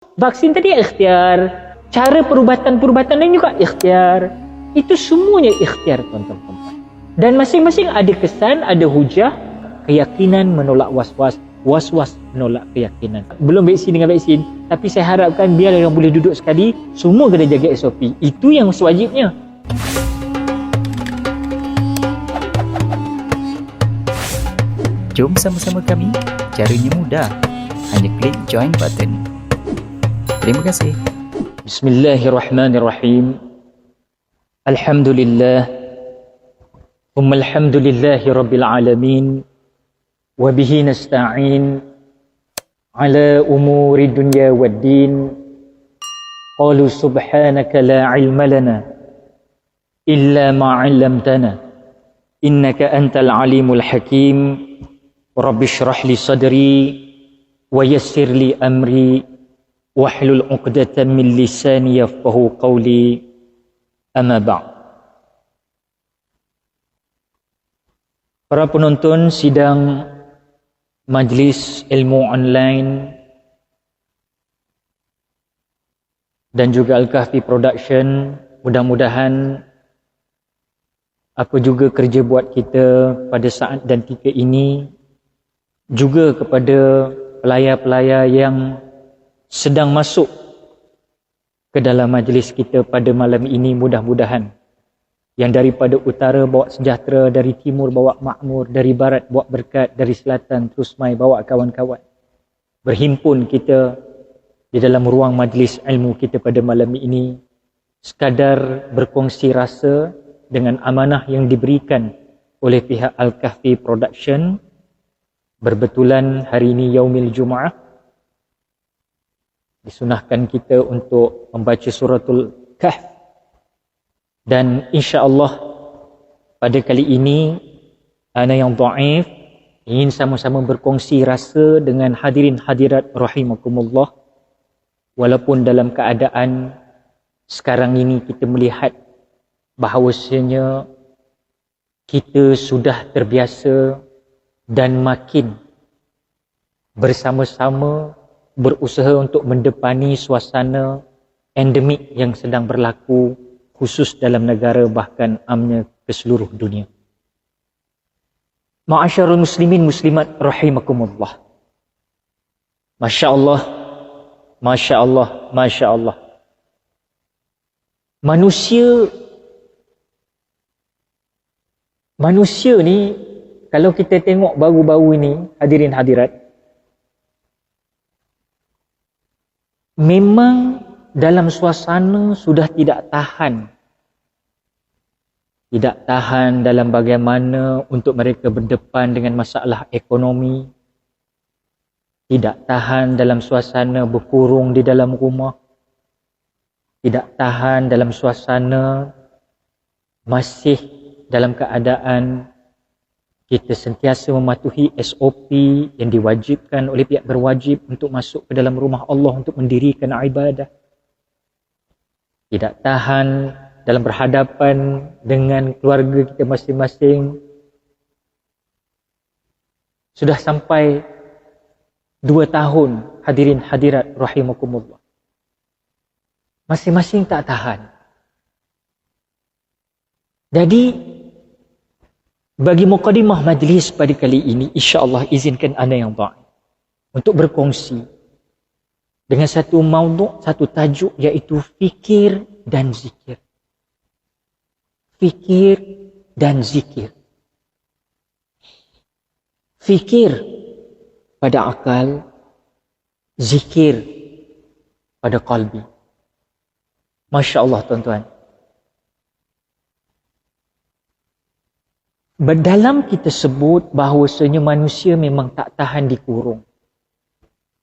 Vaksin tadi ikhtiar, cara perubatan-perubatan lain juga ikhtiar. Itu semuanya ikhtiar, tuan-tuan. Dan masing-masing ada kesan, ada hujah. Keyakinan menolak was-was, was-was menolak keyakinan. Belum vaksin dengan vaksin, tapi saya harapkan biar yang boleh duduk sekali, semua kena jaga SOP. Itu yang sewajibnya. Jom sama-sama kami, caranya mudah. Hanya klik join button. Terima kasih. Bismillahirrahmanirrahim. Alhamdulillah. Alhamdulillahi rabbil alamin. Wabihi nasta'in ala umuri dunya waddin. Qalu subhanaka la ilma lana illa ma 'allamtana innaka antal alimul hakim. Rabbi shrah li sadri wa yassir li amri wahlul 'uqdatam min lisani yafqahu qawli. Amma ba'd. Para penonton sidang Majlis Ilmu Online dan juga Al-Kahfi Production, mudah-mudahan apa juga kerja buat kita pada saat dan ketika ini, juga kepada pelayar-pelayar yang sedang masuk ke dalam majlis kita pada malam ini, mudah-mudahan yang daripada utara bawa sejahtera, dari timur bawa makmur, dari barat bawa berkat, dari selatan terus mai bawa kawan-kawan. Berhimpun kita di dalam ruang majlis ilmu kita pada malam ini, sekadar berkongsi rasa dengan amanah yang diberikan oleh pihak Al-Kahfi Production. Berbetulan hari ini Yaumil Jumaah, disunahkan kita untuk membaca suratul Kahf. Dan insya-Allah pada kali ini ana yang dhaif ingin sama-sama berkongsi rasa dengan hadirin hadirat rahimakumullah. Walaupun dalam keadaan sekarang ini kita melihat bahawasanya kita sudah terbiasa dan makin bersama-sama berusaha untuk mendepani suasana endemik yang sedang berlaku khusus dalam negara, bahkan amnya ke seluruh dunia. Ma'asyarul muslimin muslimat rahimakumullah. Masya Allah, Masya Allah, Masya Allah. Manusia ni, kalau kita tengok baru-baru ini, hadirin hadirat, memang dalam suasana sudah tidak tahan. Tidak tahan dalam bagaimana untuk mereka berdepan dengan masalah ekonomi. Tidak tahan dalam suasana berkurung di dalam rumah. Tidak tahan dalam suasana masih dalam keadaan kita sentiasa mematuhi SOP yang diwajibkan oleh pihak berwajib untuk masuk ke dalam rumah Allah untuk mendirikan ibadah. Tidak tahan dalam berhadapan dengan keluarga kita masing-masing. Sudah sampai 2 tahun hadirin hadirat rahimakumullah. Masing-masing tak tahan. Jadi bagi mukadimah majlis pada kali ini, insya-Allah izinkan ana yang dhaif untuk berkongsi dengan satu maudhu', satu tajuk, iaitu fikir dan zikir. Fikir dan zikir. Fikir pada akal, zikir pada qalbi. Masya Allah tuan-tuan. Dalam kita sebut bahawasanya manusia memang tak tahan dikurung.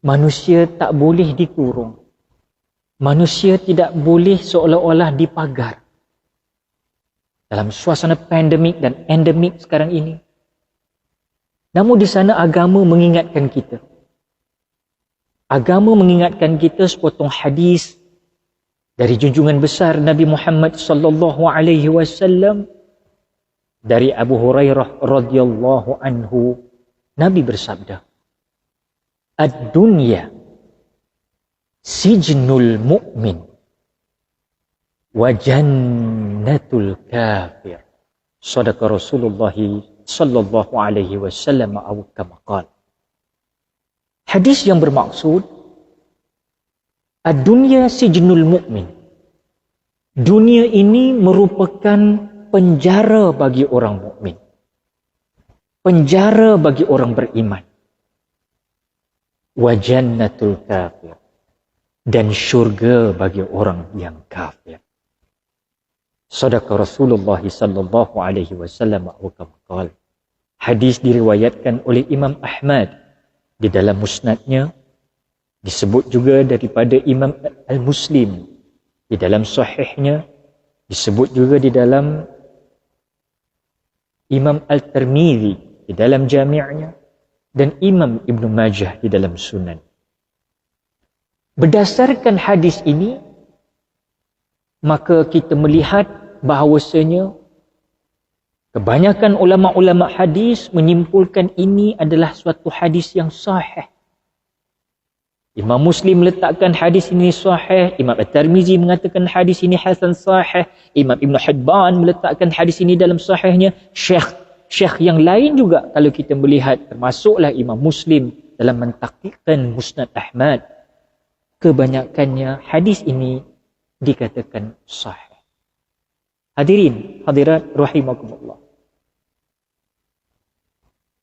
Manusia tak boleh dikurung. Manusia tidak boleh seolah-olah dipagar. Dalam suasana pandemik dan endemik sekarang ini. Namun di sana agama mengingatkan kita. Agama mengingatkan kita sepotong hadis dari junjungan besar Nabi Muhammad sallallahu alaihi wasallam. Dari Abu Hurairah radhiyallahu anhu, Nabi bersabda, "Ad-dunya sijnul mu'min wa jannatul kafir. Sadaqa Rasulullah sallallahu alaihi wasallam aw kama qala. Hadis yang bermaksud ad-dunya sijnul mu'min. Dunia ini merupakan penjara bagi orang mukmin. Penjara bagi orang beriman. Wa jannatul kafir. Dan syurga bagi orang yang kafir. Sadaqa Rasulullah sallallahu alaihi wasallam wa qala. Hadis diriwayatkan oleh Imam Ahmad di dalam musnadnya, disebut juga daripada Imam Al-Muslim di dalam sahihnya, disebut juga di dalam Imam Al-Tirmidzi di dalam jami'nya, dan Imam Ibn Majah di dalam sunan. Berdasarkan hadis ini, maka kita melihat bahawasanya kebanyakan ulama-ulama hadis menyimpulkan ini adalah suatu hadis yang sahih. Imam Muslim meletakkan hadis ini sahih, Imam At-Tirmizi mengatakan hadis ini hasan sahih, Imam Ibn Hibban meletakkan hadis ini dalam sahihnya, syekh yang lain juga kalau kita melihat, termasuklah Imam Muslim dalam mentahqiqkan Musnad Ahmad, kebanyakannya hadis ini dikatakan sahih. Hadirin, hadirat rahimakumullah.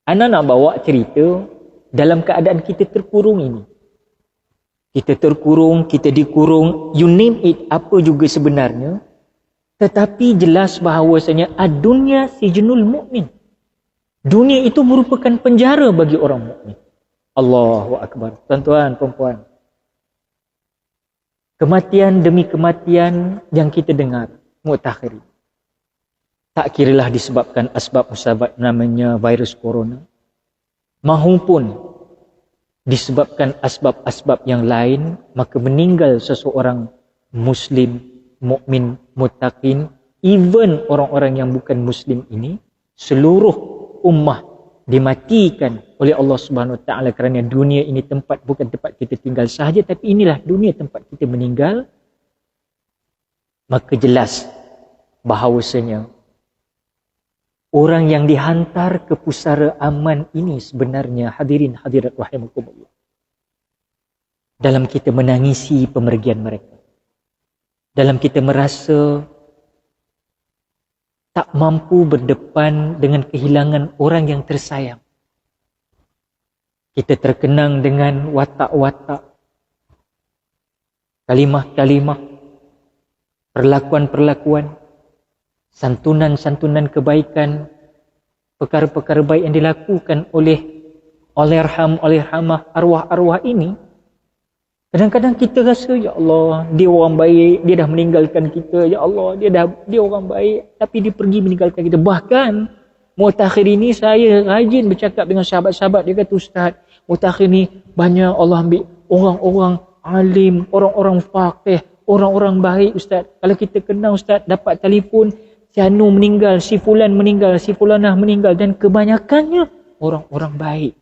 Ana nak bawa cerita dalam keadaan kita terkurung ini. Kita terkurung, kita dikurung, you name it, apa juga sebenarnya. Tetapi jelas bahawasanya ad-dunya sijnul mu'min. Dunia itu merupakan penjara bagi orang mukmin. Allahu Akbar. Tuan-tuan, perempuan. Kematian demi kematian yang kita dengar, mu'takhirin. Tak kiralah disebabkan asbab musabab namanya virus corona, mahupun disebabkan asbab-asbab yang lain, maka meninggal seseorang muslim, mukmin, muttaqin, even orang-orang yang bukan muslim ini, seluruh ummah dimatikan oleh Allah Subhanahu Wa Taala kerana dunia ini bukan tempat kita tinggal sahaja, tapi inilah dunia tempat kita meninggal. Maka jelas bahawasanya orang yang dihantar ke pusara aman ini sebenarnya, hadirin hadirat rahimakumullah, dalam kita menangisi pemergian mereka, dalam kita merasa tak mampu berdepan dengan kehilangan orang yang tersayang, kita terkenang dengan watak-watak, kalimah-kalimah, perlakuan-perlakuan, santunan-santunan kebaikan, perkara-perkara baik yang dilakukan oleh Allahyarhamah arwah-arwah ini. Kadang-kadang kita rasa, ya Allah, dia orang baik, dia dah meninggalkan kita, ya Allah, dia orang baik, tapi dia pergi meninggalkan kita. Bahkan mutakhir ini saya rajin bercakap dengan sahabat-sahabat, dia kata, Ustaz, mutakhir ni banyak Allah ambil orang-orang alim, orang-orang faqih, orang-orang baik, Ustaz. Kalau kita kenal, Ustaz, dapat telefon, si Anu meninggal, si Fulan meninggal, si Fulanah meninggal, dan kebanyakannya orang-orang baik.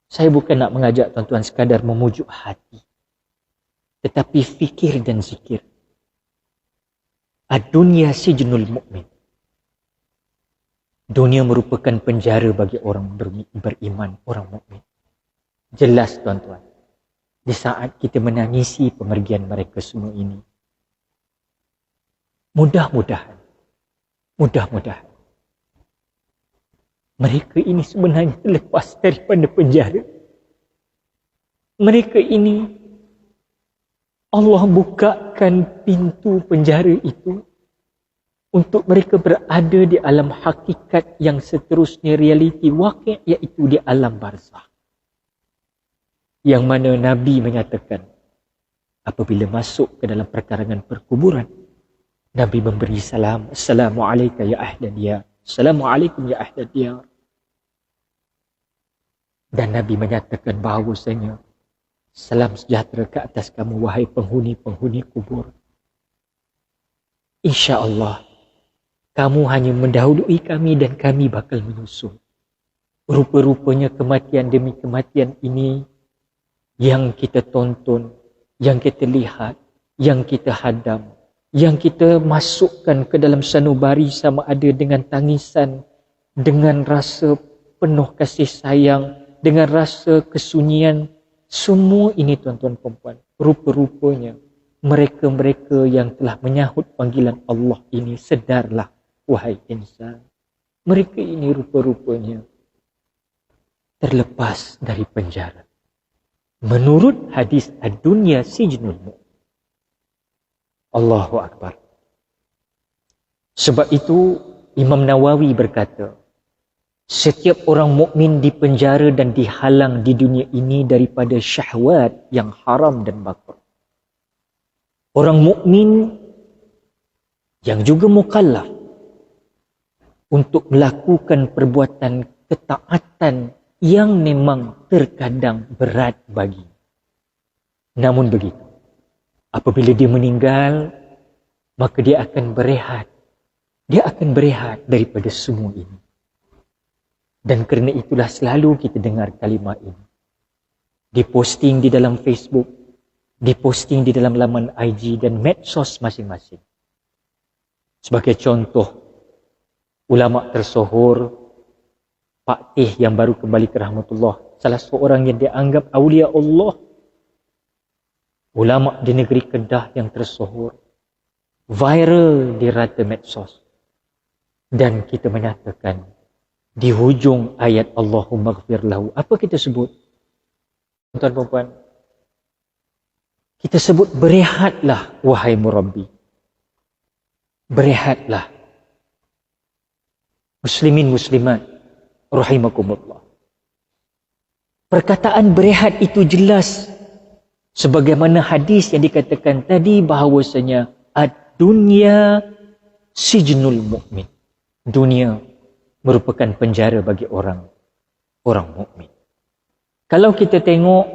Saya bukan nak mengajak tuan-tuan sekadar memujuk hati, tetapi fikir dan zikir. Ad-dunya sijnul mu'min. Dunia merupakan penjara bagi orang beriman, orang mukmin. Jelas tuan-tuan, di saat kita menangisi pemergian mereka semua ini, mudah-mudahan mereka ini sebenarnya lepas daripada penjara. Mereka ini Allah bukakan pintu penjara itu untuk mereka berada di alam hakikat yang seterusnya, realiti waqi', iaitu di alam barzakh. Yang mana Nabi menyatakan apabila masuk ke dalam perkarangan perkuburan, Nabi memberi salam, Assalamualaikum ya ahlan diyar. Assalamualaikum ya ahlan diyar. Dan Nabi menyatakan bahawasanya, salam sejahtera ke atas kamu wahai penghuni-penghuni kubur. InsyaAllah kamu hanya mendahului kami dan kami bakal menyusul. Rupa-rupanya kematian demi kematian ini yang kita tonton, yang kita lihat, yang kita hadam, yang kita masukkan ke dalam sanubari sama ada dengan tangisan, dengan rasa penuh kasih sayang, dengan rasa kesunyian, semua ini tuan-tuan perempuan, rupa-rupanya mereka-mereka yang telah menyahut panggilan Allah ini, sedarlah wahai insan. Mereka ini rupa-rupanya terlepas dari penjara. Menurut hadis ad-dunya sijnul mu'min. Allahu Akbar. Sebab itu Imam Nawawi berkata, setiap orang mukmin dipenjara dan dihalang di dunia ini daripada syahwat yang haram dan batil. Orang mukmin yang juga mukallaf untuk melakukan perbuatan ketaatan yang memang terkadang berat bagi. Namun begitu, apabila dia meninggal, maka dia akan berehat. Dia akan berehat daripada semua ini. Dan kerana itulah selalu kita dengar kalimah ini. Diposting di dalam Facebook, diposting di dalam laman IG dan medsos masing-masing. Sebagai contoh, ulama tersohor, Pak Teh yang baru kembali ke rahmatullah, salah seorang yang dianggap awliya Allah, ulama di negeri Kedah yang tersohor, viral di rata medsos. Dan kita menyatakan, di hujung ayat Allahumma ghfir lahu, apa kita sebut? Tuan-tuan perempuan, kita sebut berehatlah wahai murabbi. Berehatlah. Muslimin muslimat rahimakumullah. Perkataan berehat itu jelas sebagaimana hadis yang dikatakan tadi bahawasanya ad-dunya sijnul mu'min. Dunia merupakan penjara bagi orang mukmin. Kalau kita tengok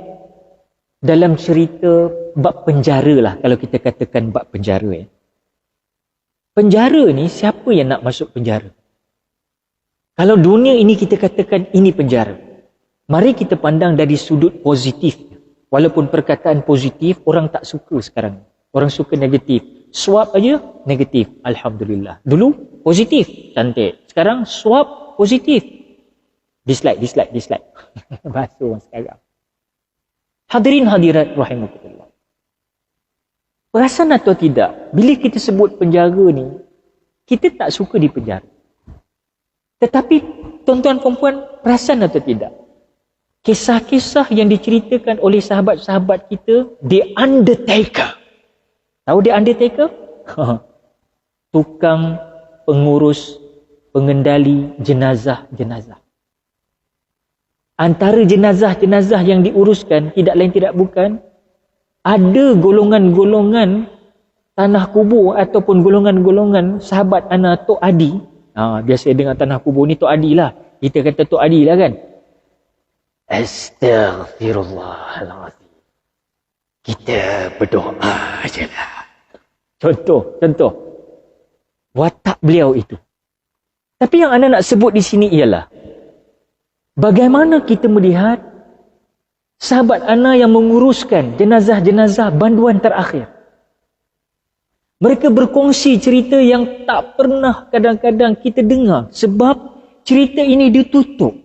dalam cerita bab penjara lah, kalau kita katakan bab penjara, penjara ni siapa yang nak masuk penjara? Kalau dunia ini kita katakan ini penjara, mari kita pandang dari sudut positif. Walaupun perkataan positif orang tak suka sekarang, orang suka negatif. Swab aja negatif, alhamdulillah. Dulu positif, cantik. Sekarang swab positif, dislike. Bahasa orang sekarang. Hadirin hadirat rahimakumullah. Perasan atau tidak, bila kita sebut penjara ni, kita tak suka di penjara. Tetapi tuan-tuan perempuan, perasan atau tidak, kisah-kisah yang diceritakan oleh sahabat-sahabat kita, The Undertaker. Tahu The Undertaker? Tukang pengurus, pengendali jenazah-jenazah. Antara jenazah-jenazah yang diuruskan, tidak lain tidak bukan, ada golongan-golongan tanah kubur ataupun golongan-golongan sahabat ana Tok Adi. Biasa dengan tanah kubur ni Tok Adi lah. Kita kata Tok Adi lah kan. Astaghfirullahaladzim. Kita berdoa je lah. Contoh. Watak beliau itu. Tapi yang anda nak sebut di sini ialah, bagaimana kita melihat sahabat ana yang menguruskan jenazah-jenazah banduan terakhir. Mereka berkongsi cerita yang tak pernah kadang-kadang kita dengar. Sebab cerita ini ditutup.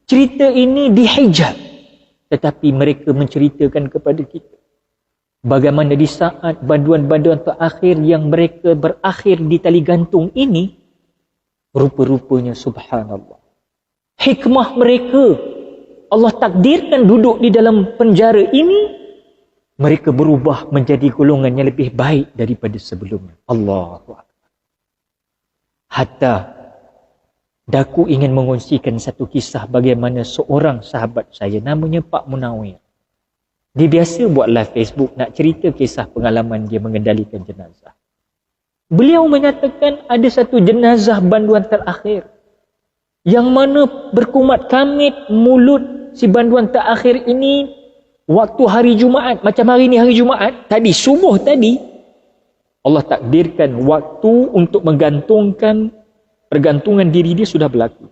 Cerita ini dihijab. Tetapi mereka menceritakan kepada kita bagaimana di saat banduan-banduan terakhir yang mereka berakhir di tali gantung ini, rupa-rupanya subhanallah, hikmah mereka, Allah takdirkan duduk di dalam penjara ini, mereka berubah menjadi golongan yang lebih baik daripada sebelumnya. Allahu Akbar. Hatta daku ingin mengongsikan satu kisah bagaimana seorang sahabat saya, namanya Pak Munawir. Dia biasa buat live Facebook nak cerita kisah pengalaman dia mengendalikan jenazah. Beliau menyatakan ada satu jenazah banduan terakhir yang mana berkumat kamit mulut si banduan terakhir ini waktu hari Jumaat. Macam hari ni hari Jumaat, tadi subuh tadi Allah takdirkan waktu untuk menggantungkan pergantungan diri dia sudah berlaku.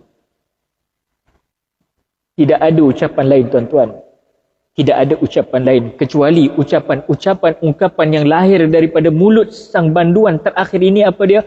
Tidak ada ucapan lain tuan-tuan. Tidak ada ucapan lain kecuali ungkapan yang lahir daripada mulut sang banduan terakhir ini. Apa dia?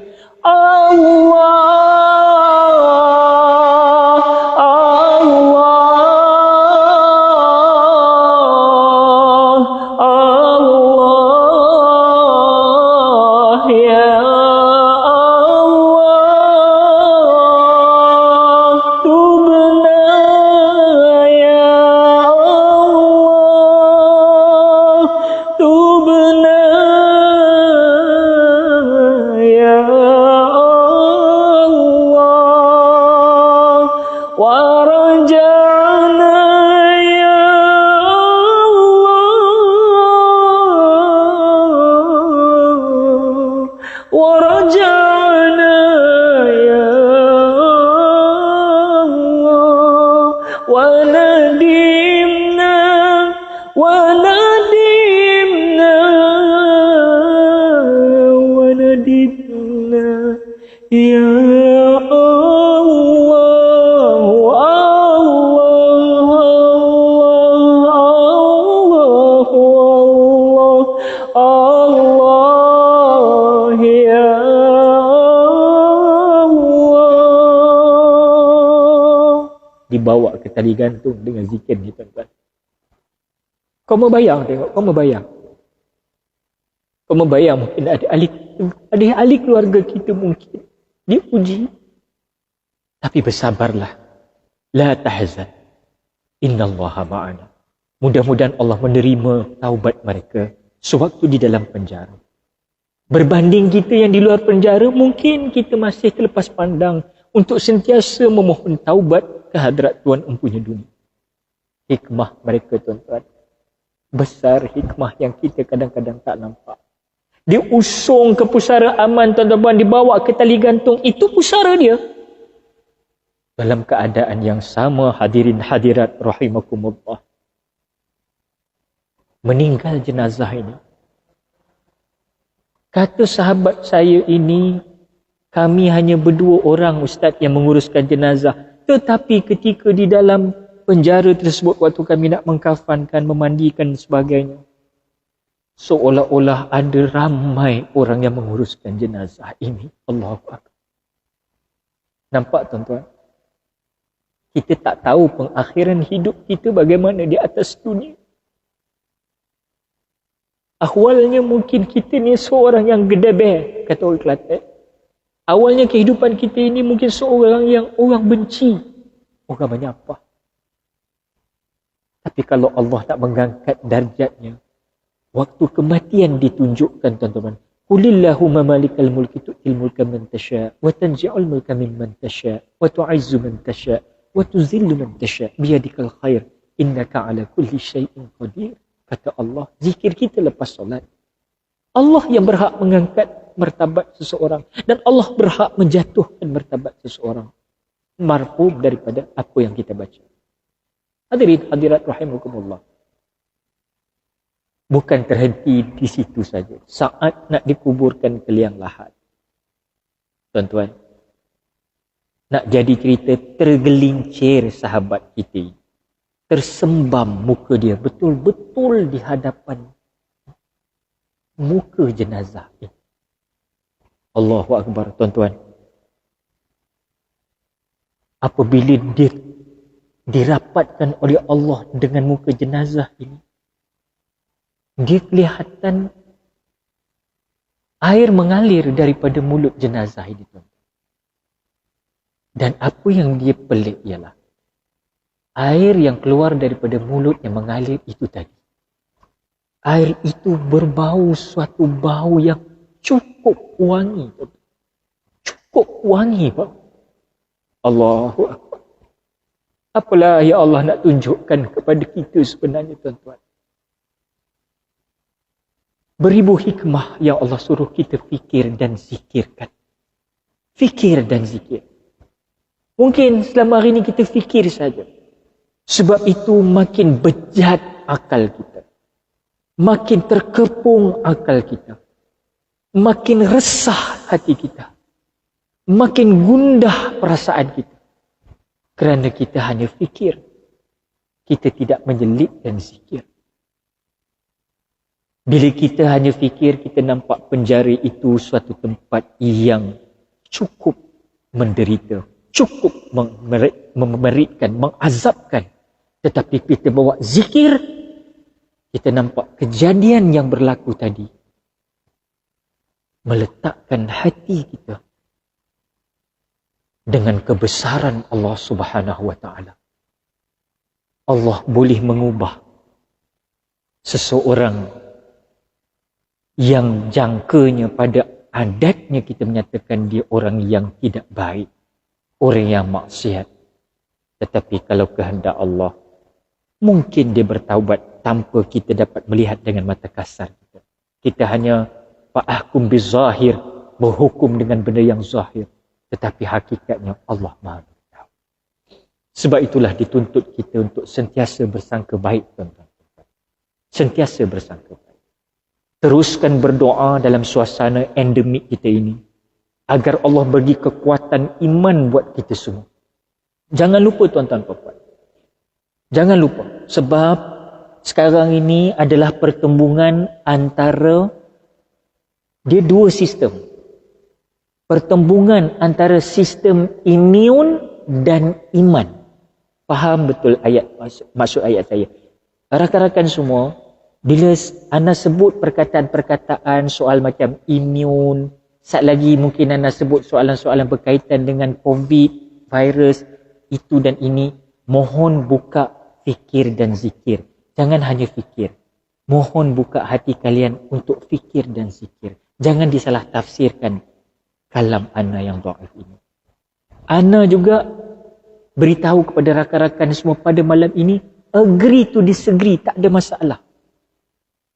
Dibawa ke tali gantung dengan zikir ni, tuan-tuan. Kau membayang tengok, kau membayang mungkin ada ahli keluarga kita mungkin diuji. Tapi bersabarlah. La tahzan. Innallaha ma'ana. Mudah-mudahan Allah menerima taubat mereka sewaktu di dalam penjara. Berbanding kita yang di luar penjara, mungkin kita masih terlepas pandang untuk sentiasa memohon taubat ke hadrat Tuhan empunya dunia. Hikmah mereka, tuan-tuan, besar hikmah yang kita kadang-kadang tak nampak. Dia usung ke pusara aman, tuan-tuan, dibawa ke tali gantung. Itu pusara dia. Dalam keadaan yang sama, hadirin hadirat rahimakumullah, meninggal jenazah ini. Kata sahabat saya ini, kami hanya berdua orang ustaz yang menguruskan jenazah. Tetapi ketika di dalam penjara tersebut, waktu kami nak mengkafankan, memandikan dan sebagainya, seolah-olah ada ramai orang yang menguruskan jenazah ini. Allahu Akbar. Nampak, tuan-tuan? Kita tak tahu pengakhiran hidup kita bagaimana di atas dunia. Awalnya mungkin kita ni seorang yang gedeber, kata orang Kelantan. Awalnya kehidupan kita ini mungkin seorang yang orang benci, orang menyapa. Tapi kalau Allah tak mengangkat darjatnya, waktu kematian ditunjukkan, tuan-tuan. Qulillahumma malikal mulki tu'til mulka man tasha' wa tanzi'ul mulka mimman tasha' wa tu'izzu man tasha' wa tuzillu man tasha' biyadikal khair innaka ala kulli syai'in qadir. Kata Allah, zikir kita lepas solat. Allah yang berhak mengangkat martabat seseorang dan Allah berhak menjatuhkan martabat seseorang marfum daripada apa yang kita baca. Hadirin hadirat rahimakumullah. Bukan terhenti di situ saja. Saat nak dikuburkan ke liang lahat, tuan-tuan, nak jadi cerita, tergelincir sahabat kita, tersembam muka dia betul-betul di hadapan muka jenazah ini. Allahu Akbar, tuan-tuan. Apabila dia dirapatkan oleh Allah dengan muka jenazah ini, dia kelihatan air mengalir daripada mulut jenazah ini, tuan-tuan. Dan apa yang dia pelik ialah air yang keluar daripada mulut yang mengalir itu tadi. Air itu berbau suatu bau yang cukup wangi. Cukup wangi, Pak. Allahu Akbar. Apalah ya Allah nak tunjukkan kepada kita sebenarnya, tuan-tuan. Beribu hikmah yang Allah suruh kita fikir dan zikirkan. Fikir dan zikir. Mungkin selama hari ini kita fikir saja. Sebab itu makin bejat akal kita. Makin terkepung akal kita. Makin resah hati kita. Makin gundah perasaan kita. Kerana kita hanya fikir. kita tidak menyelipkan zikir. Bila kita hanya fikir, kita nampak penjara itu suatu tempat yang cukup menderita, cukup memeritkan, mengazabkan. Tetapi kita bawa zikir, kita nampak kejadian yang berlaku tadi meletakkan hati kita dengan kebesaran Allah Subhanahu wa taala. Allah boleh mengubah seseorang yang jangkanya pada adatnya kita menyatakan dia orang yang tidak baik, orang yang maksiat. Tetapi kalau kehendak Allah, mungkin dia bertaubat tanpa kita dapat melihat dengan mata kasar kita. Kita hanya fa'ahkum bizahir, berhukum dengan benda yang zahir. Tetapi hakikatnya Allah Maha tahu. Sebab itulah dituntut kita untuk sentiasa bersangka baik, tuan-tuan. Sentiasa bersangka baik. Teruskan berdoa dalam suasana endemik kita ini, agar Allah bagi kekuatan iman buat kita semua. Jangan lupa tuan-tuan puan-puan. Jangan lupa. Sebab sekarang ini adalah pertembungan antara dia dua sistem. Pertembungan antara sistem imun dan iman. Faham betul maksud ayat saya. Rakan-rakan semua, bila anda sebut perkataan-perkataan soal macam imun, saat lagi mungkin anda sebut soalan-soalan berkaitan dengan COVID, virus, itu dan ini, mohon buka fikir dan zikir. Jangan hanya fikir. Mohon buka hati kalian untuk fikir dan zikir. Jangan disalah tafsirkan kalam ana yang dhaif ini. Ana juga beritahu kepada rakan-rakan semua pada malam ini, agree to disagree, tak ada masalah.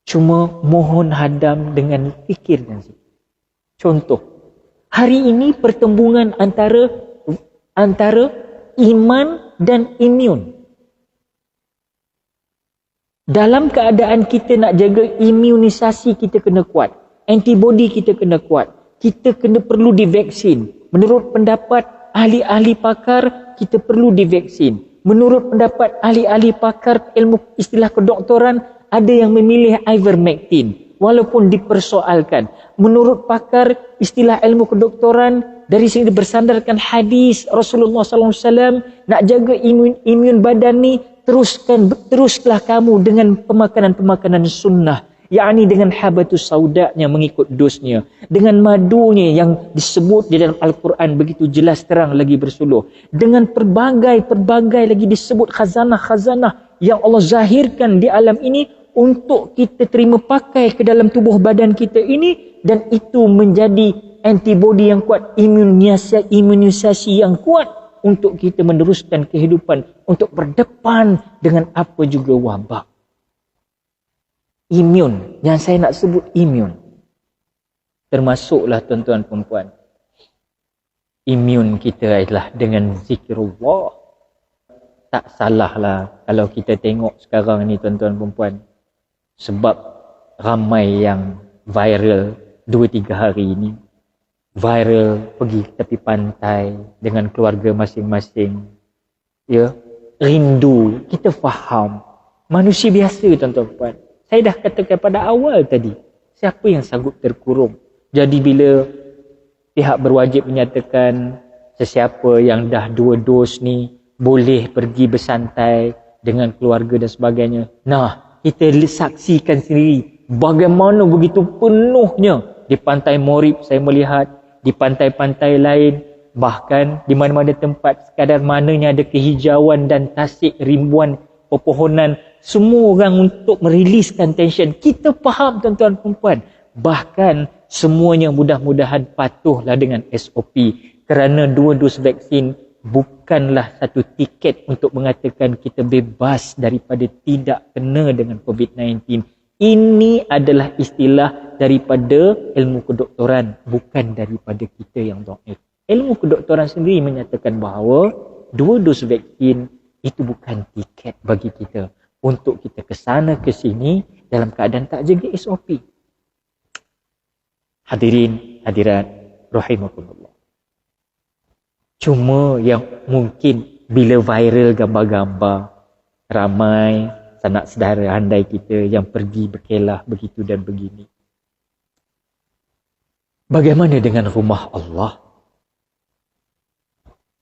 Cuma mohon hadam dengan fikir dan zikir. Contoh, hari ini pertembungan antara iman dan imun. Dalam keadaan kita nak jaga imunisasi kita kena kuat, antibody kita kena kuat, kita perlu divaksin. Menurut pendapat ahli-ahli pakar, kita perlu divaksin. Menurut pendapat ahli-ahli pakar ilmu istilah kedoktoran, ada yang memilih ivermectin walaupun dipersoalkan. Menurut pakar istilah ilmu kedoktoran, dari sini bersandarkan hadis Rasulullah SAW, nak jaga imun badan ni, teruslah kamu dengan pemakanan-pemakanan sunnah, yakni dengan habatus saudanya, mengikut dosnya, dengan madunya yang disebut di dalam Al-Quran begitu jelas terang lagi bersuluh, dengan pelbagai lagi disebut khazanah-khazanah yang Allah zahirkan di alam ini untuk kita terima pakai ke dalam tubuh badan kita ini, dan itu menjadi antibody yang kuat, imunisasi yang kuat untuk kita meneruskan kehidupan, untuk berdepan dengan apa juga wabak. Imun, yang saya nak sebut imun, termasuklah tuan-tuan perempuan, imun kita adalah dengan zikrullah. Tak salahlah kalau kita tengok sekarang ni tuan-tuan perempuan, sebab ramai yang viral 2-3 hari ini, viral pergi ke tepi pantai dengan keluarga masing-masing, ya, rindu. Kita faham manusia biasa tuan-tuan perempuan. Saya dah katakan pada awal tadi, siapa yang sanggup terkurung? Jadi bila pihak berwajib menyatakan sesiapa yang dah 2 dos ni boleh pergi bersantai dengan keluarga dan sebagainya, nah, kita saksikan sendiri bagaimana begitu penuhnya di pantai Morib. Saya melihat di pantai-pantai lain, bahkan di mana-mana tempat sekadar mananya ada kehijauan dan tasik ribuan pepohonan, semua orang untuk meriliskan tension. Kita faham tuan-tuan perempuan, bahkan semuanya mudah-mudahan patuhlah dengan SOP, kerana 2 dos vaksin bukanlah satu tiket untuk mengatakan kita bebas daripada tidak kena dengan COVID-19. Ini adalah istilah daripada ilmu kedoktoran, bukan daripada kita yang dhaif. Ilmu kedoktoran sendiri menyatakan bahawa 2 dos vaksin itu bukan tiket bagi kita untuk kita ke sana ke sini dalam keadaan tak jaga SOP. Hadirin, hadirat rahimakumullah. Cuma yang mungkin bila viral gambar-gambar, ramai sanak saudara handai kita yang pergi berkelah begitu dan begini. Bagaimana dengan rumah Allah?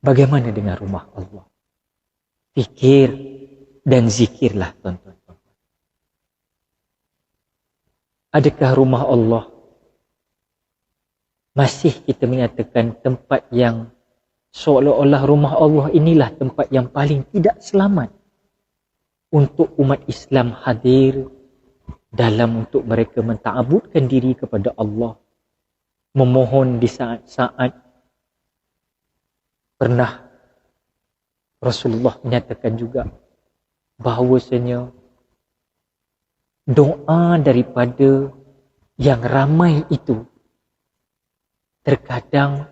Bagaimana dengan rumah Allah? Fikir dan zikirlah tuan-tuan. Adakah rumah Allah masih kita menyatakan tempat yang seolah-olah rumah Allah inilah tempat yang paling tidak selamat untuk umat Islam hadir dalam untuk mereka menta'abudkan diri kepada Allah, memohon di saat-saat. Pernah Rasulullah menyatakan juga bahawasanya doa daripada yang ramai itu terkadang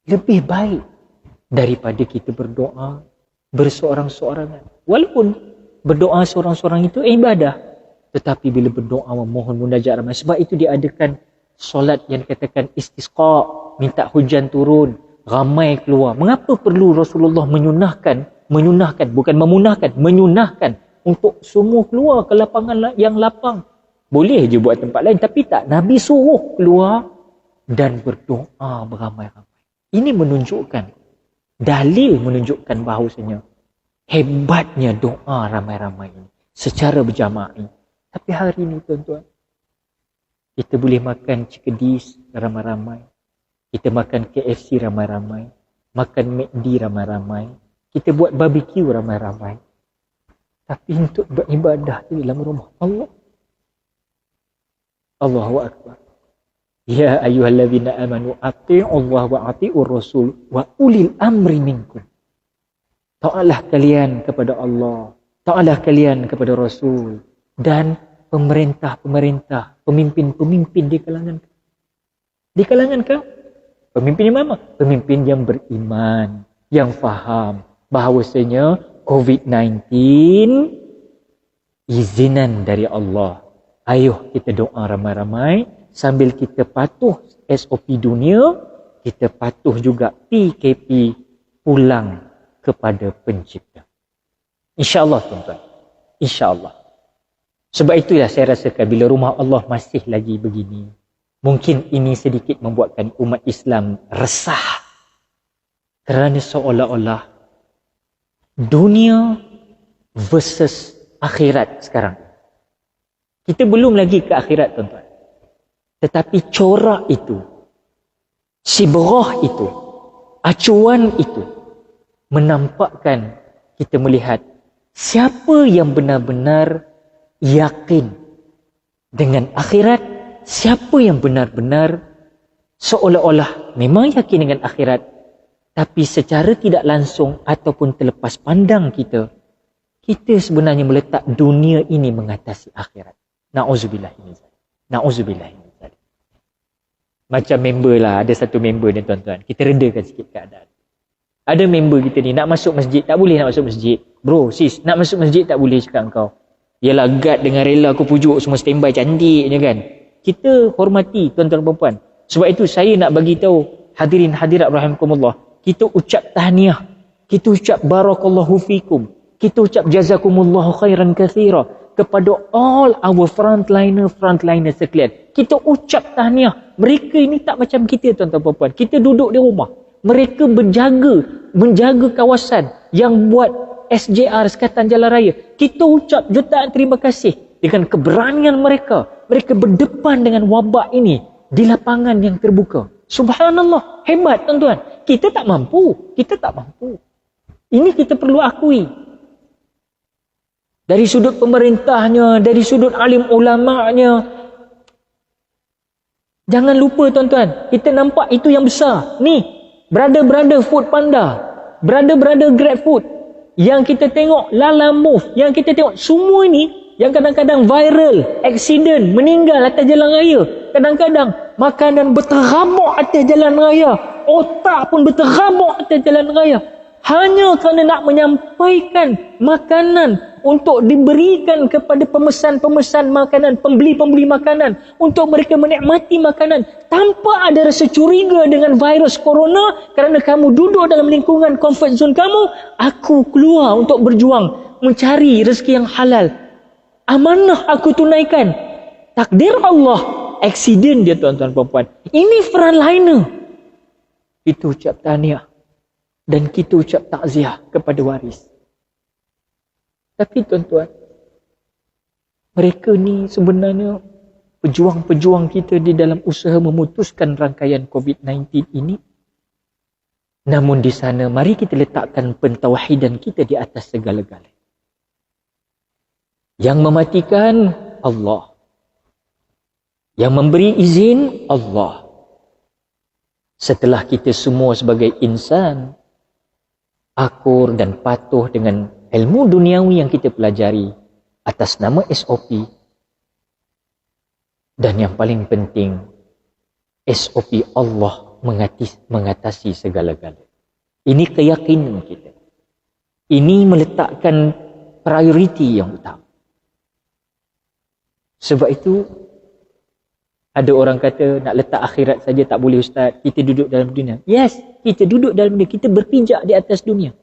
lebih baik daripada kita berdoa berseorang-seorangan. Walaupun berdoa seorang-seorang itu ibadah, tetapi bila berdoa memohon munajat ramai, sebab itu diadakan solat yang dikatakan istisqa, minta hujan turun, ramai keluar. Mengapa perlu Rasulullah menyunahkan untuk semua keluar ke lapangan yang lapang? Boleh je buat tempat lain, tapi tak, Nabi suruh keluar dan berdoa beramai-ramai. Ini menunjukkan, dalil menunjukkan bahawasanya hebatnya doa ramai-ramai ini secara berjamaah ini. Tapi hari ini tuan-tuan, kita boleh makan cikedis ramai-ramai, kita makan KFC ramai-ramai, makan McD ramai-ramai, kita buat barbecue ramai-ramai. Tapi untuk beribadah di dalam rumah Allah, Allahu Akbar. Ya ayyuhallazina amanu atti'ullaha wa atti'ur rasul wa ulil amri minkum. Taatlah kalian kepada Allah, taatlah kalian kepada Rasul dan pemerintah-pemerintah, pemimpin-pemimpin di kalangan. Di kalangan kau? Pemimpin yang mana? Pemimpin yang beriman, yang faham bahawasanya COVID-19 izinan dari Allah. Ayuh kita doa ramai-ramai sambil kita patuh SOP dunia, kita patuh juga PKP pulang kepada pencipta. InsyaAllah tuan-tuan. InsyaAllah. Sebab itulah saya rasakan bila rumah Allah masih lagi begini, mungkin ini sedikit membuatkan umat Islam resah. Kerana seolah-olah dunia versus akhirat sekarang. Kita belum lagi ke akhirat tuan-tuan. Tetapi corak itu, sibrah itu, acuan itu menampakkan kita melihat siapa yang benar-benar yakin dengan akhirat, siapa yang benar-benar seolah-olah memang yakin dengan akhirat, tapi secara tidak langsung ataupun terlepas pandang kita sebenarnya meletak dunia ini mengatasi akhirat. Na'udzubillah ini. Na'udzubillah ini. Macam member lah, ada satu member ni tuan-tuan, kita redakan sikit keadaan. Ada member kita ni nak masuk masjid, tak boleh nak masuk masjid. Bro, sis, nak masuk masjid tak boleh cakap kau. Yalah, guard dengan rela aku pujuk semua standby cantiknya kan. Kita hormati tuan-tuan perempuan. Sebab itu saya nak bagi tahu hadirin hadirat rahimakumullah, kita ucap tahniah, kita ucap barakallahu fikum, kita ucap jazakumullahu khairan katsira kepada all our frontliner sekalian. Kita ucap tahniah. Mereka ini tak macam kita tuan-tuan perempuan. Kita duduk di rumah. Mereka menjaga kawasan yang buat SJR, Sekatan Jalan Raya. Kita ucap jutaan terima kasih dengan keberanian mereka. Mereka berdepan dengan wabak ini di lapangan yang terbuka. Subhanallah, hebat tuan-tuan. Kita tak mampu. Ini kita perlu akui. Dari sudut pemerintahnya, dari sudut alim ulama'nya. Jangan lupa tuan-tuan, kita nampak itu yang besar. Ni, brother Food Panda, brother Grab Food, yang kita tengok Lala Move, yang kita tengok semua ni yang kadang-kadang viral, accident, meninggal atas jalan raya. Kadang-kadang makanan berterabak atas jalan raya, otak pun berterabak atas jalan raya. Hanya kerana nak menyampaikan makanan untuk diberikan kepada pemesan-pemesan makanan, pembeli-pembeli makanan, untuk mereka menikmati makanan tanpa ada rasa curiga dengan virus corona. Kerana kamu duduk dalam lingkungan comfort zone kamu, aku keluar untuk berjuang. mencari rezeki yang halal. Amanah aku tunaikan. Takdir Allah, aksiden dia tuan-tuan perempuan. Ini frontliner. Kita ucap tahniah dan kita ucap takziah kepada waris. Tapi tuan-tuan, mereka ni sebenarnya pejuang-pejuang kita di dalam usaha memutuskan rangkaian COVID-19 ini. Namun di sana, mari kita letakkan pentauhidan kita di atas segala-galanya. Yang mematikan Allah. Yang memberi izin Allah. Setelah kita semua sebagai insan akur dan patuh dengan ilmu duniawi yang kita pelajari atas nama SOP, dan yang paling penting SOP Allah mengatasi segala-galanya. Ini keyakinan kita. Ini meletakkan prioriti yang utama. Sebab itu ada orang kata nak letak akhirat saja tak boleh ustaz, kita duduk dalam dunia. Yes, kita duduk dalam dunia, kita berpijak di atas dunia.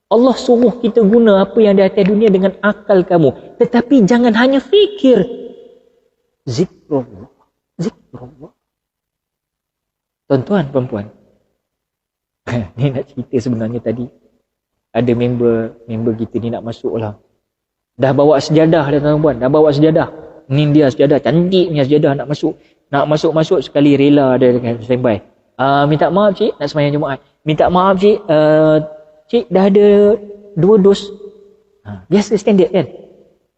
Allah suruh kita guna apa yang di atas dunia dengan akal kamu. Tetapi jangan hanya fikir. Zikrullah. Zikrullah. Tuan-tuan, perempuan. Ni nak cerita sebenarnya tadi. Ada member kita ni nak masuk lah. Dah bawa sejadah dah tuan-tuan. Dah bawa sejadah. Ni dia sejadah. Cantik punya sejadah nak masuk. Nak masuk-masuk sekali rela dia dengan standby. Minta maaf cik, nak sembahyang Jumaat. Minta maaf cik, cik dah ada 2 dos. Biasa standard kan.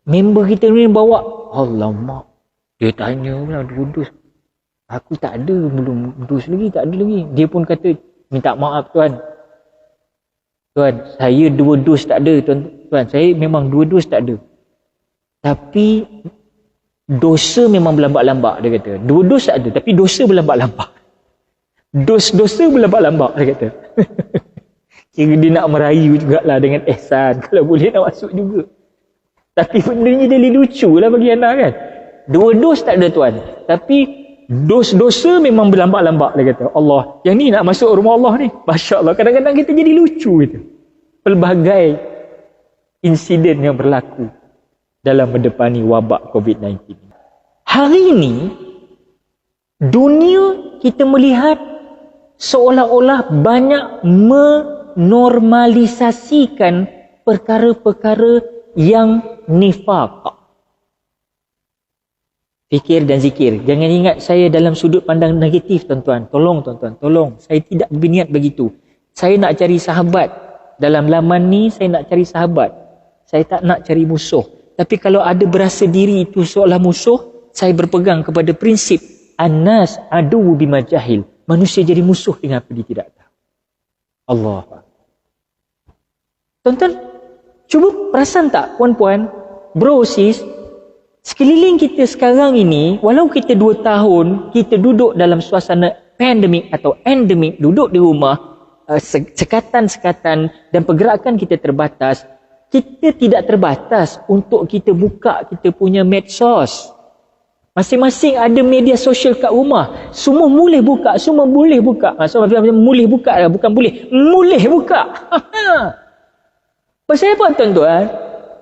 Member kita ni bawa. Alamak. Dia tanya pula 2 dos. Aku tak ada, belum dos lagi, tak ada lagi. Dia pun kata, minta maaf tuan. Tuan, saya 2 dos tak ada tuan. Saya memang 2 dos tak ada. Tapi dosa memang berlambak-lambak dia kata. 2 dos tak ada, tapi dosa berlambak-lambak. Dosa berlambak-lambak dia kata. Kira dia nak merayu jugalah dengan ihsan. Kalau boleh nak masuk juga. Tapi benda ni jadi lucu lah bagi anak kan. 2 dos tak ada tuan. Tapi dosa memang berlambak-lambak dia kata. Allah, yang ni nak masuk rumah Allah ni. Masya Allah, kadang-kadang kita jadi lucu gitu. Pelbagai insiden yang berlaku dalam mendepani wabak COVID-19. Hari ini, dunia kita melihat seolah-olah banyak menormalisasikan perkara-perkara yang nifaq. Fikir dan zikir. Jangan ingat saya dalam sudut pandang negatif tuan-tuan. Tolong tuan-tuan, tolong. Saya tidak berniat begitu. Saya nak cari sahabat. Dalam laman ni saya nak cari sahabat. Saya tak nak cari musuh. Tapi kalau ada berasa diri itu seolah musuh, saya berpegang kepada prinsip An-nas aduwwu bima jahil. Manusia jadi musuh dengan apa dia tidak tahu. Allah. Tuan-tuan, cuba perasan tak puan-puan, bro sis, sekeliling kita sekarang ini, walau kita 2 tahun, kita duduk dalam suasana pandemik atau endemik, duduk di rumah, sekatan-sekatan dan pergerakan kita terbatas, kita tidak terbatas untuk kita buka kita punya medsos. Masing-masing ada media sosial kat rumah. Semua boleh buka, semua boleh buka. Boleh buka lah, bukan boleh. Boleh buka. Pasal apa tuan-tuan?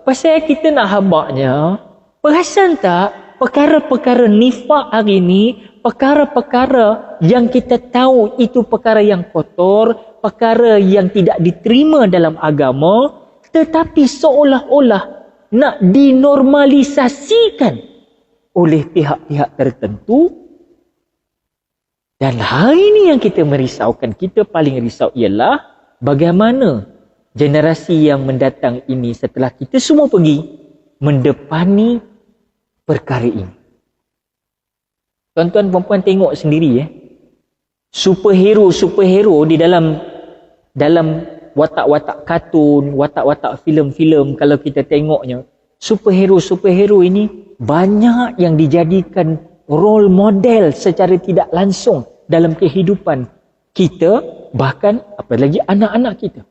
Pasal kita nak habaknya, perasan tak perkara-perkara nifak hari ini, perkara-perkara yang kita tahu itu perkara yang kotor, perkara yang tidak diterima dalam agama, tetapi seolah-olah nak dinormalisasikan oleh pihak-pihak tertentu. Dan hari ini yang kita merisaukan, kita paling risau ialah bagaimana generasi yang mendatang ini setelah kita semua pergi mendepani perkara ini. Tuan-tuan perempuan tengok sendiri superhero di dalam watak-watak kartun, watak-watak filem-filem, kalau kita tengoknya, superhero ini banyak yang dijadikan role model secara tidak langsung dalam kehidupan kita, bahkan apalagi anak-anak kita.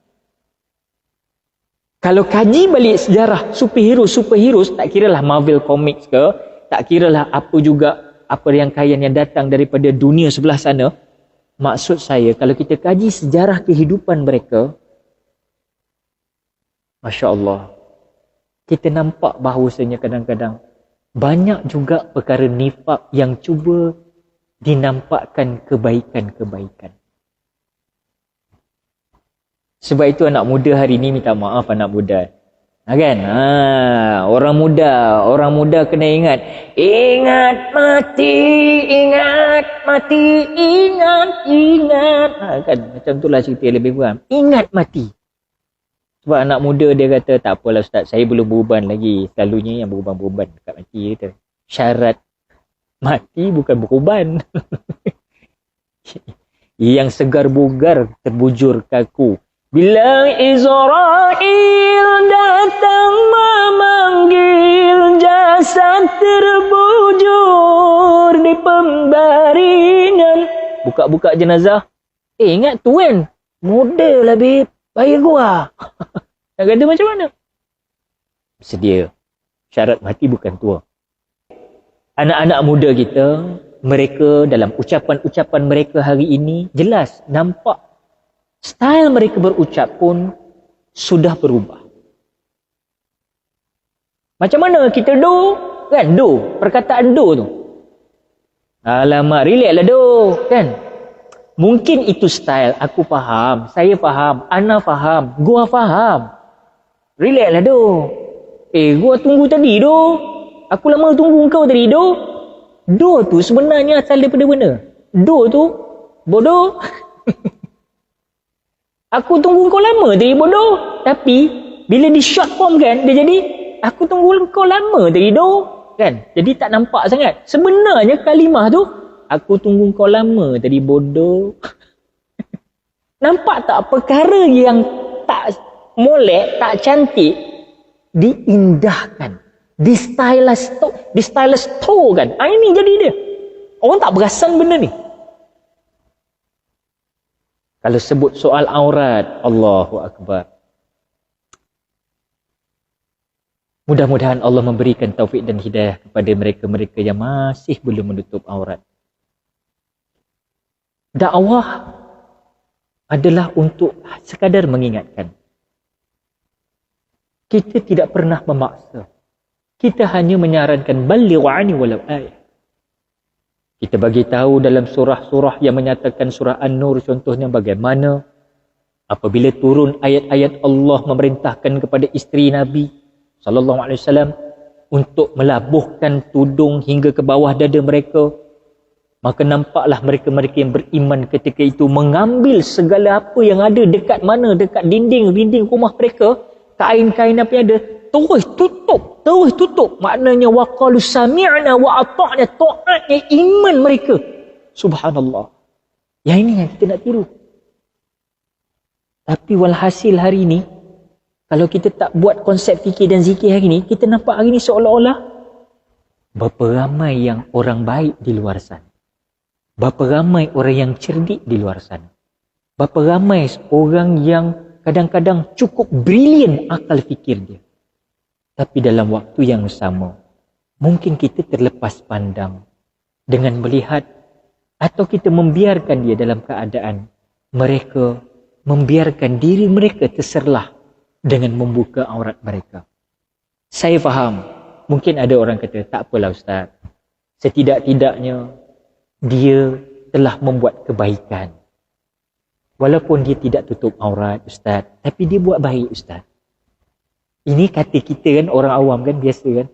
Kalau kaji balik sejarah superhero, tak kiralah Marvel Comics ke, tak kiralah apa rangkaian yang datang daripada dunia sebelah sana. Maksud saya, kalau kita kaji sejarah kehidupan mereka, Masya Allah, kita nampak bahawasanya kadang-kadang banyak juga perkara nifak yang cuba dinampakkan kebaikan-kebaikan. Sebab itu anak muda hari ni minta maaf anak muda. Kan? Orang muda kena ingat. Ingat mati, ingat. Kan macam itulah cerita lebih kurang. Ingat mati. Sebab anak muda dia kata, tak apalah Ustaz, saya belum beruban lagi. Selalunya yang beruban-beruban dekat mati kata. Syarat mati bukan beruban. Yang segar bugar terbujur kaku. Bila Israel datang memanggil, jasad terbujur di pembaringan. Buka-buka jenazah. Ingat tu kan, muda lah beb, baik gua. Nak kata macam mana? Sedia. Syarat mati bukan tua. Anak-anak muda kita, mereka dalam ucapan-ucapan mereka hari ini, jelas nampak style mereka berucap pun sudah berubah. Macam mana kita do? Kan do, perkataan do tu. Alamak, relax lah do. Kan? Mungkin itu style, aku faham, saya faham, Ana faham, gua faham. Relax lah do. Gua tunggu tadi do. Aku lama tunggu kau tadi do. Do tu sebenarnya asal daripada mana? Do tu bodoh. Aku tunggu kau lama tadi bodoh. Tapi bila di short form kan, dia jadi aku tunggu kau lama tadi do. Kan? Jadi tak nampak sangat. Sebenarnya kalimah tu, aku tunggu kau lama tadi bodoh. Nampak tak perkara yang tak molek, tak cantik, diindahkan, di stylus kan. Ini jadi dia. Orang tak perasan benda ni. Kalau sebut soal aurat, Allahu Akbar. Mudah-mudahan Allah memberikan taufik dan hidayah kepada mereka-mereka yang masih belum menutup aurat. Dakwah adalah untuk sekadar mengingatkan. Kita tidak pernah memaksa. Kita hanya menyarankan baligh anni walau ayat. Kita bagi tahu dalam surah-surah yang menyatakan surah An-Nur contohnya bagaimana apabila turun ayat-ayat Allah memerintahkan kepada isteri Nabi sallallahu alaihi wasallam untuk melabuhkan tudung hingga ke bawah dada mereka, maka nampaklah mereka-mereka yang beriman ketika itu mengambil segala apa yang ada dekat mana, dekat dinding-dinding rumah mereka, kain-kain apa yang ada, terus tutup. Maknanya waqalu sami'na wa ata'na, taatnya iman mereka. Subhanallah. Yang ini yang kita nak tiru. Tapi walhasil hari ini, kalau kita tak buat konsep fikir dan zikir hari ini, kita nampak hari ini seolah-olah berapa ramai yang orang baik di luar sana. Berapa ramai orang yang cerdik di luar sana. Berapa ramai orang yang kadang-kadang cukup brilian akal fikir dia. Tapi dalam waktu yang sama, mungkin kita terlepas pandang dengan melihat atau kita membiarkan dia dalam keadaan mereka membiarkan diri mereka terserlah dengan membuka aurat mereka. Saya faham, mungkin ada orang kata, tak apalah Ustaz. Setidak-tidaknya dia telah membuat kebaikan. Walaupun dia tidak tutup aurat Ustaz, tapi dia buat baik Ustaz. Ini kata kita kan, orang awam kan, biasa kan.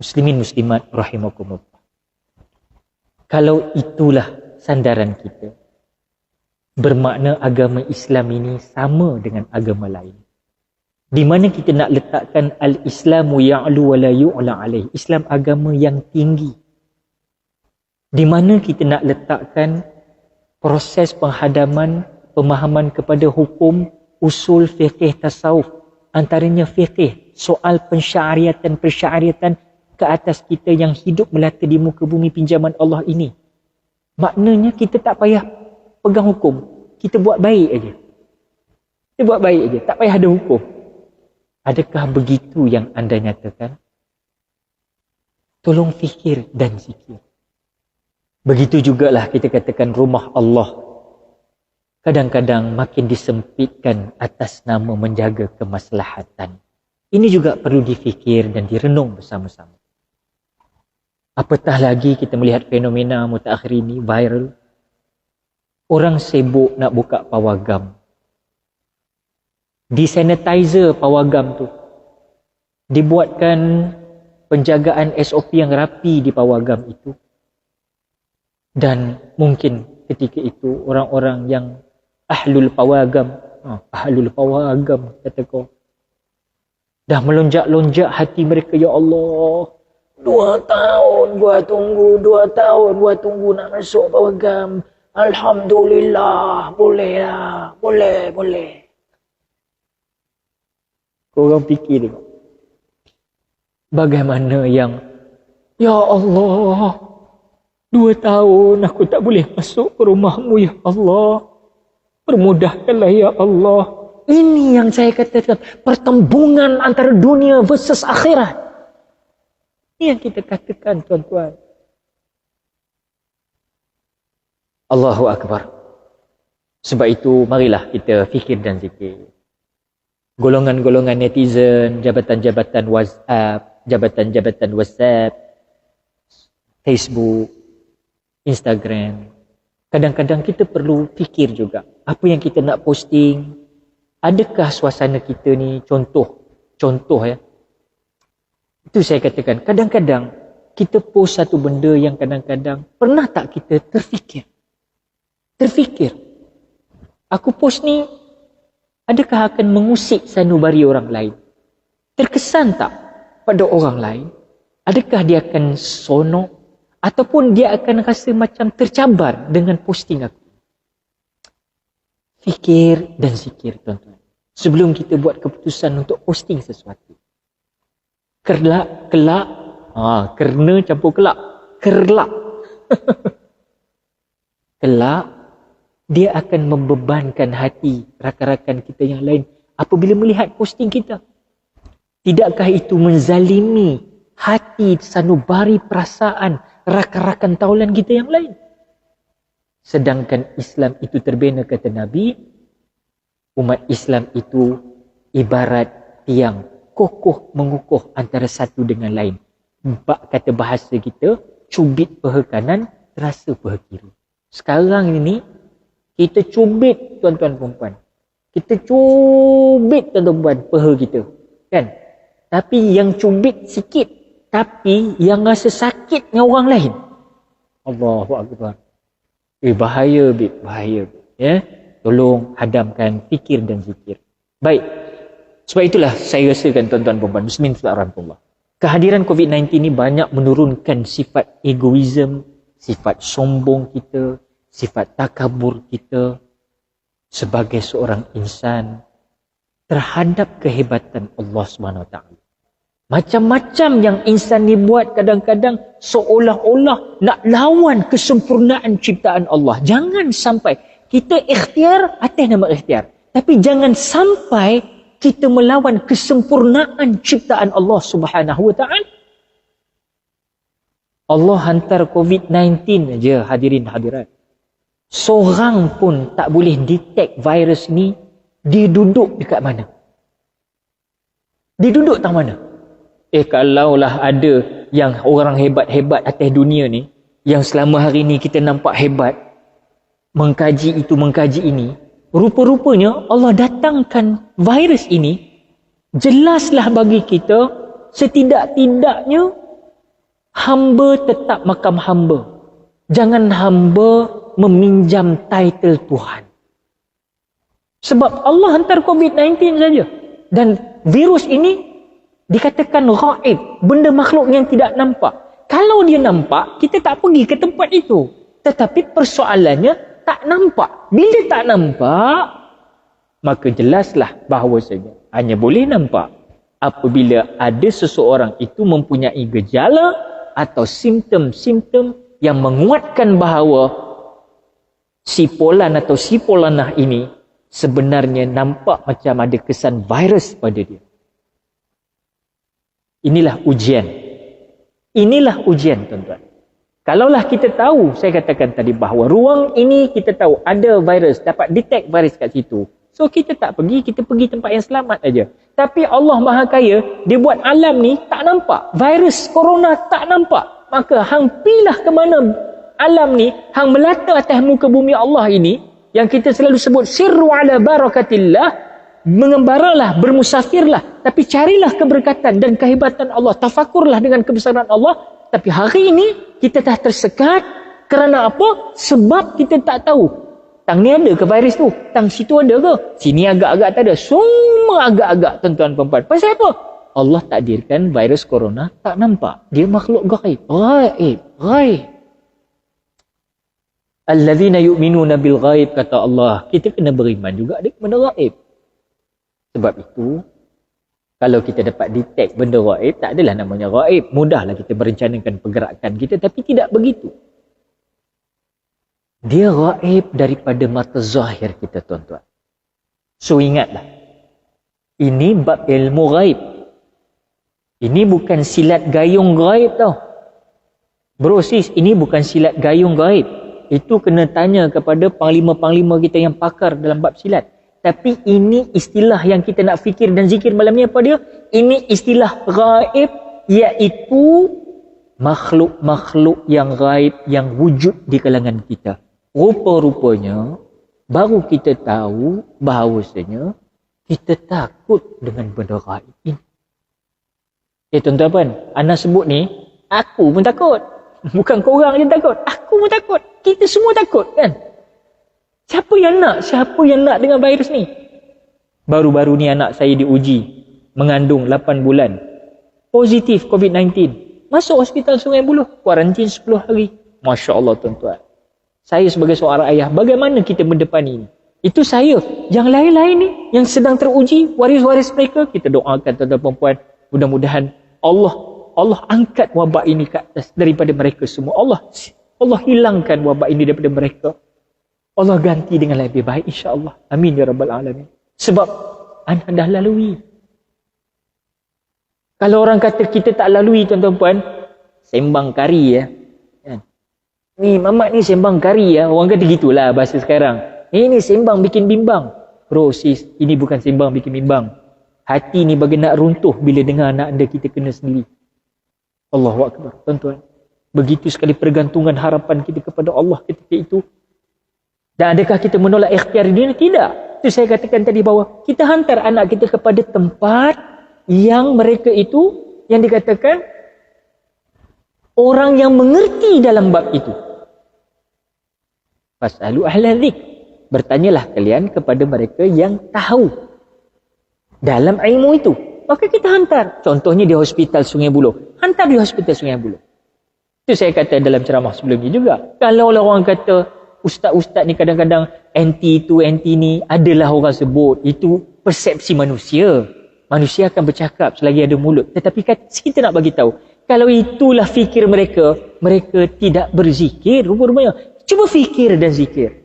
Muslimin muslimat rahimakumullah. Kalau itulah sandaran kita, bermakna agama Islam ini sama dengan agama lain. Di mana kita nak letakkan al-Islamu ya'lu wa la yu'la alaih. Islam agama yang tinggi. Di mana kita nak letakkan proses penghadaman, pemahaman kepada hukum, usul fiqh tasawuf. Antaranya fiqh, soal pensyariatan ke atas kita yang hidup melata di muka bumi pinjaman Allah ini. Maknanya kita tak payah pegang hukum. Kita buat baik aja. Kita buat baik aja, tak payah ada hukum. Adakah begitu yang anda nyatakan? Tolong fikir dan zikir. Begitu jugalah kita katakan rumah Allah. Kadang-kadang makin disempitkan atas nama menjaga kemaslahatan. Ini juga perlu difikir dan direnung bersama-sama. Apatah lagi kita melihat fenomena mutakhir ini viral. Orang sibuk nak buka pawagam. Di sanitizer pawagam tu. Dibuatkan penjagaan SOP yang rapi di pawagam itu. Dan mungkin ketika itu orang-orang yang ahlul pawagam kata kau, dah melonjak-lonjak hati mereka, ya Allah, 2 tahun gua tunggu nak masuk pawagam. Alhamdulillah, boleh lah, boleh. Korang fikir tengok. Bagaimana yang, ya Allah, 2 tahun aku tak boleh masuk ke rumahmu, ya Allah. Permudahkanlah, ya Allah. Ini yang saya katakan, pertembungan antara dunia versus akhirat. Ini yang kita katakan, tuan-tuan. Allahu Akbar. Sebab itu, marilah kita fikir dan zikir. Golongan-golongan netizen, jabatan-jabatan WhatsApp, Facebook, Instagram. Kadang-kadang kita perlu fikir juga. Apa yang kita nak posting, adakah suasana kita ni contoh ya. Itu saya katakan, kadang-kadang kita post satu benda yang kadang-kadang pernah tak kita terfikir. Aku post ni, adakah akan mengusik sanubari orang lain? Terkesan tak pada orang lain? Adakah dia akan sonok? Ataupun dia akan rasa macam tercabar dengan posting aku? Fikir dan zikir, tuan-tuan. Sebelum kita buat keputusan untuk posting sesuatu. Kerlak. Kerna campur kelak. Kerlak. Kelak, dia akan membebankan hati rakan-rakan kita yang lain apabila melihat posting kita. Tidakkah itu menzalimi hati, sanubari, perasaan rakan-rakan taulan kita yang lain? Sedangkan Islam itu terbina, kata Nabi, umat Islam itu ibarat tiang kokoh mengukuh antara satu dengan lain. Kata bahasa kita, cubit paha kanan, terasa paha kiri. Sekarang ini kita cubit, tuan-tuan perempuan. Kita cubit, tuan-tuan perempuan, paha kita. Kan? Tapi yang cubit sikit, tapi yang rasa sakit dengan orang lain. Allahu Akbar. Bahaya, bahaya. Ya? Tolong hadamkan fikir dan zikir. Baik. Sebab itulah saya rasakan, tuan-tuan perempuan, muslimin rahmatullah, kehadiran COVID-19 ini banyak menurunkan sifat egoisme, sifat sombong kita, sifat takabur kita sebagai seorang insan terhadap kehebatan Allah SWT. Macam-macam yang insan ni buat kadang-kadang seolah-olah nak lawan kesempurnaan ciptaan Allah. Jangan sampai kita ikhtiar atas nama ikhtiar. Tapi jangan sampai kita melawan kesempurnaan ciptaan Allah Subhanahu Wa Taala. Allah hantar COVID-19 aja, hadirin hadirat. Seorang pun tak boleh detect virus ni, dia duduk dekat mana? Dia duduk tak mana? Kalaulah ada yang orang hebat-hebat atas dunia ni, yang selama hari ni kita nampak hebat, mengkaji itu, mengkaji ini, rupa-rupanya Allah datangkan virus ini, jelaslah bagi kita, setidak-tidaknya hamba tetap makam hamba. Jangan hamba meminjam title Tuhan. Sebab Allah hantar COVID-19 saja. Dan virus ini dikatakan ghaib, benda makhluk yang tidak nampak. Kalau dia nampak, kita tak pergi ke tempat itu. Tetapi persoalannya tak nampak. Bila tak nampak, maka jelaslah bahawasanya hanya boleh nampak apabila ada seseorang itu mempunyai gejala atau simptom-simptom yang menguatkan bahawa si Polan atau si Polanah ini sebenarnya nampak macam ada kesan virus pada dia. Inilah ujian. Inilah ujian, tuan-tuan. Kalaulah kita tahu, saya katakan tadi bahawa ruang ini kita tahu ada virus, dapat detect virus kat situ. So kita tak pergi, kita pergi tempat yang selamat aja. Tapi Allah Maha Kaya, dia buat alam ni tak nampak. Virus corona tak nampak. Maka hang pilah ke mana alam ni, hang melata atas muka bumi Allah ini, yang kita selalu sebut sirru ala barakatillah, mengembaralah, bermusafirlah, tapi carilah keberkatan dan kehebatan Allah, tafakurlah dengan kebesaran Allah. Tapi hari ini kita dah tersekat. Kerana apa? Sebab kita tak tahu tang ni ada ke virus tu, tang situ ada ke, sini agak-agak tak ada, semua agak-agak, tuan-tuan perempuan. Pasal apa? Allah takdirkan virus corona tak nampak, dia makhluk gaib. Ghaib. Allazina yu'minuna bil ghaib, kata Allah. Kita kena beriman juga dengan benda ghaib. Sebab itu kalau kita dapat detect benda ghaib, tak adalah namanya ghaib. Mudahlah kita merencanakan pergerakan kita, tapi tidak begitu. Dia ghaib daripada mata zahir kita, tuan-tuan. So ingatlah, ini bab ilmu ghaib. Ini bukan silat gayung ghaib tau. Bro sis, ini bukan silat gayung ghaib. Itu kena tanya kepada panglima-panglima kita yang pakar dalam bab silat. Tapi ini istilah yang kita nak fikir dan zikir malam ni apa dia? Ini istilah ghaib, iaitu makhluk-makhluk yang ghaib yang wujud di kalangan kita. Rupa-rupanya baru kita tahu bahawasanya kita takut dengan benda ghaib ini. Tuan-tuan, Ana sebut ni, aku pun takut. Bukan korang je takut, aku pun takut. Kita semua takut kan? Siapa yang nak dengan virus ni? Baru-baru ni anak saya diuji, mengandung 8 bulan, positif COVID-19. Masuk hospital Sungai Buloh, kuarantin 10 hari. Masya Allah, tuan-tuan. Saya sebagai seorang ayah, bagaimana kita mendepani ini? Itu saya. Yang lain-lain ni, yang sedang teruji, waris-waris mereka, kita doakan tuan-tuan perempuan, mudah-mudahan Allah angkat wabak ini ke atas daripada mereka semua. Allah hilangkan wabak ini daripada mereka. Allah ganti dengan lebih baik, insya-Allah. Amin ya rabbal alamin. Sebab anda dah lalui. Kalau orang kata kita tak lalui, tuan-tuan puan, sembang kari ya. Ni mamak ni sembang kari ya. Orang kata gitulah bahasa sekarang. Ini sembang bikin bimbang. Bro sis, ini bukan sembang bikin bimbang. Hati ni bagi nak runtuh bila dengar anak anda kita kena sendiri. Allahu akbar, tuan-tuan. Begitu sekali pergantungan harapan kita kepada Allah ketika itu. Dan adakah kita menolak ikhtiar dia? Tidak. Itu saya katakan tadi bahawa kita hantar anak kita kepada tempat yang mereka itu, yang dikatakan orang yang mengerti dalam bab itu. Fasalu ahla dzikr. Bertanyalah kalian kepada mereka yang tahu dalam ilmu itu. Maka kita hantar. Contohnya di hospital Sungai Buloh. Hantar di hospital Sungai Buloh. Itu saya kata dalam ceramah sebelum ini juga. Kalau orang kata ustaz-ustaz ni kadang-kadang anti itu, anti ni, adalah orang sebut. Itu persepsi manusia. Manusia akan bercakap selagi ada mulut. Tetapi kita nak bagi tahu, kalau itulah fikir mereka, mereka tidak berzikir. Rupa-rupanya. Cuba fikir dan zikir.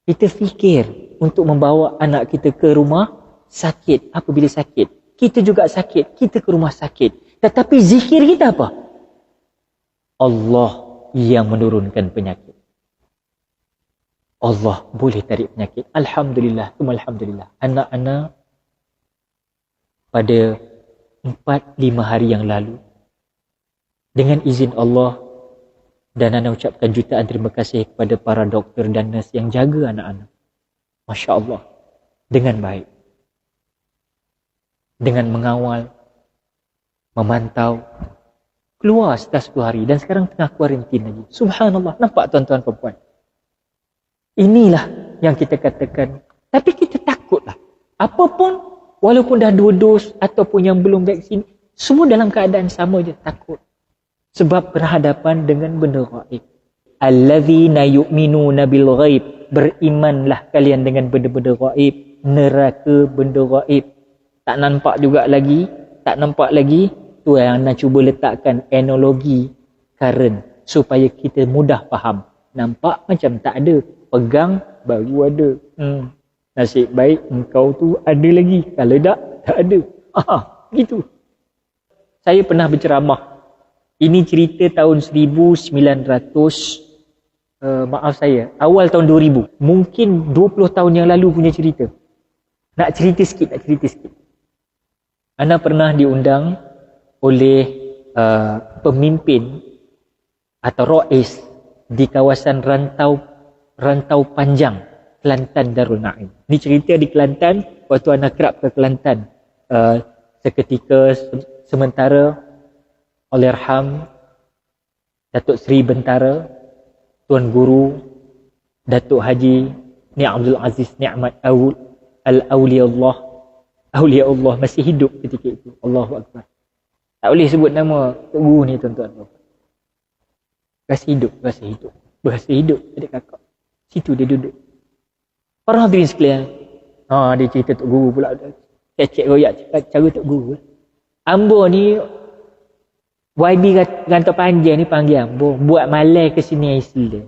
Kita fikir untuk membawa anak kita ke rumah sakit. Apabila sakit, kita juga sakit, kita ke rumah sakit. Tetapi zikir kita apa? Allah yang menurunkan penyakit. Allah boleh tarik penyakit. Alhamdulillah, alhamdulillah. Anak-anak pada 4-5 hari yang lalu, dengan izin Allah, dan Ana ucapkan jutaan terima kasih kepada para doktor dan nurse yang jaga anak-anak. Masya Allah. Dengan baik. Dengan mengawal, memantau, keluar setelah 10 hari dan sekarang tengah kuarantin lagi. Subhanallah. Nampak tuan-tuan perempuan? Inilah yang kita katakan. Tapi kita takutlah. Apapun, walaupun dah 2 dos ataupun yang belum vaksin, semua dalam keadaan sama je, takut. Sebab berhadapan dengan benda ghaib. Allazina yu'minuna bil ghaib. Berimanlah kalian dengan benda-benda ghaib. Neraka benda ghaib. Tak nampak juga lagi. Tak nampak lagi. Tu yang nak cuba letakkan analogi current. Supaya kita mudah faham. Nampak macam tak ada. Pegang baru ada. Nasib baik engkau tu ada lagi. Kalau tak ada. Gitu. Saya pernah berceramah. Ini cerita tahun 1900 maaf saya, awal tahun 2000. Mungkin 20 tahun yang lalu punya cerita. Nak cerita sikit. Ana pernah diundang oleh pemimpin atau Rais di kawasan Rantau Panjang, Kelantan Darul Naim. Ni cerita di Kelantan, waktu ana kerap ke Kelantan. Seketika sementara Allahyarham Datuk Seri Bentara Tuan Guru Datuk Haji Ni Abdul Aziz Ni'mat Al-Awliyaullah masih hidup ketika itu. Allahu Akbar. Tak boleh sebut nama Tok Guru ni tuan-tuan. Masih hidup adik kakak. Situ dia duduk. Para hadirin sekalian. Dia cerita Tok Guru pula. Cek royak cara Tok Guru. Ambo ni YB Rantau Panjang ni panggil Ambo. Buat malai ke sini Islam.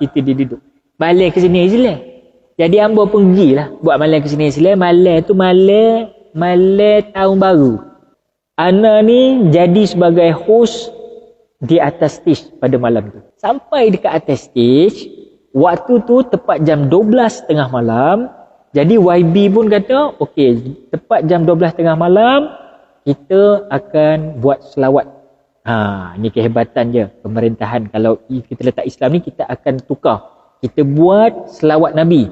Itu dia duduk. Malai ke sini Islam. Jadi Ambo pergilah buat malai ke sini Islam. Malai tu malai tahun baru. Ana ni jadi sebagai host di atas stage pada malam tu. Sampai dekat atas stage, waktu tu tepat jam 12.30 malam. Jadi YB pun kata, okey, tepat jam 12.30 malam, kita akan buat selawat. Ni kehebatan je pemerintahan. Kalau kita letak Islam ni, kita akan tukar. Kita buat selawat Nabi.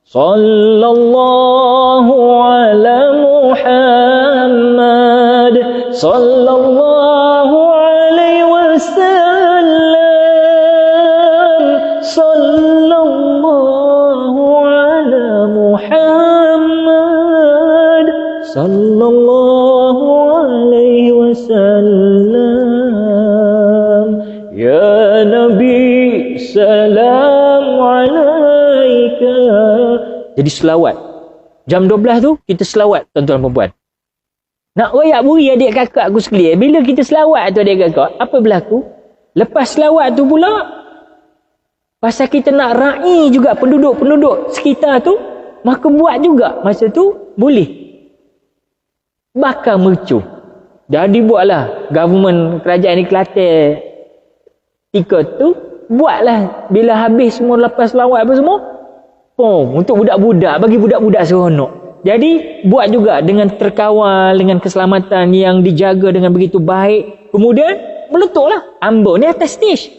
Sallallahu ala Muhammad, sallallahu alaihi wasallam, sallallahu ala Muhammad, sallallahu alaihi wasallam, ya Nabi salam alaika. Jadi selawat. Jam 12 tu kita selawat tuan-tuan perempuan. Nak royak buri adik kakak aku sekalian. Bila kita selawat tu adik kakak, apa berlaku? Lepas selawat tu pula, pasal kita nak ra'i juga penduduk-penduduk sekitar tu, maka buat juga masa tu boleh. Bakar mercung. Jadi buatlah government kerajaan di Kelantan tiket tu, buatlah bila habis semua lepas selawat apa semua, untuk budak-budak, bagi budak-budak seronok. Jadi buat juga dengan terkawal, dengan keselamatan yang dijaga dengan begitu baik. Kemudian meletuklah Ambo ni atas stage.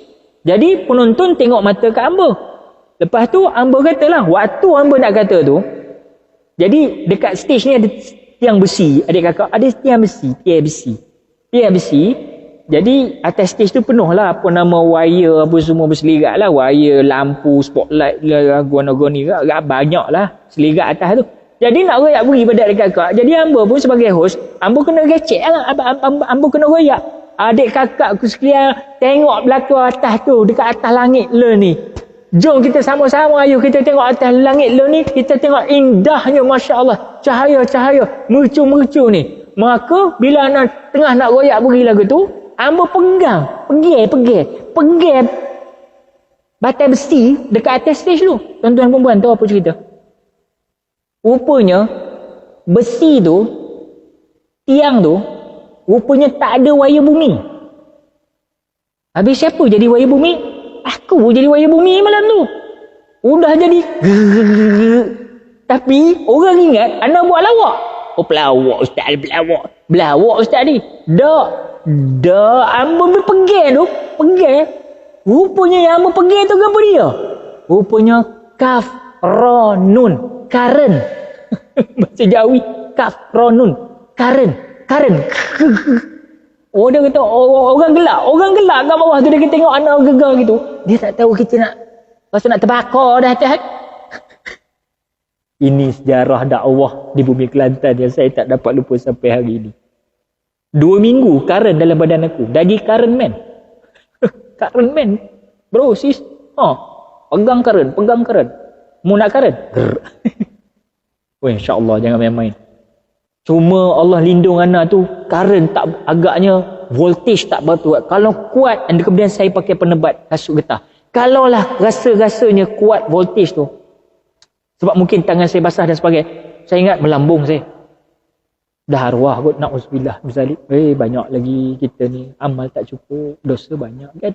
Jadi penonton tengok mata kat Ambo. Lepas tu Ambo katalah, waktu Ambo nak kata tu, jadi dekat stage ni ada tiang besi, adik kakak, ada tiang besi. Jadi atas stage tu penuh lah apa nama wire apa semua berselirat lah, wire, lampu, spotlight lah, guna-guni lah, banyak lah selirat atas tu. Jadi nak royak beri pada adik kakak. Jadi Ambo pun sebagai host, Ambo kena recek lah, Ambo kena royak. Adik kakak aku sekalian, tengok belakang atas tu, dekat atas langit le ni. Jom kita sama-sama, ayo kita tengok atas langit le ni, kita tengok indahnya, Masya Allah, cahaya-cahaya, mercu-mercu ni. Maka bila anak tengah nak royak beri lagu tu, Ambo pegang batai besi dekat atas stage tu. Tuan-tuan perempuan tahu apa cerita? Rupanya besi tu, tiang tu, rupanya tak ada wayar bumi. Habis siapa jadi wayar bumi? Aku jadi wayar bumi malam tu. Udah jadi tapi orang ingat anak buat lawak. Pelawak ustaz, pelawak ustaz ni. Dah Ambo pegang. Rupanya yang Ambo pegang tu apa dia? Rupanya kaf ra nun, karen. Bahasa Jawi, kaf ra nun, karen. Oh, dia kata orang gelak kat bawah tu, dia tengok anak gegar gitu. Dia tak tahu kita nak rasa nak terbakar dah atas. Ini sejarah dakwah di bumi Kelantan yang saya tak dapat lupa sampai hari ini. 2 minggu karen dalam badan aku. Jadi karen man. Karen man. Bro, sis. Pegang karen. Mu nak karen? Oh, insyaAllah jangan main-main. Cuma Allah lindung anak tu, karen tak, agaknya voltage tak berapa. Kalau kuat, dan kemudian saya pakai penebat kasut getah. Kalaulah rasa-rasanya kuat voltage tu, sebab mungkin tangan saya basah dan sebagainya, saya ingat melambung saya. Dah arwah kot, na'udzubillah. Banyak lagi kita ni, amal tak cukup, dosa banyak kan.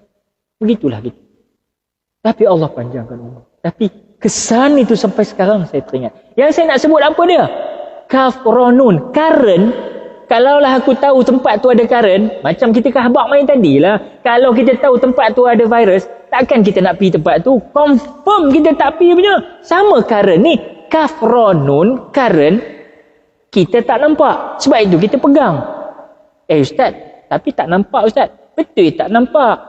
Begitulah gitu. Tapi Allah panjangkan umur. Tapi kesan itu sampai sekarang saya teringat. Yang saya nak sebut apa dia? Kafronun. Current. Kalaulah aku tahu tempat tu ada current, macam kita khabar main tadi lah. Kalau kita tahu tempat tu ada virus, takkan kita nak pergi tempat tu. Confirm kita tak pergi punya. Sama current ni. Kafronun, current, kita tak nampak. Sebab itu kita pegang. Ustaz, tapi tak nampak Ustaz. Betul tak nampak.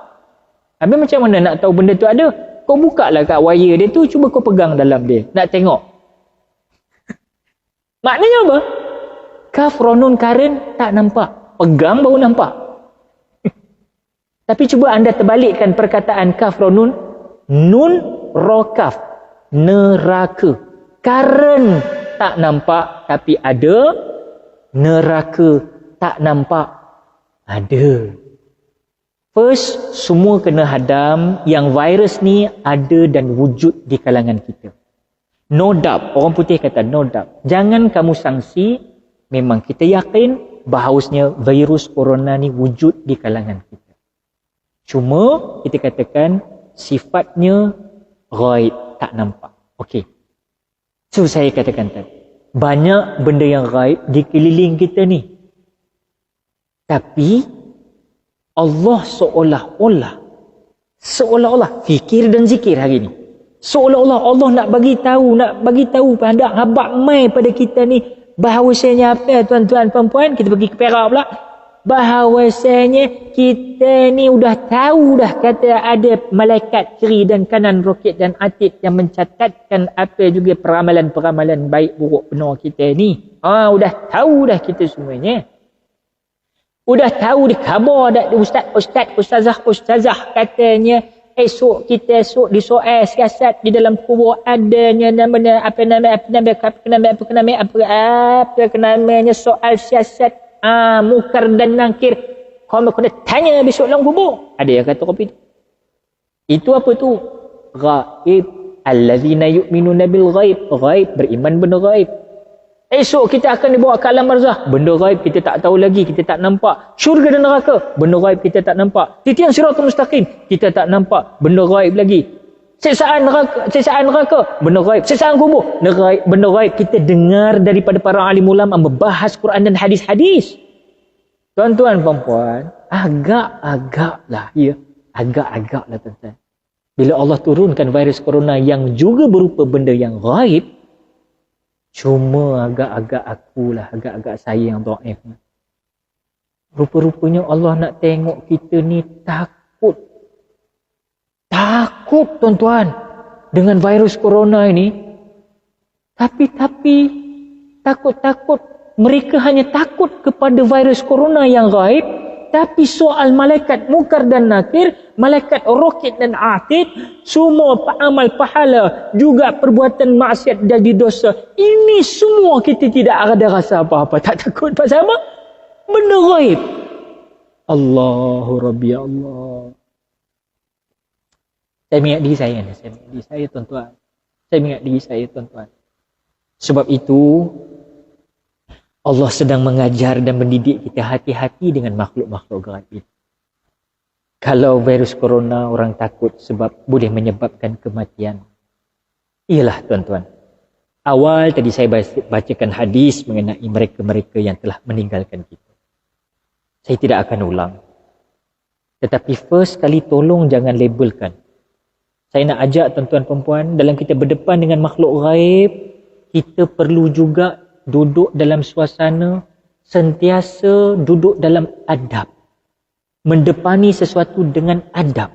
Habis macam mana nak tahu benda tu ada? Kau buka lah kat wire dia tu, cuba kau pegang dalam dia. Nak tengok. Maknanya apa? Kafronun, current, tak nampak. Pegang baru nampak. Tapi cuba anda terbalikkan perkataan kafronun. Nun, rokaf. Neraka. Current tak nampak, tapi ada. Neraka tak nampak, ada. First, semua kena hadam yang virus ni ada dan wujud di kalangan kita. No doubt. Orang putih kata no doubt. Jangan kamu sangsi. Memang kita yakin bahawasanya virus corona ni wujud di kalangan kita. Cuma kita katakan sifatnya ghaib, tak nampak. Okey. So saya katakan tadi, banyak benda yang ghaib di keliling kita ni. Tapi Allah seolah-olah fikir dan zikir hari ni. Seolah-olah Allah nak bagi tahu pada habaq mai pada kita ni bahawasanya apa tuan-tuan puan-puan, kita pergi ke Perak pula, bahawasanya kita ni dah tahu dah kata ada malaikat kiri dan kanan roket dan atid yang mencatatkan apa juga peramalan-peramalan baik buruk benar kita ni. Udah tahu dah kita semuanya. Udah tahu di khabar dah ustazah katanya esok di soal siasat di dalam kubur adanya namanya apa namanya soal siasat mungkar dan nakir. Kau kena tanya besok dalam kubur. Ada yang kata kopi itu apa tu? Ghaib. Allazina yu'minuna bil ghaib. Ghaib, beriman benda ghaib. Esok kita akan dibawa ke alam barzah. Benda ghaib kita tak tahu lagi, kita tak nampak. Syurga dan neraka, benda ghaib kita tak nampak. Titian siratal mustaqim, kita tak nampak. Benda ghaib lagi. Siksaan neraka, benda ghaib. Siksaan kubur, benda ghaib. Kita dengar daripada para alim ulama membahas Quran dan hadis-hadis. Tuan-tuan puan-puan, agak-agak lah tuan-tuan. Bila Allah turunkan virus corona yang juga berupa benda yang ghaib, cuma agak-agak saya yang dhaif. Rupa-rupanya Allah nak tengok kita ni takut. Takut tuan-tuan dengan virus corona ini. Tapi takut. Mereka hanya takut kepada virus corona yang gaib. Tapi soal malaikat mungkar dan nakir, malaikat roket dan atid, semua amal pahala, juga perbuatan maksiat jadi dosa. Ini semua kita tidak ada rasa apa-apa. Tak takut pasal apa? Benda gaib. Allahu Rabbi Allah. Saya ingat diri saya tuan-tuan. Saya ingat diri saya tuan-tuan. Sebab itu Allah sedang mengajar dan mendidik kita hati-hati dengan makhluk-makhluk gaib. Kalau virus corona orang takut sebab boleh menyebabkan kematian. Iyalah tuan-tuan. Awal tadi saya bacakan hadis mengenai mereka-mereka yang telah meninggalkan kita. Saya tidak akan ulang. Tetapi first kali tolong jangan labelkan. Saya nak ajak tuan-tuan perempuan, dalam kita berdepan dengan makhluk gaib, kita perlu juga duduk dalam suasana, sentiasa duduk dalam adab. Mendepani sesuatu dengan adab.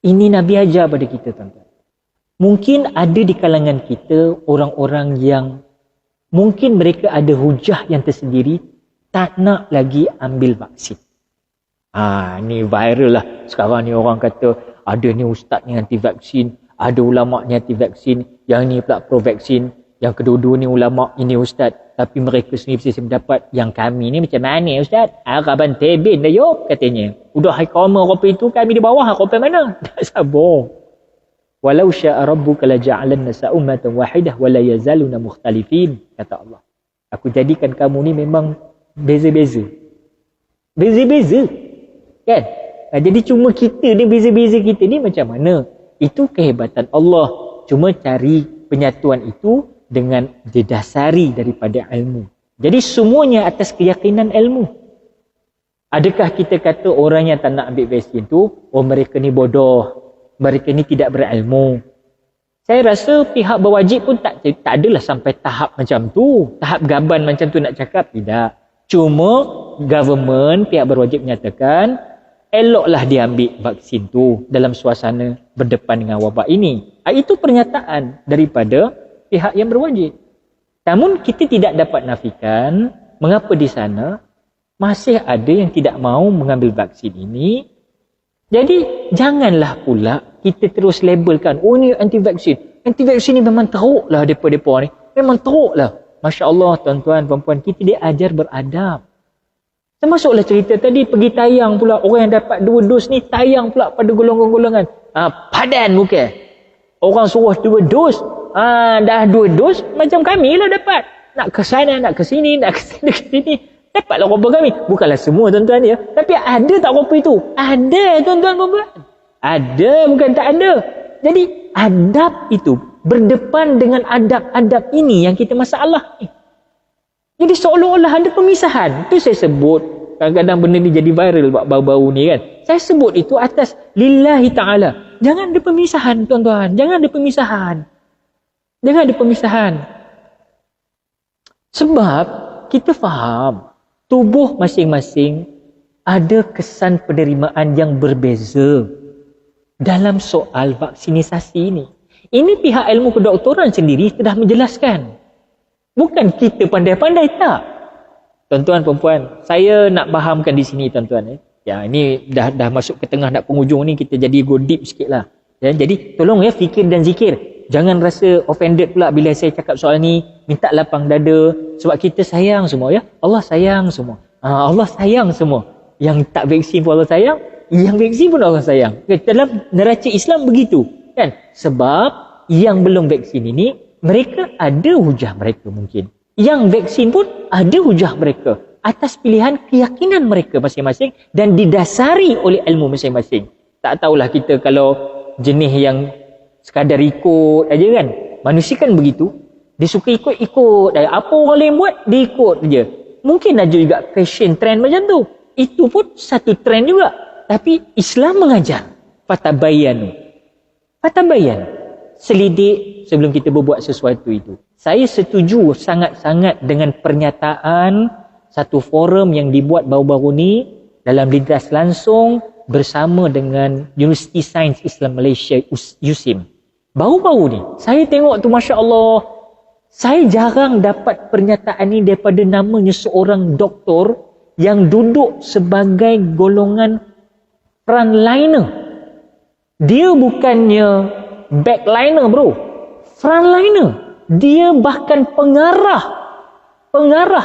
Ini Nabi ajar pada kita tuan-tuan. Mungkin ada di kalangan kita orang-orang yang mungkin mereka ada hujah yang tersendiri, tak nak lagi ambil vaksin. Ni viral lah. Sekarang ni orang kata ada ni ustaz ni anti vaksin, ada ulama ni anti vaksin, yang ni pula pro vaksin, yang kedua-dua ni ulama, ini ustaz. Tapi mereka sendiri bisa mendapat yang kami ni macam mana ustaz? Araban tebin dah yop katanya. Udah hai koma apa itu kami di bawah, apa mana? Tak sabar. Walau syaa rabbuka la ja'alanna ummatan wahidah wa la yazaluna mukhtalifin, kata Allah. Aku jadikan kamu ni memang beza-beza. Beza-beza. Kan? Jadi cuma kita ni, beza-beza kita ni macam mana? Itu kehebatan Allah. Cuma cari penyatuan itu dengan didasari daripada ilmu. Jadi semuanya atas keyakinan ilmu. Adakah kita kata orang yang tak nak ambil vaksin tu, oh mereka ni bodoh, mereka ni tidak berilmu? Saya rasa pihak berwajib pun tak adalah sampai tahap macam tu. Tahap gaban macam tu nak cakap, tidak. Cuma government, pihak berwajib menyatakan, eloklah diambil vaksin tu dalam suasana berdepan dengan wabak ini. Itu pernyataan daripada pihak yang berwajib. Namun kita tidak dapat nafikan mengapa di sana masih ada yang tidak mahu mengambil vaksin ini. Jadi janganlah pula kita terus labelkan, oh ni anti vaksin. Anti vaksin ni memang teruk lah depa-depa ni. Memang teruk lah. Masya Allah tuan-tuan, perempuan, kita diajar beradab. Termasuklah cerita tadi, pergi tayang pula orang yang dapat 2 dos ni, tayang pula pada golongan-golongan. Padan bukan. Orang suruh 2 dos. Dah 2 dos, macam kami lah dapat. Nak ke sana, nak ke sini, nak ke sini, ke sini. Dapatlah rupa kami. Bukanlah semua tuan-tuan ya. Tapi ada tak rupa itu? Ada tuan-tuan perempuan. Ada, bukan tak ada. Jadi adab itu berdepan dengan adab-adab ini yang kita masalah ni. Jadi seolah-olah ada pemisahan. Itu saya sebut. Kadang-kadang benda ni jadi viral baru-baru ni kan. Saya sebut itu atas lillahi ta'ala. Jangan ada pemisahan tuan-tuan. Jangan ada pemisahan. Jangan ada pemisahan. Sebab kita faham tubuh masing-masing ada kesan penerimaan yang berbeza dalam soal vaksinisasi ini. Ini pihak ilmu kedoktoran sendiri telah menjelaskan. Bukan kita pandai-pandai, tak. Tuan-tuan, perempuan, saya nak fahamkan di sini tuan-tuan. Ya, ini dah masuk ke tengah nak penghujung ni, kita jadi go deep sikit lah. Ya, jadi tolong ya, fikir dan zikir. Jangan rasa offended pula bila saya cakap soal ni. Minta lapang dada. Sebab kita sayang semua ya. Allah sayang semua. Allah sayang semua. Yang tak vaksin pun Allah sayang. Yang vaksin pun Allah sayang. Dalam neraca Islam begitu. Kan? Sebab yang belum vaksin ini, mereka ada hujah mereka mungkin. Yang vaksin pun ada hujah mereka. Atas pilihan keyakinan mereka masing-masing. Dan didasari oleh ilmu masing-masing. Tak tahulah kita kalau jenis yang sekadar ikut aja kan. Manusia kan begitu. Dia suka ikut-ikut. Apa orang lain buat, dia ikut je. Mungkin ada juga fashion trend macam tu. Itu pun satu trend juga. Tapi Islam mengajar. Fatabayanu. Fatabayanu. Selidik sebelum kita berbuat sesuatu itu. Saya setuju sangat-sangat dengan pernyataan satu forum yang dibuat baru-baru ni dalam lidas langsung bersama dengan Universiti Sains Islam Malaysia, USIM. Baru-baru ni, saya tengok tu Masya Allah, saya jarang dapat pernyataan ni daripada namanya seorang doktor yang duduk sebagai golongan frontliner. Dia bukannya backliner bro, frontliner. Dia bahkan pengarah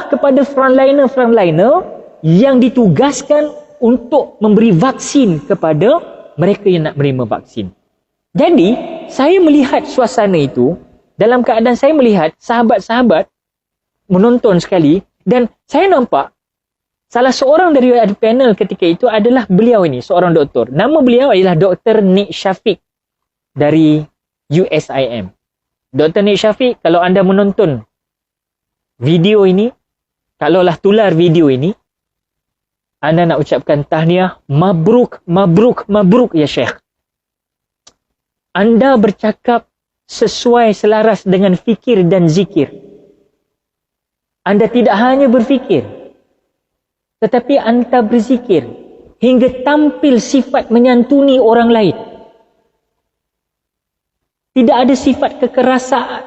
kepada frontliner yang ditugaskan untuk memberi vaksin kepada mereka yang nak menerima vaksin. Jadi, saya melihat suasana itu, dalam keadaan saya melihat sahabat-sahabat menonton sekali, dan saya nampak salah seorang dari panel ketika itu adalah beliau ini, seorang doktor. Nama beliau adalah Dr. Nick Shafiq dari USIM. Dr. Nick Shafiq, kalau anda menonton video ini, kalaulah tular video ini, anda nak ucapkan tahniah, mabruk, mabruk, mabruk ya Syekh. Anda bercakap sesuai selaras dengan fikir dan zikir. Anda tidak hanya berfikir, tetapi anda berzikir hingga tampil sifat menyantuni orang lain. Tidak ada sifat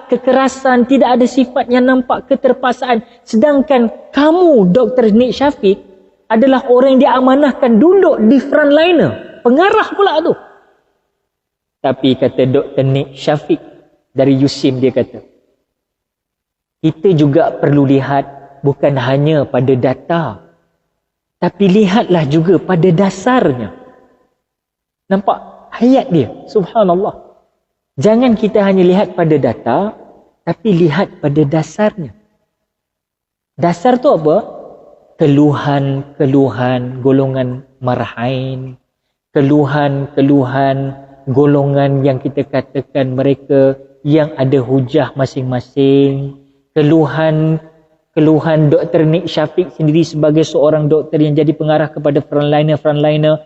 kekerasan, tidak ada sifat yang nampak keterpaksaan. Sedangkan kamu, Dr. Nick Shafiq, adalah orang yang diamanahkan duduk di frontliner. Pengarah pula tu. Tapi kata Dr. Nick Shafiq dari USIM, dia kata, kita juga perlu lihat bukan hanya pada data, tapi lihatlah juga pada dasarnya. Nampak ayat dia? Subhanallah. Jangan kita hanya lihat pada data, tapi lihat pada dasarnya. Dasar tu apa? Keluhan-keluhan golongan marhain keluhan-keluhan golongan yang kita katakan mereka yang ada hujah masing-masing, keluhan Dr. Nick Syafiq sendiri sebagai seorang doktor yang jadi pengarah kepada frontliner.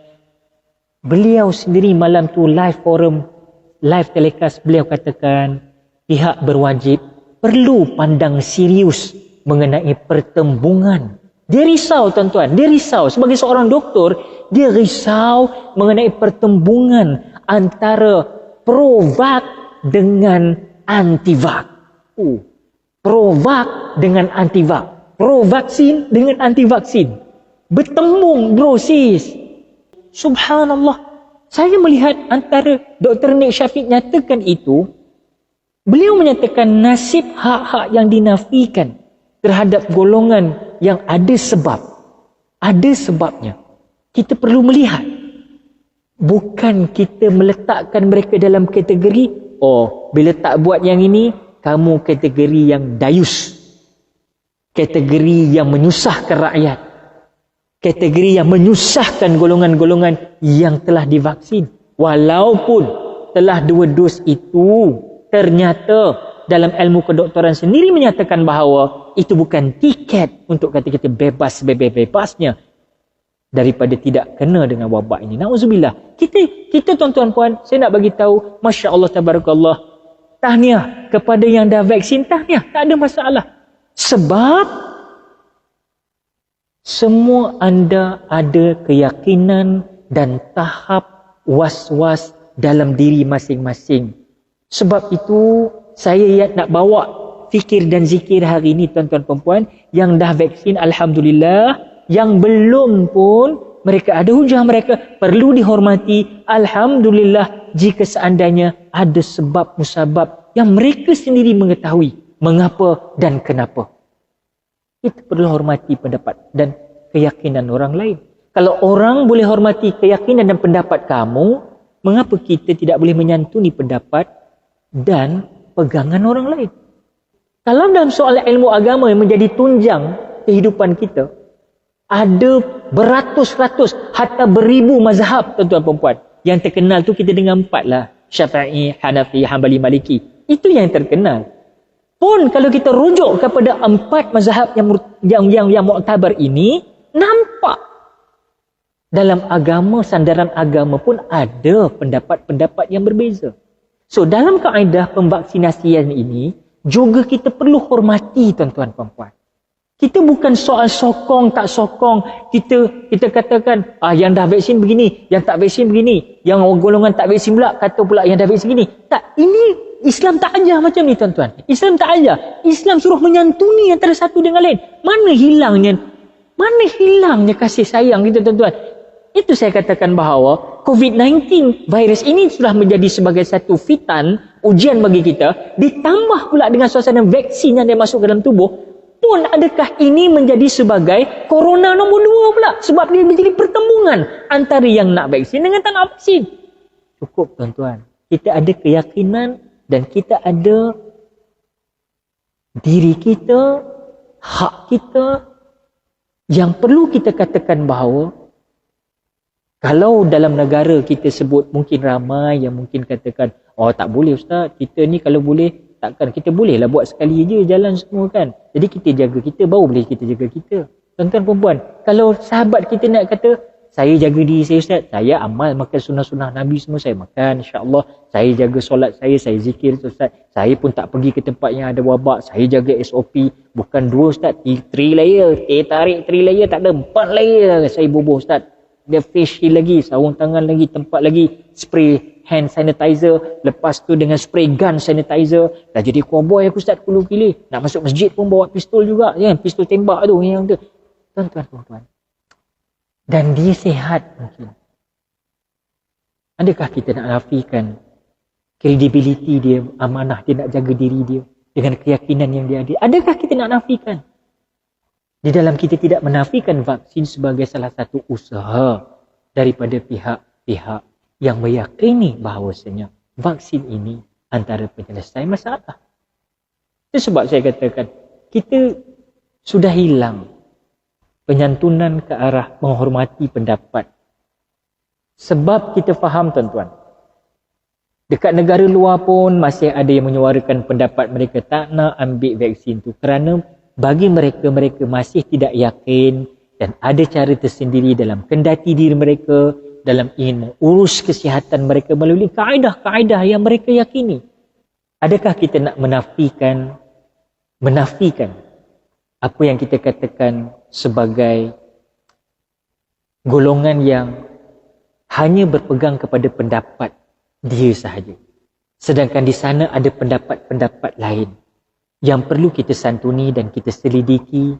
Beliau sendiri malam tu live forum, live telecast, beliau katakan pihak berwajib perlu pandang serius mengenai pertembungan. Dia risau tuan-tuan, dia risau sebagai seorang doktor, dia risau mengenai pertembungan antara pro-vak dengan anti-vak. Pro-vak dengan anti-vak. Pro-vaksin dengan anti-vaksin. Bertembung bro sis. Subhanallah. Saya melihat antara Dr. Nick Syafiq nyatakan itu, beliau menyatakan nasib hak-hak yang dinafikan terhadap golongan yang ada sebab. Ada sebabnya. Kita perlu melihat. Bukan kita meletakkan mereka dalam kategori, oh bila tak buat yang ini, kamu kategori yang dayus. Kategori yang menyusahkan rakyat. Kategori yang menyusahkan golongan-golongan yang telah divaksin. Walaupun telah 2 dos itu, ternyata dalam ilmu kedoktoran sendiri menyatakan bahawa itu bukan tiket untuk kata-kata bebas-bebas-bebasnya daripada tidak kena dengan wabak ini. Na'udzubillah. Kita tuan-tuan puan, saya nak bagi tahu, Masya Allah Tabarakallah, tahniah kepada yang dah vaksin, tahniah, tak ada masalah. Sebab semua anda ada keyakinan dan tahap was-was dalam diri masing-masing. Sebab itu saya nak bawa fikir dan zikir hari ini tuan-tuan perempuan yang dah vaksin, alhamdulillah, yang belum pun mereka ada hujah, mereka perlu dihormati. Alhamdulillah jika seandainya ada sebab musabab yang mereka sendiri mengetahui mengapa dan kenapa. Kita perlu hormati pendapat dan keyakinan orang lain. Kalau orang boleh hormati keyakinan dan pendapat kamu, mengapa kita tidak boleh menyantuni pendapat dan pegangan orang lain? Kalau dalam soal ilmu agama yang menjadi tunjang kehidupan kita, ada beratus-ratus, hatta beribu mazhab tuan-tuan perempuan. Yang terkenal tu kita dengar 4 lah. Syafi'i, Hanafi, Hanbali, Maliki. Itu yang terkenal. Pun kalau kita rujuk kepada 4 mazhab yang muktabar ini, nampak dalam agama, sandaran agama pun ada pendapat-pendapat yang berbeza. So dalam kaedah pemvaksinasian ini juga kita perlu hormati tuan-tuan perempuan. Kita bukan soal sokong tak sokong, kita katakan yang dah vaksin begini, yang tak vaksin begini, yang golongan tak vaksin pula kata pula yang dah vaksin begini. Tak, ini Islam tak ajar macam ni tuan-tuan. Islam tak ajar. Islam suruh menyantuni antara satu dengan lain. Mana hilangnya kasih sayang kita tuan-tuan. Itu saya katakan bahawa COVID-19 virus ini sudah menjadi sebagai satu fitan, ujian bagi kita, ditambah pula dengan suasana vaksin yang dia masuk ke dalam tubuh, pun adakah ini menjadi sebagai corona nombor 2 pula? Sebab dia menjadi pertembungan antara yang nak vaksin dengan tak nak vaksin. Cukup tuan-tuan. Kita ada keyakinan dan kita ada diri kita, hak kita yang perlu kita katakan bahawa kalau dalam negara kita sebut mungkin ramai yang mungkin katakan, oh tak boleh Ustaz, kita ni kalau boleh, takkan kita boleh lah buat sekali je jalan semua kan. Jadi kita jaga kita, baru boleh kita jaga kita. Tuan-tuan perempuan, kalau sahabat kita nak kata, saya jaga diri saya Ustaz, saya amal makan sunnah-sunnah Nabi semua saya makan, insya-Allah. Saya jaga solat saya zikir Ustaz. Saya pun tak pergi ke tempat yang ada wabak, saya jaga SOP. Bukan 2 Ustaz, 3 layer. Tarik 3 layer, tak ada 4 layer saya bubuh Ustaz. Dia face shield lagi, sarung tangan lagi, tempat lagi, spray hand sanitizer, lepas tu dengan spray gun sanitizer. Dah jadi cowboy aku Ustaz dulu pilih. Nak masuk masjid pun bawa pistol juga, ya, pistol tembak tu yang tu. Tuan-tuan. Dan dia sihat mungkin. Adakah kita nak nafikan kredibiliti dia, amanah dia nak jaga diri dia dengan keyakinan yang dia ada? Adakah kita nak nafikan? Di dalam kita tidak menafikan vaksin sebagai salah satu usaha daripada pihak-pihak yang meyakini bahawasanya vaksin ini antara penyelesaian masalah. Itu sebab saya katakan, kita sudah hilang penyantunan ke arah menghormati pendapat Sebab kita faham tuan-tuan, dekat negara luar pun masih ada yang menyuarakan pendapat mereka tak nak ambil vaksin tu kerana bagi mereka masih tidak yakin dan ada cara tersendiri dalam kendati diri mereka dalam ingin mengurus kesihatan mereka melalui kaedah-kaedah yang mereka yakini. Adakah kita nak menafikan apa yang kita katakan sebagai golongan yang hanya berpegang kepada pendapat dia sahaja. Sedangkan di sana ada pendapat-pendapat lain yang perlu kita santuni dan kita selidiki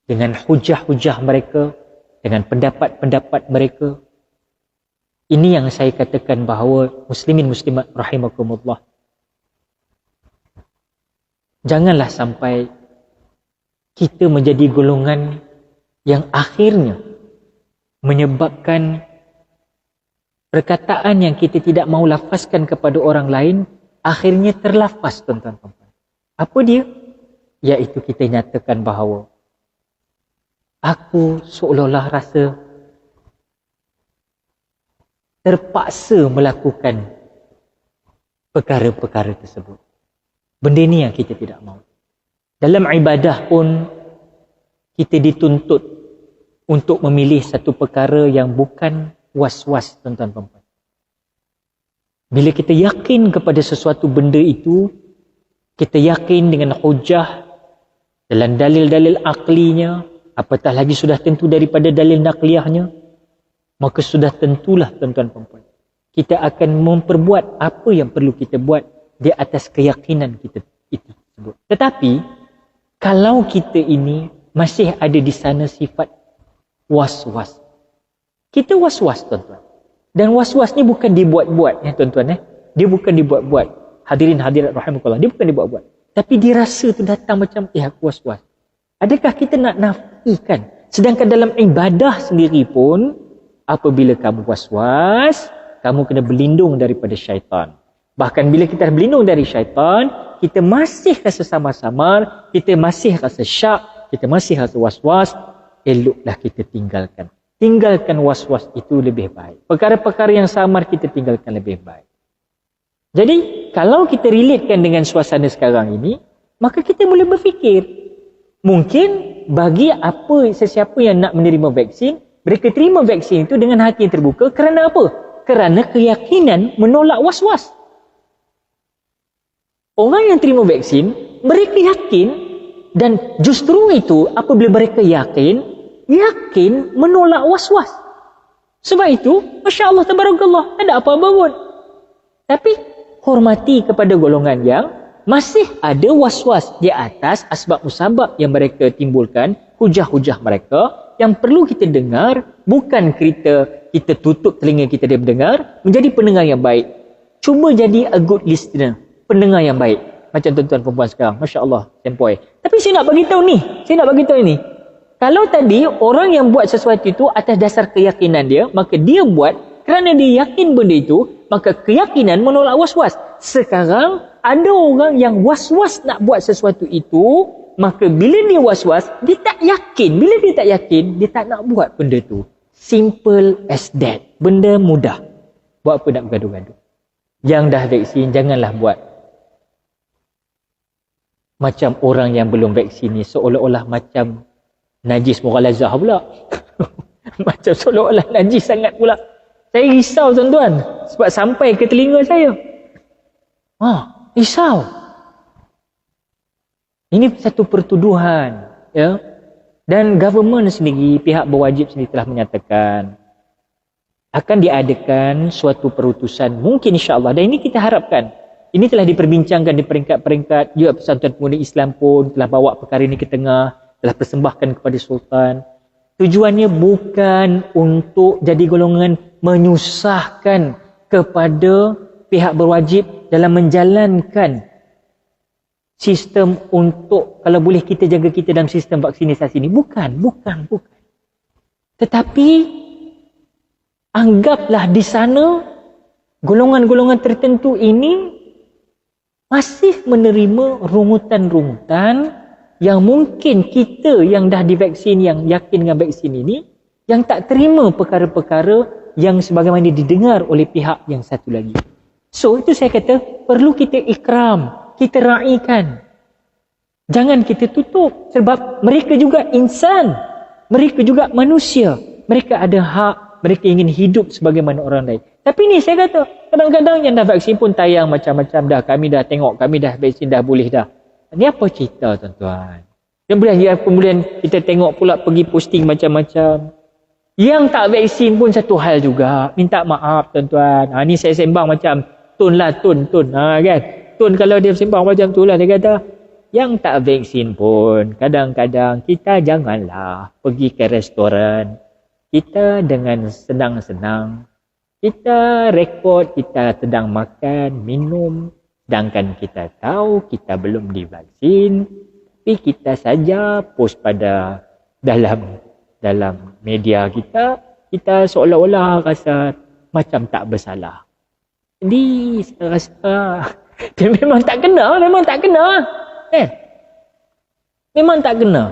dengan hujah-hujah mereka, dengan pendapat-pendapat mereka. Ini yang saya katakan bahawa muslimin muslimat rahimakumullah, janganlah sampai kita menjadi golongan yang akhirnya menyebabkan perkataan yang kita tidak mahu lafazkan kepada orang lain akhirnya terlafaz, tuan-tuan. Apa dia? Iaitu kita nyatakan bahawa aku seolah-olah rasa terpaksa melakukan perkara-perkara tersebut. Benda ni yang kita tidak mahu. Dalam ibadah pun kita dituntut untuk memilih satu perkara yang bukan was-was, tuan-tuan perempuan. Bila kita yakin kepada sesuatu benda itu, kita yakin dengan hujah dalam dalil-dalil aklinya, apatah lagi sudah tentu daripada dalil nakliyahnya, maka sudah tentulah, tuan-tuan perempuan, kita akan memperbuat apa yang perlu kita buat di atas keyakinan kita itu tersebut. Tetapi kalau kita ini masih ada di sana sifat was-was, kita was-was, tuan-tuan. Dan was-was ni bukan dibuat-buat, ya tuan-tuan. Dia bukan dibuat-buat. Hadirin hadirat rahimakumullah, dia bukan dibuat-buat. Tapi dirasa tu datang macam, aku was-was. Adakah kita nak nafikan? Sedangkan dalam ibadah sendiri pun, apabila kamu was-was, kamu kena berlindung daripada syaitan. Bahkan bila kita berlindung dari syaitan, kita masih rasa samar-samar, kita masih rasa syak, kita masih rasa was-was, eloklah kita tinggalkan. Tinggalkan was-was itu lebih baik. Perkara-perkara yang samar kita tinggalkan lebih baik. Jadi, kalau kita relatekan dengan suasana sekarang ini, maka kita boleh berfikir, mungkin bagi sesiapa yang nak menerima vaksin, mereka terima vaksin itu dengan hati yang terbuka kerana apa? Kerana keyakinan menolak was-was. Orang yang terima vaksin, mereka yakin, dan justru itu apabila mereka yakin menolak was-was. Sebab itu, Masya Allah, Tabarakallah, tak ada apa-apa pun. Tapi, hormati kepada golongan yang masih ada was-was di atas asbab musabab yang mereka timbulkan, hujah-hujah mereka, yang perlu kita dengar, bukan kita tutup telinga kita dia mendengar, menjadi pendengar yang baik. Cuba jadi a good listener, pendengar yang baik. Macam tuan-tuan perempuan sekarang, Masya Allah, sempoi. Tapi saya nak bagi tahu ni, kalau tadi orang yang buat sesuatu itu atas dasar keyakinan dia, maka dia buat kerana dia yakin benda itu, maka keyakinan menolak was-was. Sekarang ada orang yang was-was nak buat sesuatu itu, maka bila dia was-was, dia tak yakin. Bila dia tak yakin, dia tak nak buat benda tu. Simple as that. Benda mudah. Buat apa nak bergaduh-gaduh? Yang dah vaksin, janganlah buat macam orang yang belum vaksin ni, seolah-olah macam najis mughalazah pula. Macam seolah-olah najis sangat pula. Saya risau, tuan-tuan, sebab sampai ke telinga saya. Risau. Ini satu pertuduhan, ya. Dan government sendiri, pihak berwajib sendiri telah menyatakan akan diadakan suatu perutusan, mungkin insya-Allah, dan ini kita harapkan. Ini telah diperbincangkan di peringkat-peringkat, juga Persatuan Pemuda Islam pun telah bawa perkara ini ke tengah, telah persembahkan kepada Sultan. Tujuannya bukan untuk jadi golongan menyusahkan kepada pihak berwajib dalam menjalankan sistem untuk, kalau boleh kita jaga kita dalam sistem vaksinisasi ini. Bukan. Tetapi anggaplah di sana golongan-golongan tertentu ini masih menerima rungutan-rungutan yang mungkin kita yang dah divaksin, yang yakin dengan vaksin ini, yang tak terima perkara-perkara yang sebagaimana didengar oleh pihak yang satu lagi. So itu saya kata perlu kita ikram, kita raikan. Jangan kita tutup sebab mereka juga insan. Mereka juga manusia. Mereka ada hak, mereka ingin hidup sebagaimana orang lain. Tapi ni saya kata, kadang-kadang yang dah vaksin pun tayang macam-macam dah. Kami dah tengok, kami dah vaksin dah boleh dah. Ni apa cerita tuan-tuan? Kemudian kita tengok pula pergi posting macam-macam. Yang tak vaksin pun satu hal juga. Minta maaf tuan-tuan. Ni saya sembang macam Tun lah, Tun. Kan? Tun kalau dia sembang macam tu lah, dia kata, yang tak vaksin pun, kadang-kadang kita janganlah pergi ke restoran. Kita dengan senang-senang, kita rekod, kita sedang makan, minum, sedangkan kita tahu kita belum divaksin, tapi kita saja post pada dalam media kita seolah-olah rasa macam tak bersalah. Jadi saya rasa dia memang tak kena. Memang tak kena.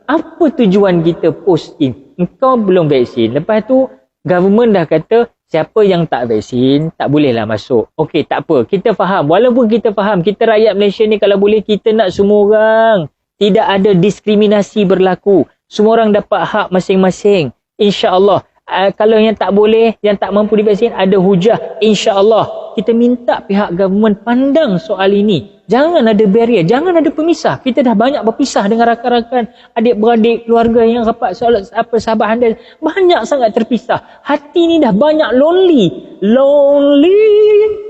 Apa tujuan kita posting? Engkau belum vaksin. Lepas tu government dah kata siapa yang tak vaksin tak bolehlah masuk. Okey, tak apa. Kita faham. Walaupun kita faham, kita rakyat Malaysia ni kalau boleh kita nak semua orang. Tidak ada diskriminasi berlaku. Semua orang dapat hak masing-masing. InsyaAllah. Kalau yang tak boleh, yang tak mampu divaksin, ada hujah. InsyaAllah. Kita minta pihak government pandang soal ini. Jangan ada barrier, jangan ada pemisah. Kita dah banyak berpisah dengan rakan-rakan, adik-beradik, keluarga yang rapat persahabat anda. Banyak sangat terpisah. Hati ni dah banyak lonely. Lonely,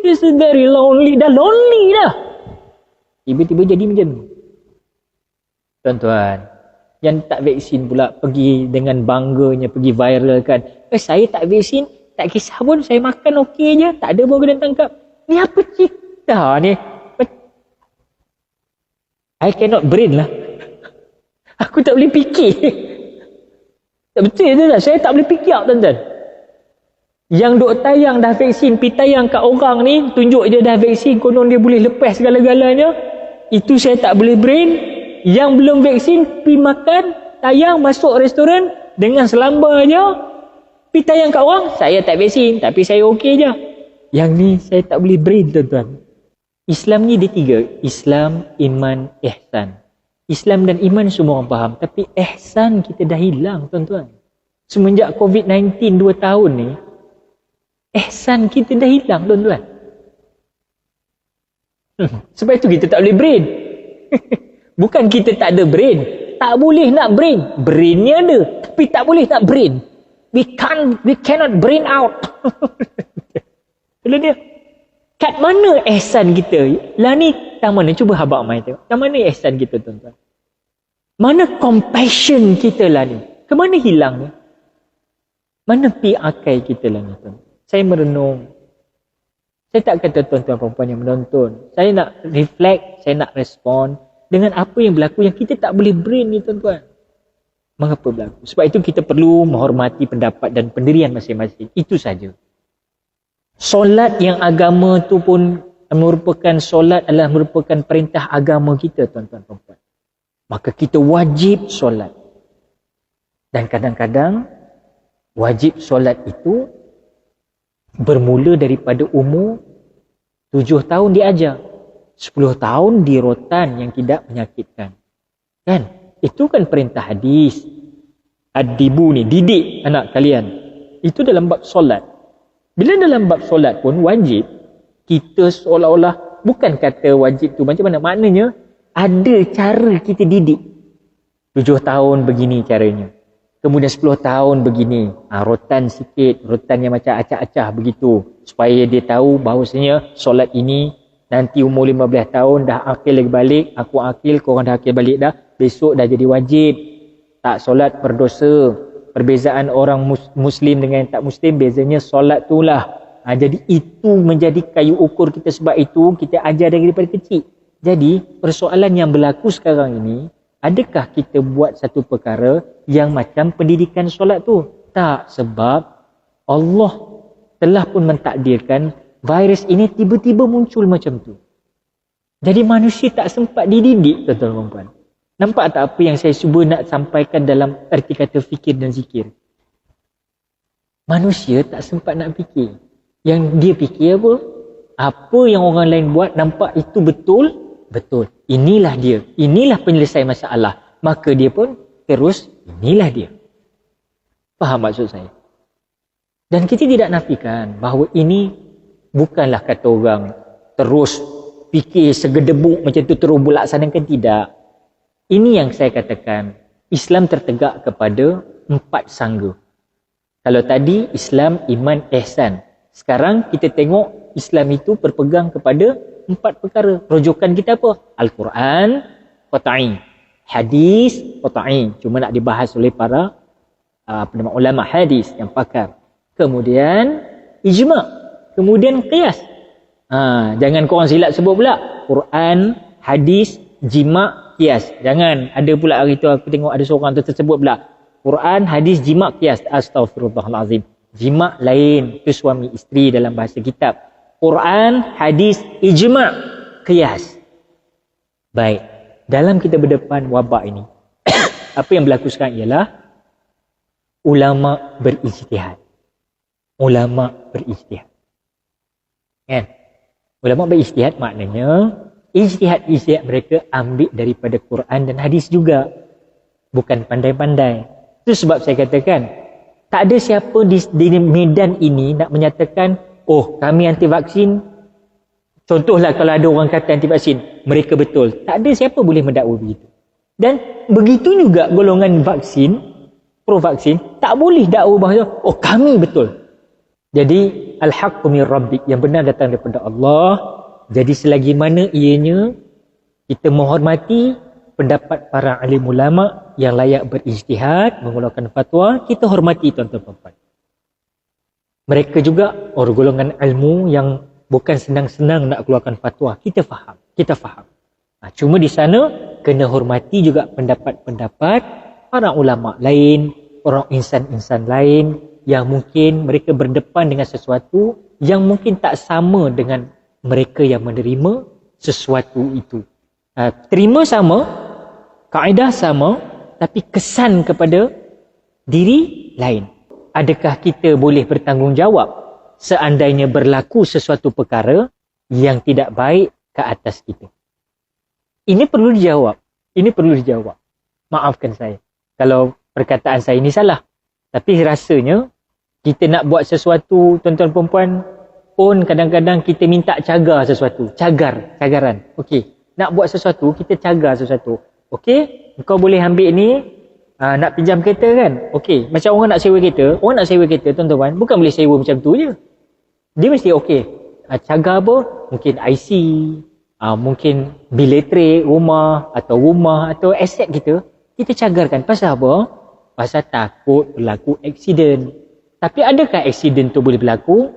this is very lonely. Dah lonely dah. Tiba-tiba jadi macam ni. Tuan-tuan, yang tak vaksin pula pergi dengan bangganya, pergi viralkan. Saya tak vaksin, tak kisah pun, saya makan okey je. Tak ada pun kena tangkap. Ni apa cerita ni? I cannot brain lah. Aku tak boleh fikir. Tak betul tu tak? Saya tak boleh fikir tuan-tuan. Yang duk tayang dah vaksin, pergi tayang kat orang ni, tunjuk dia dah vaksin, konon dia boleh lepas segala-galanya. Itu saya tak boleh brain. Yang belum vaksin, pergi makan, tayang, masuk restoran, dengan selambarnya, pergi tayang kat orang, saya tak vaksin, tapi saya okey je. Yang ni saya tak boleh brain tuan-tuan. Islam ni dia tiga. Islam, iman, ihsan. Islam dan iman semua orang faham. Tapi ihsan kita dah hilang tuan-tuan. Semenjak COVID-19 2 tahun ni, ihsan kita dah hilang tuan-tuan. Sebab itu kita tak boleh brain. Bukan kita tak ada brain. Tak boleh nak brain. Brain ni ada. Tapi tak boleh nak brain. We cannot brain out. Kalau dia kat mana ihsan kita? Lah ni tang mana? Cuba habaq mai tengok. Kat mana ihsan kita tuan-tuan? Mana compassion kita lah ni? Ke mana hilang ni? Mana pi akal kita lah ni tuan? Saya merenung. Saya tak kata tuan-tuan perempuan yang menonton. Saya nak reflect, saya nak respon dengan apa yang berlaku yang kita tak boleh brain ni tuan-tuan. Mengapa berlaku? Sebab itu kita perlu menghormati pendapat dan pendirian masing-masing. Itu saja. Solat yang agama tu pun merupakan solat adalah merupakan perintah agama kita tuan-tuan perempuan. Maka kita wajib solat. Dan kadang-kadang wajib solat itu bermula daripada umur 7 tahun diajar. 10 tahun di rotan yang tidak menyakitkan. Kan? Itu kan perintah hadis. Adibu ni, didik anak kalian. Itu dalam bab solat. Bila dalam bab solat pun wajib, kita seolah-olah, bukan kata wajib tu macam mana, maknanya ada cara kita didik. 7 tahun begini caranya. Kemudian 10 tahun begini. Rotan sikit, rotan yang macam acah-acah begitu. Supaya dia tahu bahawasanya solat ini nanti umur 15 tahun dah akil lagi balik, aku akil, korang dah akil balik dah, besok dah jadi wajib. Tak solat berdosa. Perbezaan orang Muslim dengan yang tak Muslim, bezanya solat tu lah. Jadi itu menjadi kayu ukur kita, sebab itu kita ajar daripada kecil. Jadi persoalan yang berlaku sekarang ini, adakah kita buat satu perkara yang macam pendidikan solat tu? Tak, sebab Allah telah pun mentakdirkan virus ini tiba-tiba muncul macam tu. Jadi manusia tak sempat dididik tuan-tuan puan. Nampak tak apa yang saya cuba nak sampaikan dalam erti kata fikir dan zikir? Manusia tak sempat nak fikir. Yang dia fikir apa? Apa yang orang lain buat nampak itu betul? Betul. Inilah dia. Inilah penyelesaian masalah. Maka dia pun terus, inilah dia. Faham maksud saya? Dan kita tidak nafikan bahawa ini bukanlah kata orang terus fikir segedebuk macam tu terus laksanakan, tidak. Ini yang saya katakan, Islam tertegak kepada 4 sangga. Kalau tadi Islam, iman, ihsan. Sekarang kita tengok Islam itu berpegang kepada 4 perkara. Rujukan kita apa? Al-Quran, qat'i. Hadis, qat'i. Cuma nak dibahas oleh para ulama hadis yang pakar. Kemudian ijma'. Kemudian qiyas. Jangan korang silap sebut pula Quran, hadis, jima', qiyas. Jangan. Ada pula hari tu aku tengok ada seorang tu tersebut pula Quran, hadis, jima', qiyas. Astaghfirullahalazim. Jima' lain, itu suami isteri dalam bahasa kitab. Quran, hadis, ijma', qiyas. Baik. Dalam kita berdepan wabak ini, apa yang berlaku sekarang ialah ulama berijtihad. Ulama berijtihad. Kan? Ulama berijtihad maknanya ijtihad mereka ambil daripada Quran dan hadis juga. Bukan pandai-pandai. Itu sebab saya katakan, tak ada siapa di medan ini nak menyatakan, oh kami anti vaksin. Contohlah kalau ada orang kata anti vaksin, mereka betul. Tak ada siapa boleh mendakwa begitu. Dan begitu juga golongan vaksin, pro vaksin, tak boleh dakwa bahawa oh kami betul. Jadi al-haqqu min rabbik, yang benar datang daripada Allah. Jadi selagi mana ianya kita menghormati pendapat para alim ulama yang layak berijtihad, mengeluarkan fatwa, kita hormati tuan-tuan puan-puan. Mereka juga orang golongan ilmu yang bukan senang-senang nak keluarkan fatwa. Kita faham. Cuma di sana kena hormati juga pendapat-pendapat para ulama lain, orang insan-insan lain yang mungkin mereka berdepan dengan sesuatu yang mungkin tak sama dengan mereka yang menerima sesuatu itu. Terima sama, kaedah sama, tapi kesan kepada diri lain. Adakah kita boleh bertanggungjawab seandainya berlaku sesuatu perkara yang tidak baik ke atas kita? Ini perlu dijawab. Maafkan saya kalau perkataan saya ini salah. Tapi rasanya kita nak buat sesuatu, tuan-tuan perempuan, pun kadang-kadang kita minta cagar sesuatu. Cagaran. Okey. Nak buat sesuatu, kita cagar sesuatu. Okey, kau boleh ambil ni, nak pinjam kereta kan? Okey, macam orang nak sewa kereta, tuan-tuan, bukan boleh sewa macam tu je. Dia mesti okey. Cagar apa? Mungkin IC, mungkin bil elektrik rumah atau aset kita cagarkan. Pasal apa? Pasal takut berlaku aksiden. Tapi adakah aksiden tu boleh berlaku?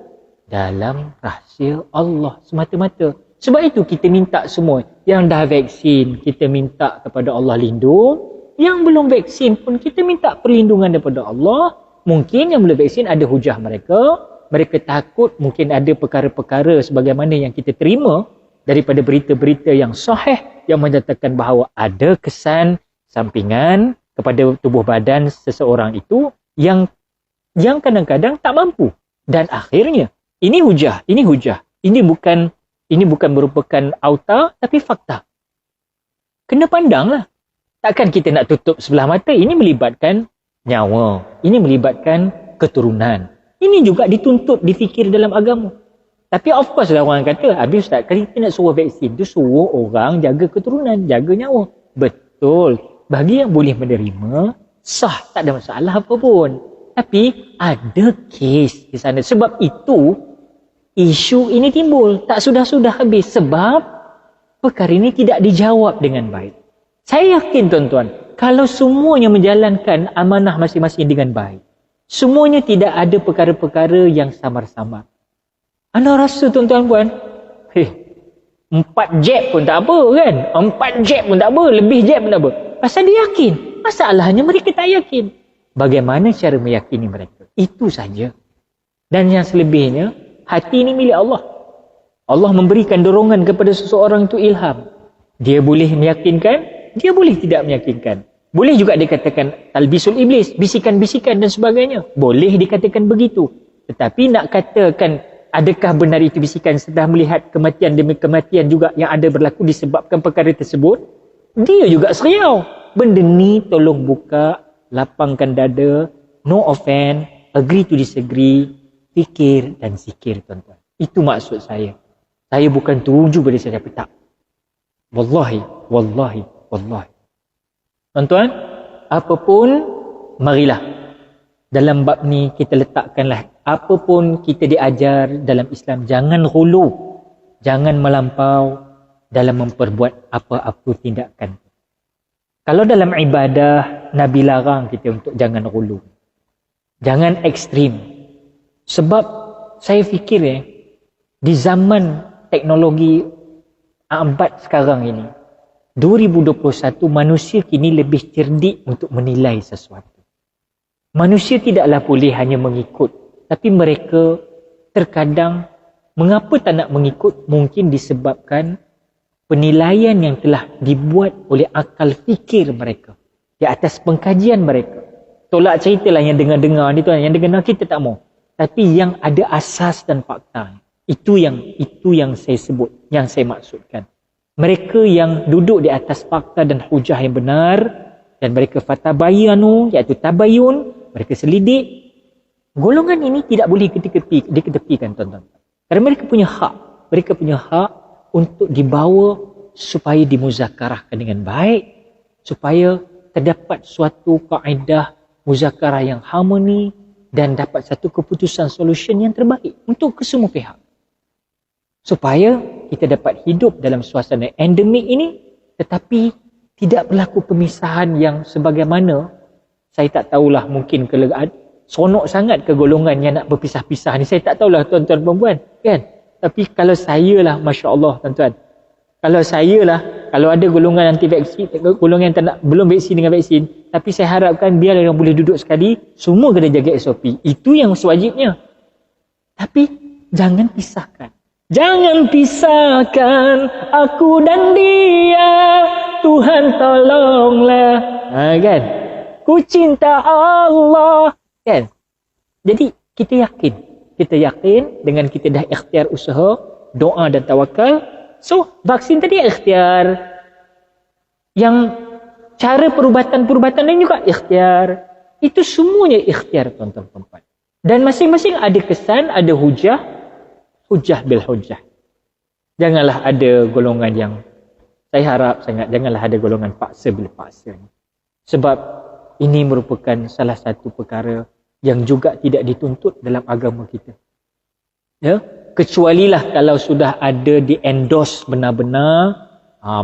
Dalam rahsia Allah semata-mata. Sebab itu kita minta semua. Yang dah vaksin, kita minta kepada Allah lindung. Yang belum vaksin pun kita minta perlindungan daripada Allah. Mungkin yang belum vaksin ada hujah mereka. Mereka takut mungkin ada perkara-perkara sebagaimana yang kita terima daripada berita-berita yang sahih yang menyatakan bahawa ada kesan sampingan kepada tubuh badan seseorang itu yang kadang-kadang tak mampu. Dan akhirnya ini hujah. Ini bukan merupakan auta tapi fakta. Kena pandanglah. Takkan kita nak tutup sebelah mata. Ini melibatkan nyawa. Ini melibatkan keturunan. Ini juga dituntut difikir dalam agama. Tapi of course lah orang kata, habis Ustaz, kalau kita nak suruh vaksin tu suruh orang jaga keturunan, jaga nyawa. Betul. Bagi yang boleh menerima, sah, tak ada masalah apa pun. Tapi ada kes di sana. Sebab itu isu ini timbul. Tak sudah-sudah habis. Sebab perkara ini tidak dijawab dengan baik. Saya yakin tuan-tuan, kalau semuanya menjalankan amanah masing-masing dengan baik, semuanya tidak ada perkara-perkara yang samar-samar. Anda rasa tuan-tuan puan, 4 jab pun tak apa kan? 4 jab pun tak apa, lebih jab pun tak apa. Pasal dia yakin. Masalahnya mereka tak yakin. Bagaimana cara meyakini mereka? Itu saja. Dan yang selebihnya, hati ini milik Allah. Allah memberikan dorongan kepada seseorang itu ilham. Dia boleh meyakinkan, dia boleh tidak meyakinkan. Boleh juga dikatakan talbisul iblis, bisikan-bisikan dan sebagainya. Boleh dikatakan begitu. Tetapi nak katakan adakah benar itu bisikan setelah melihat kematian demi kematian juga yang ada berlaku disebabkan perkara tersebut, dia juga seriau. Benda ni tolong buka, lapangkan dada, no offense, agree to disagree, fikir dan zikir tuan-tuan. Itu maksud saya. Saya bukan teruju pada siapa tak. Wallahi. Tuan-tuan, apapun, marilah. Dalam bab ni kita letakkanlah apapun kita diajar dalam Islam. Jangan hulu, jangan melampau dalam memperbuat apa-apa tindakan. Kalau dalam ibadah, Nabi larang kita untuk jangan hulu. Jangan ekstrim. Sebab saya fikir di zaman teknologi abad sekarang ini, 2021, manusia kini lebih cerdik untuk menilai sesuatu. Manusia tidaklah boleh hanya mengikut, tapi mereka terkadang mengapa tak nak mengikut? Mungkin disebabkan penilaian yang telah dibuat oleh akal fikir mereka di atas pengkajian mereka. Tolak ceritalah yang dengar-dengar ni tuan, yang dengar kita tak mau. Tapi yang ada asas dan fakta, itu yang saya sebut, yang saya maksudkan. Mereka yang duduk di atas fakta dan hujah yang benar, dan mereka fatabayanu, iaitu tabayun, mereka selidik. Golongan ini tidak boleh diketepikan tuan-tuan. Kerana mereka punya hak untuk dibawa supaya dimuzakarahkan dengan baik, supaya terdapat suatu kaedah muzakarah yang harmoni dan dapat satu keputusan solution yang terbaik untuk kesemua pihak. Supaya kita dapat hidup dalam suasana endemik ini, tetapi tidak berlaku pemisahan yang sebagaimana, saya tak tahulah, mungkin sonok sangat ke golongan yang nak berpisah-pisah ni. Saya tak tahulah tuan-tuan perempuan, kan? Tapi kalau saya lah, Masya Allah tuan-tuan, kalau ada golongan anti vaksin, golongan yang belum vaksin dengan vaksin, tapi saya harapkan biar yang boleh duduk sekali, semua kena jaga SOP. Itu yang sewajibnya. Tapi jangan pisahkan. Jangan pisahkan aku dan dia, Tuhan tolonglah. Kan? Ku cinta Allah. Kan? Jadi kita yakin dengan kita dah ikhtiar usaha, doa dan tawakal. So, vaksin tadi ikhtiar. Yang cara perubatan lain juga ikhtiar. Itu semuanya ikhtiar tuan-tuan perempuan. Dan masing-masing ada kesan, ada hujah bil hujah. Janganlah ada golongan yang, saya harap sangat, janganlah ada golongan paksa bil paksa. Sebab ini merupakan salah satu perkara yang juga tidak dituntut dalam agama kita. Ya, kecualilah kalau sudah ada di endorse benar-benar,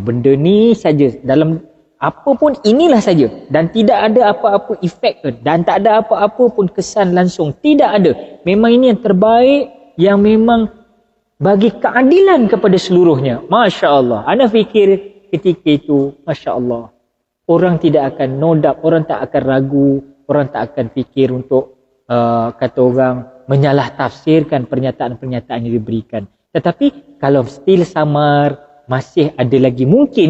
benda ni saja, dalam apa pun inilah saja, dan tidak ada apa-apa efek dan tak ada apa-apa pun kesan langsung, tidak ada. Memang ini yang terbaik, yang memang bagi keadilan kepada seluruhnya. Masya Allah. Ana fikir ketika itu, Masya Allah, orang tidak akan nodap, orang tak akan ragu, orang tak akan fikir untuk kata orang menyalah tafsirkan pernyataan-pernyataan yang diberikan. Tetapi kalau still samar, masih ada lagi mungkin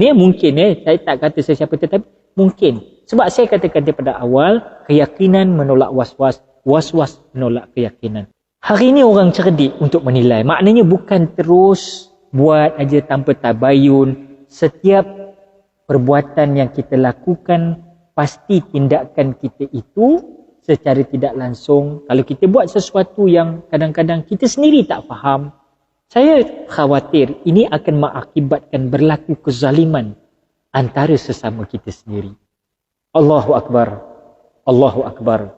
saya tak kata sesiapa, tetapi mungkin. Sebab saya katakan daripada awal, keyakinan menolak was-was, was-was menolak keyakinan. Hari ini orang cerdik untuk menilai. Maknanya bukan terus buat aja tanpa tabayun. Setiap perbuatan yang kita lakukan, pasti tindakan kita itu secara tidak langsung. Kalau kita buat sesuatu yang kadang-kadang kita sendiri tak faham, saya khawatir ini akan mengakibatkan berlaku kezaliman antara sesama kita sendiri. Allahu Akbar. Allahu Akbar.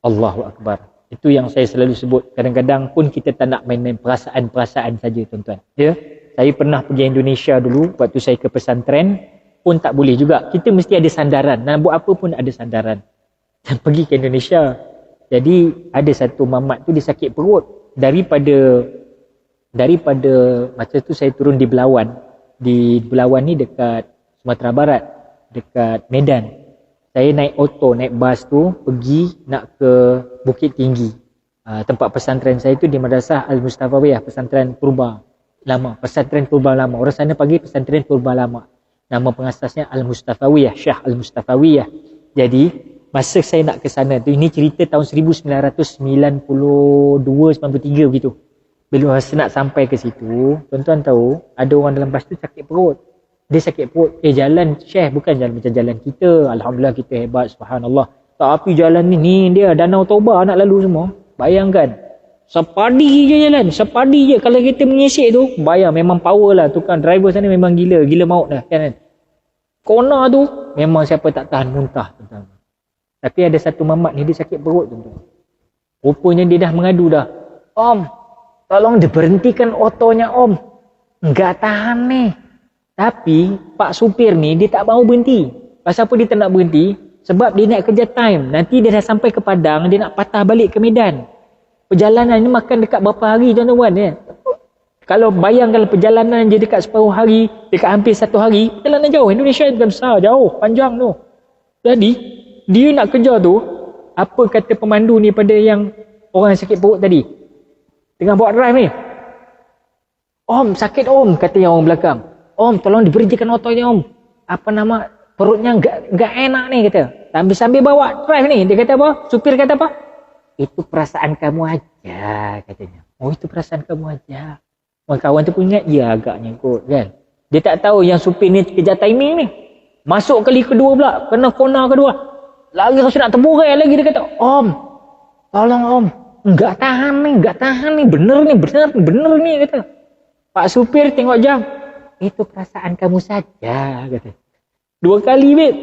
Allahu Akbar. Itu yang saya selalu sebut. Kadang-kadang pun kita tak nak main-main perasaan-perasaan saja tuan-tuan. Ya? Saya pernah pergi Indonesia dulu, waktu saya ke pesantren, pun tak boleh juga. Kita mesti ada sandaran. Nak buat apa pun ada sandaran. Dan pergi ke Indonesia. Jadi ada satu mamat tu dia sakit perut. Daripada masa tu saya turun di Belawan. Di Belawan ni dekat Sumatera Barat. Dekat Medan. Saya naik bas tu pergi nak ke Bukit Tinggi. Tempat pesantren saya tu di Madrasah Al-Mustafawiyah, pesantren purba lama. Pesantren purba lama. Orang sana panggil pesantren purba lama. Nama pengasasnya Al-Mustafawiyah, Syah Al-Mustafawiyah. Jadi masa saya nak ke sana tu, ini cerita tahun 1992-93 begitu. Bila saya nak sampai ke situ, tuan-tuan tahu ada orang dalam bas tu sakit perut. Dia sakit perut. Jalan Syekh bukan jalan macam jalan kita. Alhamdulillah kita hebat, subhanallah. Tapi jalan ni dia Danau Toba nak lalu semua. Bayangkan. Sepadi je jalan. Sepadi je. Kalau kita menyisik tu, bayang memang power lah. Tukang driver sana memang gila. Gila maut dah kan. Kona tu, memang siapa tak tahan muntah. Tuan-tuan. Tapi ada satu mamat ni dia sakit perut. Tuan-tuan. Rupanya dia dah mengadu dah. Om, tolong diberhentikan otonya om. Enggak tahan ni. Tapi pak supir ni dia tak mau berhenti. Pasal apa dia tak nak berhenti? Sebab dia nak kerja time. Nanti dia dah sampai ke Padang, dia nak patah balik ke Medan. Perjalanan ni makan dekat berapa hari tuan-tuan ya? Kalau bayangkan perjalanan je dekat separuh hari, dekat hampir 1 hari, perjalanan jauh. Indonesia bukan besar, jauh, panjang tu. Jadi dia nak kerja tu, apa kata pemandu ni pada yang orang sakit perut tadi? Tengah buat drive ni. Om, sakit om, kata yang orang belakang. Om, tolong diberhentikan otonya om. Apa nama, perutnya enggak enak ni kata. Sambil bawa drive ni, dia kata apa? Supir kata apa? Itu perasaan kamu aja katanya. Oh, itu perasaan kamu aja. Kawan tu pun ingat, ya agaknya kot kan. Dia tak tahu yang supir ni kejar timing ni. Masuk kali kedua pula, kena kona kedua. Lagi rasa nak terburai lagi, dia kata, om, tolong om. Enggak tahan ni, bener ni kata. Pak supir tengok jam. Itu perasaan kamu saja kata. 2 kali babe.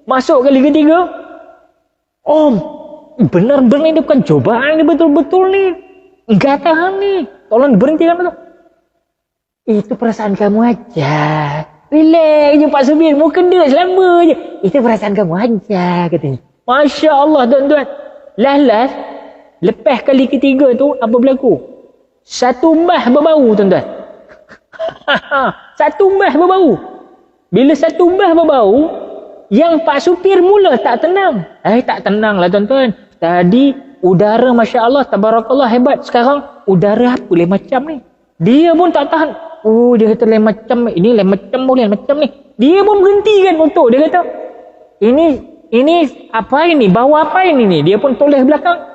Masuk kali ketiga. Om, benar-benar ini bukan cobaan ni, betul-betul ni. Enggak tahan ni. Tolong berhentikan betul. Itu perasaan kamu aja. Relax je Pak supir, mau kena selama je. Itu perasaan kamu aja katanya. Masya Allah tuan-tuan. Last lepas kali ketiga tu apa berlaku? Satu mbah berbau tuan-tuan. Satu mbah berbau. Bila satu mbah berbau, yang Pak supir mula tak tenang. Tak tenang lah tuan-tuan. Tadi udara Masya Allah, tabarakallah hebat. Sekarang udara apa lain macam ni? Dia pun tak tahan. Oh, dia kata lain macam. Ini lain macam boleh macam ni. Dia pun berhentikan motor. Dia kata, ini apa ini? Bawa apa ini ni? Dia pun toleh belakang.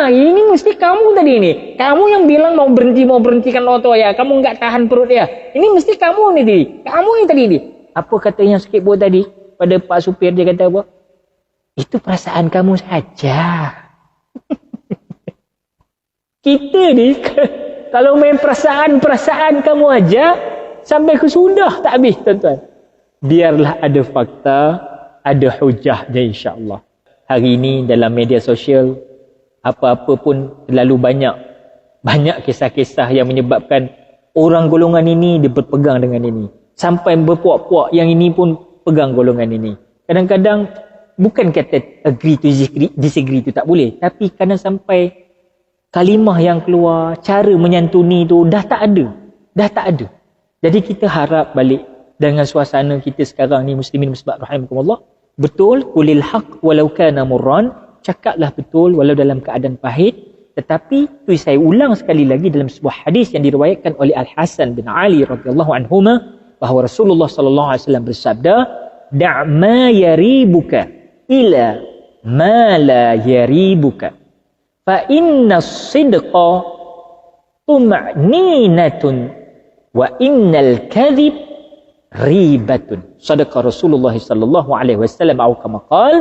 Ini mesti kamu tadi ni. Kamu yang bilang mau berhentikan motor ya. Kamu enggak tahan perut ya. Ini mesti kamu ni tadi. Kamu ni tadi ni. Apa kata yang sakit perut tadi? Pada Pak supir dia kata apa? Itu perasaan kamu saja. Kita ni kalau main perasaan kamu aja sampai ke sudah tak habis tuan-tuan. Biarlah ada fakta, ada hujahnya insya-Allah. Hari ini dalam media sosial apa-apa pun terlalu banyak kisah-kisah yang menyebabkan orang golongan ini dia berpegang dengan ini. Sampai berpuak-puak yang ini pun pegang golongan ini. Kadang-kadang bukan kata agree to disagree tu tak boleh. Tapi kadang sampai kalimah yang keluar, cara menyantuni tu dah tak ada. Jadi kita harap balik dengan suasana kita sekarang ni muslimin muslimat rahimakumullah. Betul, qulil haq walau kana murran. Cakaplah betul walau dalam keadaan pahit. Tetapi tu saya ulang sekali lagi dalam sebuah hadis yang diriwayatkan oleh Al-Hasan bin Ali radhiyallahu anhuma bahawa Rasulullah sallallahu alaihi wasallam bersabda, "Da' ma yaribuka ila ma la yaribuka. Fa inna as-sidqa tuma'ninatun wa innal kadhib ribatun." Sadaqa Rasulullah sallallahu alaihi wasallam atau kama qala.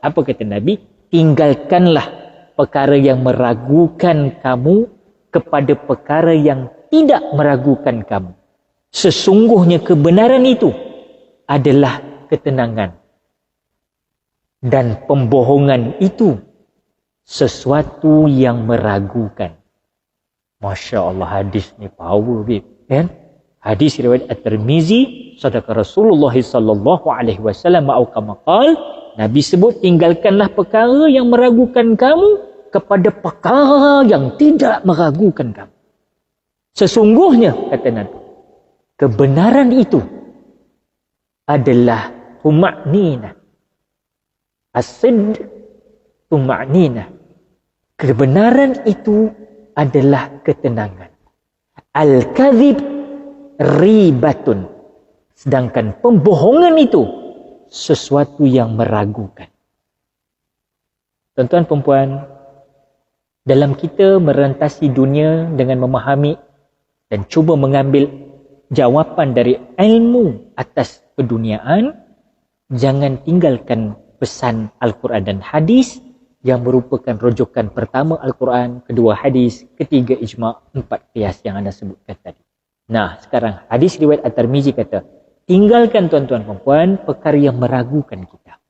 Apa kata Nabi? Tinggalkanlah perkara yang meragukan kamu kepada perkara yang tidak meragukan kamu. Sesungguhnya kebenaran itu adalah ketenangan. Dan pembohongan itu sesuatu yang meragukan. Masya Allah, hadis ni power kan? Hadis riwayat At-Tirmizi, sadaqa Rasulullah sallallahu alaihi wasallam au kama qala. Nabi sebut, tinggalkanlah perkara yang meragukan kamu kepada perkara yang tidak meragukan kamu. Sesungguhnya, kata Nabi, kebenaran itu adalah tuma'ninah. As-sidq tuma'ninah. Kebenaran itu adalah ketenangan. Al-kadhib ribatun. Sedangkan pembohongan itu sesuatu yang meragukan. Tuan-tuan dan puan, dalam kita merentasi dunia dengan memahami dan cuba mengambil jawapan dari ilmu atas keduniaan, jangan tinggalkan pesan Al-Quran dan hadis yang merupakan rujukan pertama Al-Quran, kedua hadis, ketiga ijma', empat qiyas yang anda sebutkan tadi. Nah, sekarang hadis riwayat At-Tirmizi kata, tinggalkan tuan-tuan dan puan perkara yang meragukan kita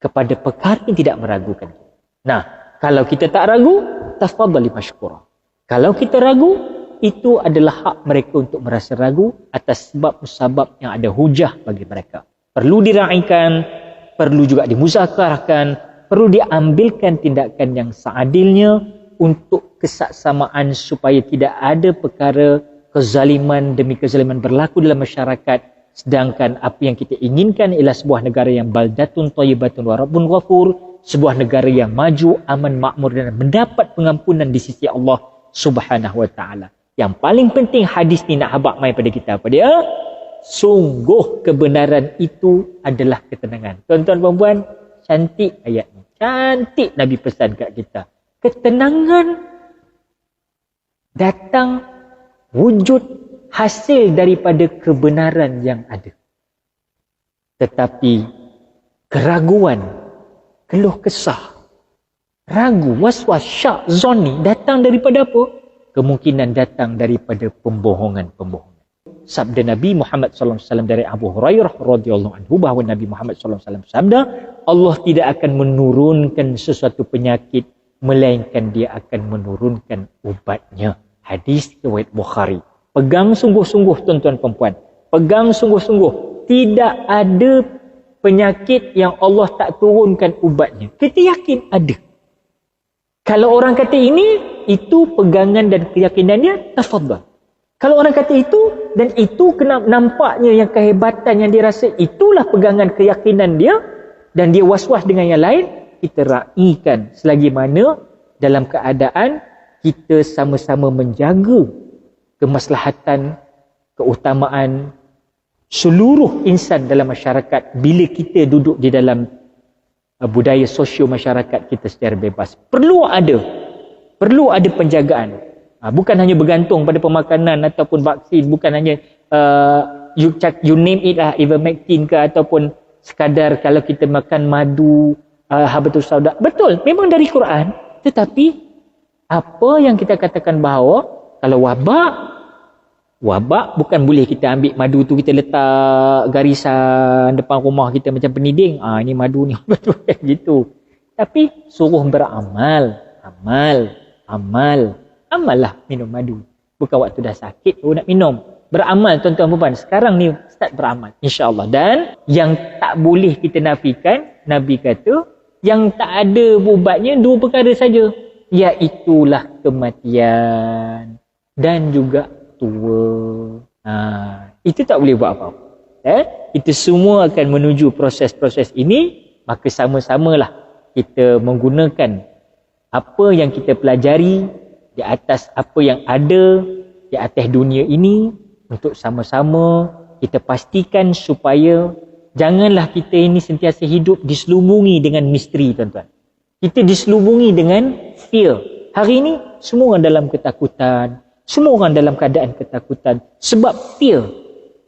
kepada perkara yang tidak meragukan kita. Nah, kalau kita tak ragu, tafadhali mashkura. Kalau kita ragu, itu adalah hak mereka untuk merasa ragu atas sebab-sebab yang ada hujah bagi mereka. Perlu diraikan, perlu juga dimuzakarahkan, perlu diambilkan tindakan yang seadilnya untuk kesaksamaan supaya tidak ada perkara kezaliman demi kezaliman berlaku dalam masyarakat. Sedangkan apa yang kita inginkan ialah sebuah negara yang baldatun thayyibatun wa rabbun ghafur, sebuah negara yang maju, aman, makmur dan mendapat pengampunan di sisi Allah Subhanahu wa taala. Yang paling penting hadis ni nak habaq mai pada kita apa dia? Sungguh kebenaran itu adalah ketenangan. Tuan-tuan dan puan, cantik ayat ni. Cantik Nabi pesan kat kita. Ketenangan datang wujud hasil daripada kebenaran yang ada. Tetapi keraguan, keluh kesah, ragu, waswas, syak, zon ni datang daripada apa? Kemungkinan datang daripada pembohongan-pembohongan. Sabda Nabi Muhammad SAW dari Abu Hurairah radhiyallahu anhu bahawa Nabi Muhammad SAW sabda, Allah tidak akan menurunkan sesuatu penyakit melainkan dia akan menurunkan ubatnya. Hadis riwayat Bukhari. Pegang sungguh-sungguh tuan-tuan dan puan. Pegang sungguh-sungguh. Tidak ada penyakit yang Allah tak turunkan ubatnya. Kita yakin ada. Kalau orang kata ini, itu pegangan dan keyakinannya, tafadhal. Kalau orang kata itu, dan itu kena nampaknya yang kehebatan yang dia rasa, itulah pegangan keyakinan dia, dan dia was-was dengan yang lain, kita raikan selagi mana dalam keadaan kita sama-sama menjaga kemaslahatan, keutamaan seluruh insan dalam masyarakat bila kita duduk di dalam budaya sosio masyarakat kita secara bebas. Perlu ada penjagaan. Bukan hanya bergantung pada pemakanan ataupun vaksin, bukan hanya you name it lah, ivermectin ke ataupun sekadar kalau kita makan madu, habatus sauda. Betul, memang dari Quran. Tetapi apa yang kita katakan bahawa kalau wabak bukan boleh kita ambil madu tu kita letak garisan depan rumah kita macam peniding. Ini madu ni betul gitu. Tapi suruh beramal, amallah minum madu. Bukan waktu dah sakit baru nak minum. Beramal tuan-tuan dan puan. Sekarang ni start beramal insya-Allah. Dan yang tak boleh kita nafikan, Nabi kata yang tak ada ubatnya dua perkara saja, iaitulah kematian dan juga tua. Itu tak boleh buat apa-apa. Kita semua akan menuju proses-proses ini, maka sama-samalah kita menggunakan apa yang kita pelajari di atas apa yang ada di atas dunia ini untuk sama-sama kita pastikan supaya janganlah kita ini sentiasa hidup diselubungi dengan misteri, tuan-tuan. Kita diselubungi dengan fear. Hari ini semua orang dalam ketakutan, semua orang dalam keadaan ketakutan sebab fear.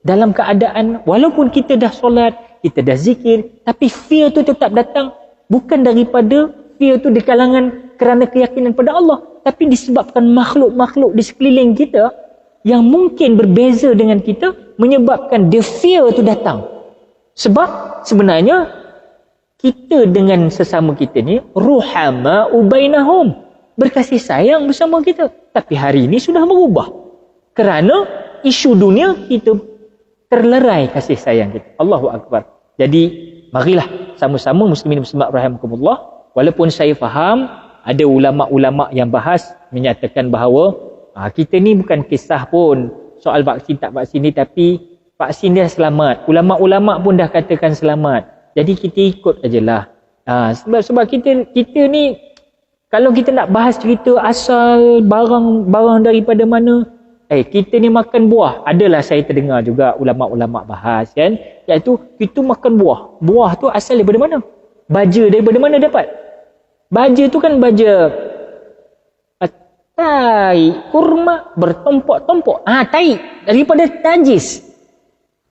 Dalam keadaan walaupun kita dah solat, kita dah zikir, tapi fear tu tetap datang bukan daripada fear tu di kalangan kerana keyakinan pada Allah, tapi disebabkan makhluk-makhluk di sekeliling kita yang mungkin berbeza dengan kita menyebabkan the fear tu datang. Sebab sebenarnya kita dengan sesama kita ni ruhama'u bainahum, berkasih sayang bersama kita. Tapi hari ini sudah berubah. Kerana isu dunia kita terlerai kasih sayang kita. Allahu Akbar. Jadi marilah sama-sama muslimin muslimat rahimakumullah. Walaupun saya faham ada ulama-ulama yang bahas menyatakan bahawa kita ni bukan kisah pun soal vaksin tak vaksin ni, tapi vaksin dia selamat. Ulama-ulama pun dah katakan selamat. Jadi kita ikut ajalah. Sebab kita ni kalau kita nak bahas cerita asal barang daripada mana, kita ni makan buah. Adalah saya terdengar juga ulama-ulama bahas kan, iaitu kita makan buah. Buah tu asal daripada mana? Baja daripada mana dapat? Baja tu kan baja tai, kurma bertompok-tompok. Tai daripada najis.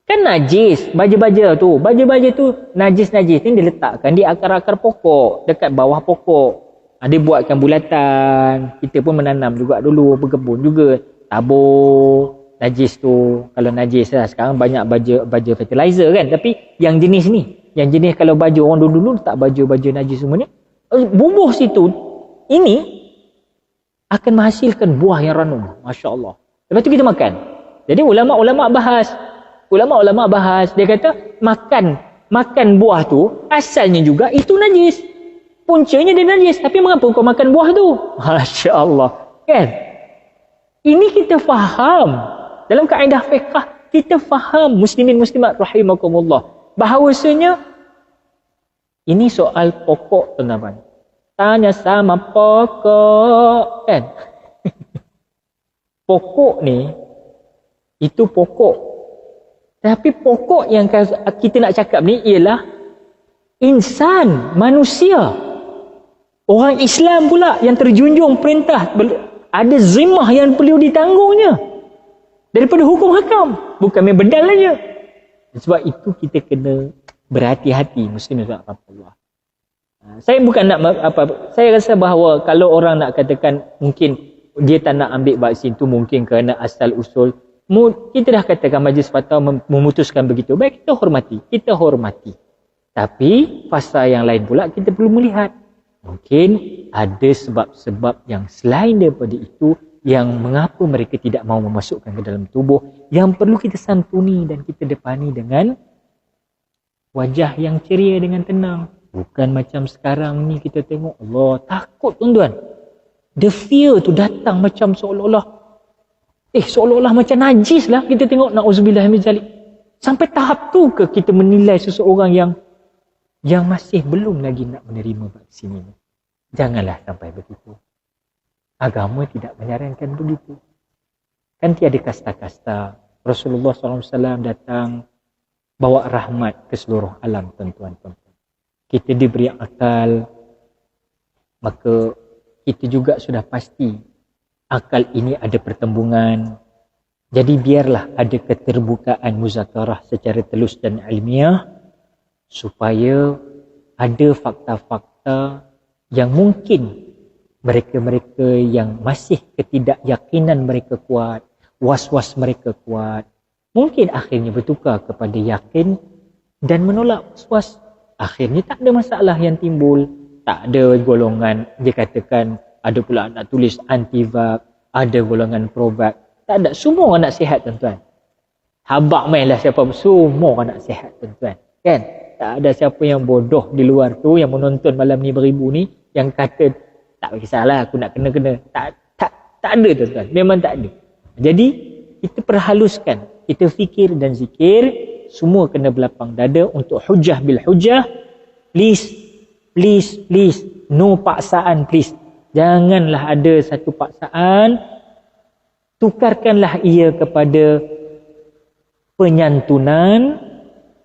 Kan najis baja-baja tu. Baja-baja tu najis-najis ni diletakkan di akar-akar pokok, dekat bawah pokok. Dia buatkan bulatan. Kita pun menanam juga dulu, berkebun juga. Tabur najis tu. Kalau najis lah, sekarang banyak baja fertilizer kan. Tapi yang jenis ni, yang jenis kalau baju orang dulu letak baju najis semua ni, bubuh situ, ini akan menghasilkan buah yang ranum. Masya Allah. Lepas tu kita makan. Jadi ulama-ulama bahas, dia kata makan buah tu asalnya juga itu najis. Puncanya dia najis. Tapi mengapa kau makan buah tu? Masya Allah. Kan? Ini kita faham. Dalam kaedah fiqh, kita faham muslimin muslimat rahimakumullah. Bahawasanya ini soal pokok, teman-teman. Tanya sama pokok, kan? Pokok ni, itu pokok. Tapi pokok yang kita nak cakap ni ialah insan, manusia. Orang Islam pula yang terjunjung perintah. Ada zimmah yang perlu ditanggungnya. Daripada hukum hakam. Bukan main bedal saja. Sebab itu kita kena berhati-hati, muslim dan Allah. Saya bukan nak saya rasa bahawa kalau orang nak katakan mungkin dia tak nak ambil vaksin tu mungkin kerana asal usul, kita dah katakan majlis fatwa memutuskan begitu. Baik, kita hormati. Tapi fasa yang lain pula kita perlu melihat. Mungkin ada sebab-sebab yang selain daripada itu yang mengapa mereka tidak mahu memasukkan ke dalam tubuh, yang perlu kita santuni dan kita depani dengan wajah yang ceria, dengan tenang. Bukan macam sekarang ni kita tengok, Allah, takut tuan-tuan. The fear tu datang macam seolah-olah macam najis lah kita tengok, na'udzubillah min zalik. Sampai tahap tu ke kita menilai seseorang yang masih belum lagi nak menerima vaksin ini? Janganlah sampai begitu. Agama tidak menyarankan begitu. Kan tiada kasta-kasta. Rasulullah SAW datang bawa rahmat ke seluruh alam, tuan-tuan. Kita diberi akal, maka kita juga sudah pasti akal ini ada pertembungan. Jadi biarlah ada keterbukaan muzakarah secara telus dan ilmiah, supaya ada fakta-fakta yang mungkin mereka-mereka yang masih ketidakyakinan mereka kuat, was-was mereka kuat, mungkin akhirnya bertukar kepada yakin dan menolak was-was. Akhirnya tak ada masalah yang timbul. Tak ada golongan, dia katakan, ada pula nak tulis anti-vax, ada golongan pro-vax. Tak ada, semua orang nak sihat, tuan-tuan. Habak mainlah siapa, semua orang nak sihat, tuan-tuan. Kan? Tak ada siapa yang bodoh di luar tu, yang menonton malam ni beribu ni, yang kata, tak kisahlah aku nak kena-kena. Tak ada, tuan-tuan. Memang tak ada. Jadi, kita perhaluskan. Kita fikir dan zikir, semua kena berlapang dada untuk hujah bil hujah. Please, no paksaan, please. Janganlah ada satu paksaan. Tukarkanlah ia kepada penyantunan,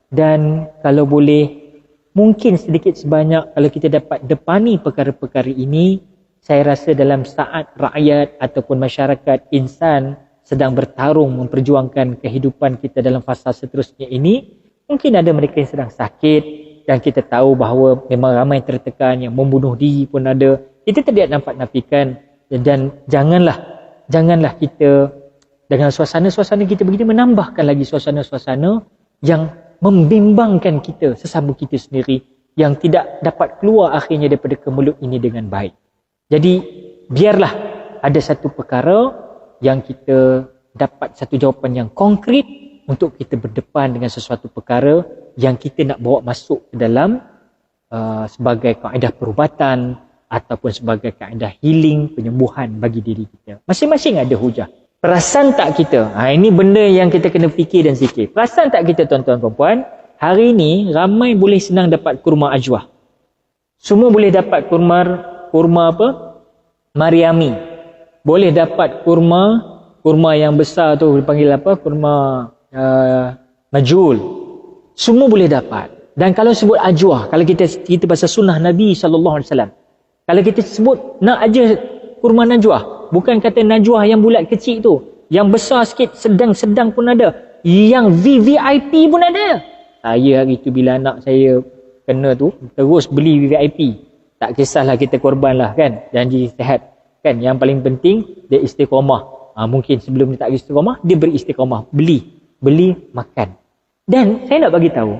dan kalau boleh, mungkin sedikit sebanyak kalau kita dapat depani perkara-perkara ini, saya rasa dalam saat rakyat ataupun masyarakat insan sedang bertarung memperjuangkan kehidupan kita dalam fasa seterusnya ini, mungkin ada mereka yang sedang sakit, dan kita tahu bahawa memang ramai tertekan, yang membunuh diri pun ada. Kita tidak nampak nafikan, dan janganlah kita dengan suasana-suasana kita begini menambahkan lagi suasana-suasana yang membimbangkan kita, sesama kita sendiri, yang tidak dapat keluar akhirnya daripada kemelut ini dengan baik. Jadi biarlah ada satu perkara yang kita dapat satu jawapan yang konkret untuk kita berdepan dengan sesuatu perkara yang kita nak bawa masuk ke dalam sebagai kaedah perubatan ataupun sebagai kaedah healing, penyembuhan bagi diri kita. Masing-masing ada hujah. Perasan tak kita? Ini benda yang kita kena fikir dan zikir. Perasan tak kita, tuan-tuan perempuan? Hari ini ramai boleh senang dapat kurma ajwah. Semua boleh dapat kurma apa? Mariami. Boleh dapat kurma kurma yang besar tu dipanggil apa? Kurma majul. Semua boleh dapat. Dan kalau sebut ajwah, kalau kita pasal sunnah Nabi SAW, kalau kita sebut nak aja kurma najwah, bukan kata najwah yang bulat kecil tu, yang besar sikit, sedang-sedang pun ada, yang VVIP pun ada. Saya hari tu bila anak saya kena tu, terus beli VVIP. Tak kisahlah kita korban lah kan, janji sihat kan. Yang paling penting dia istiqamah. Mungkin sebelum dia tak istiqamah, dia beristiqamah, beli makan. Dan saya nak bagi tahu,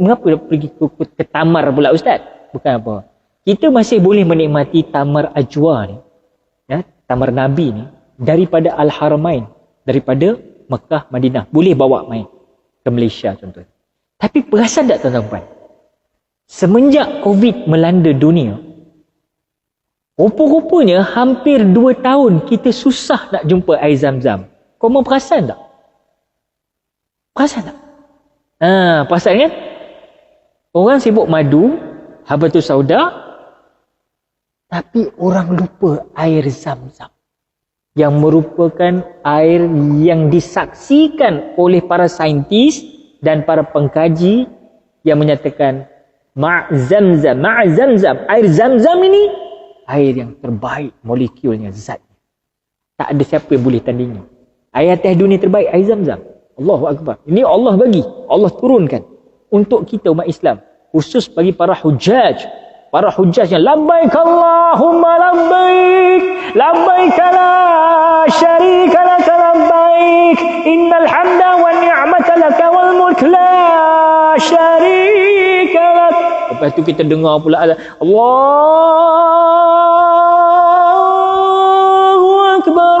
mengapa pergi ke tamar pula Ustaz? Bukan apa. Kita masih boleh menikmati tamar ajwa ni, ya, tamar Nabi ni, daripada Al-Haramain, daripada Mekah, Madinah. Boleh bawa main ke Malaysia contoh. Tapi perasan tak tuan-tuan? Semenjak COVID melanda dunia, rupa-rupanya hampir 2 tahun kita susah nak jumpa air zam-zam. Kau mau perasan tak? Perasan tak? Perasan kan? Orang sibuk madu, habatus sauda, tapi orang lupa air zam-zam, yang merupakan air yang disaksikan oleh para saintis dan para pengkaji yang menyatakan Zamzam, air zam-zam ini air yang terbaik molekulnya, zatnya. Tak ada siapa yang boleh tandingi. Air atas dunia terbaik, air zam-zam. Allahu Akbar. Ini Allah bagi, Allah turunkan untuk kita umat Islam, khusus bagi para hujjaj. Para hujjaj yang labbaik Allahumma labbaik, labbaik la syarika lak labbaik, innal hamda wan ni'mata lak wal mulk la syarika lak. Lepas tu kita dengar pula Allahu Akbar,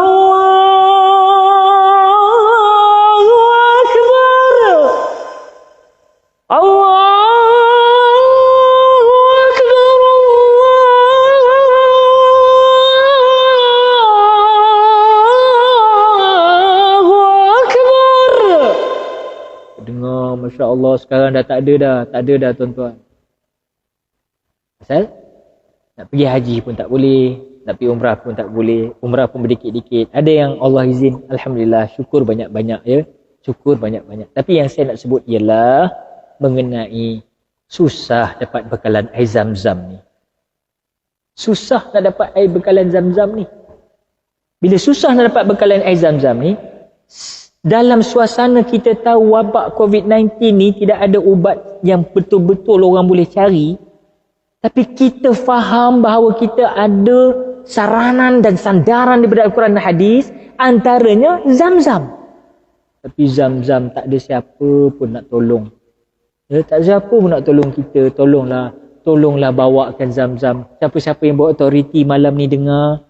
Masya Allah, sekarang dah tak ada dah tuan-tuan. Pasal nak pergi haji pun tak boleh, nak pergi umrah pun tak boleh, umrah pun berdikit-dikit. Ada yang Allah izin, alhamdulillah, syukur banyak-banyak ya, syukur banyak-banyak. Tapi yang saya nak sebut ialah mengenai susah dapat bekalan air zam-zam ni. Susah nak dapat air bekalan zam-zam ni. Bila susah nak dapat bekalan air zam-zam ni, dalam suasana kita tahu wabak COVID-19 ni tidak ada ubat yang betul-betul orang boleh cari, tapi kita faham bahawa kita ada saranan dan sandaran daripada Al-Quran dan Hadis, antaranya zam-zam. Tapi zam-zam tak ada siapa pun nak tolong. Ya, tak ada siapa pun nak tolong kita. Tolonglah bawakan zam-zam. Siapa-siapa yang bawa autoriti malam ni dengar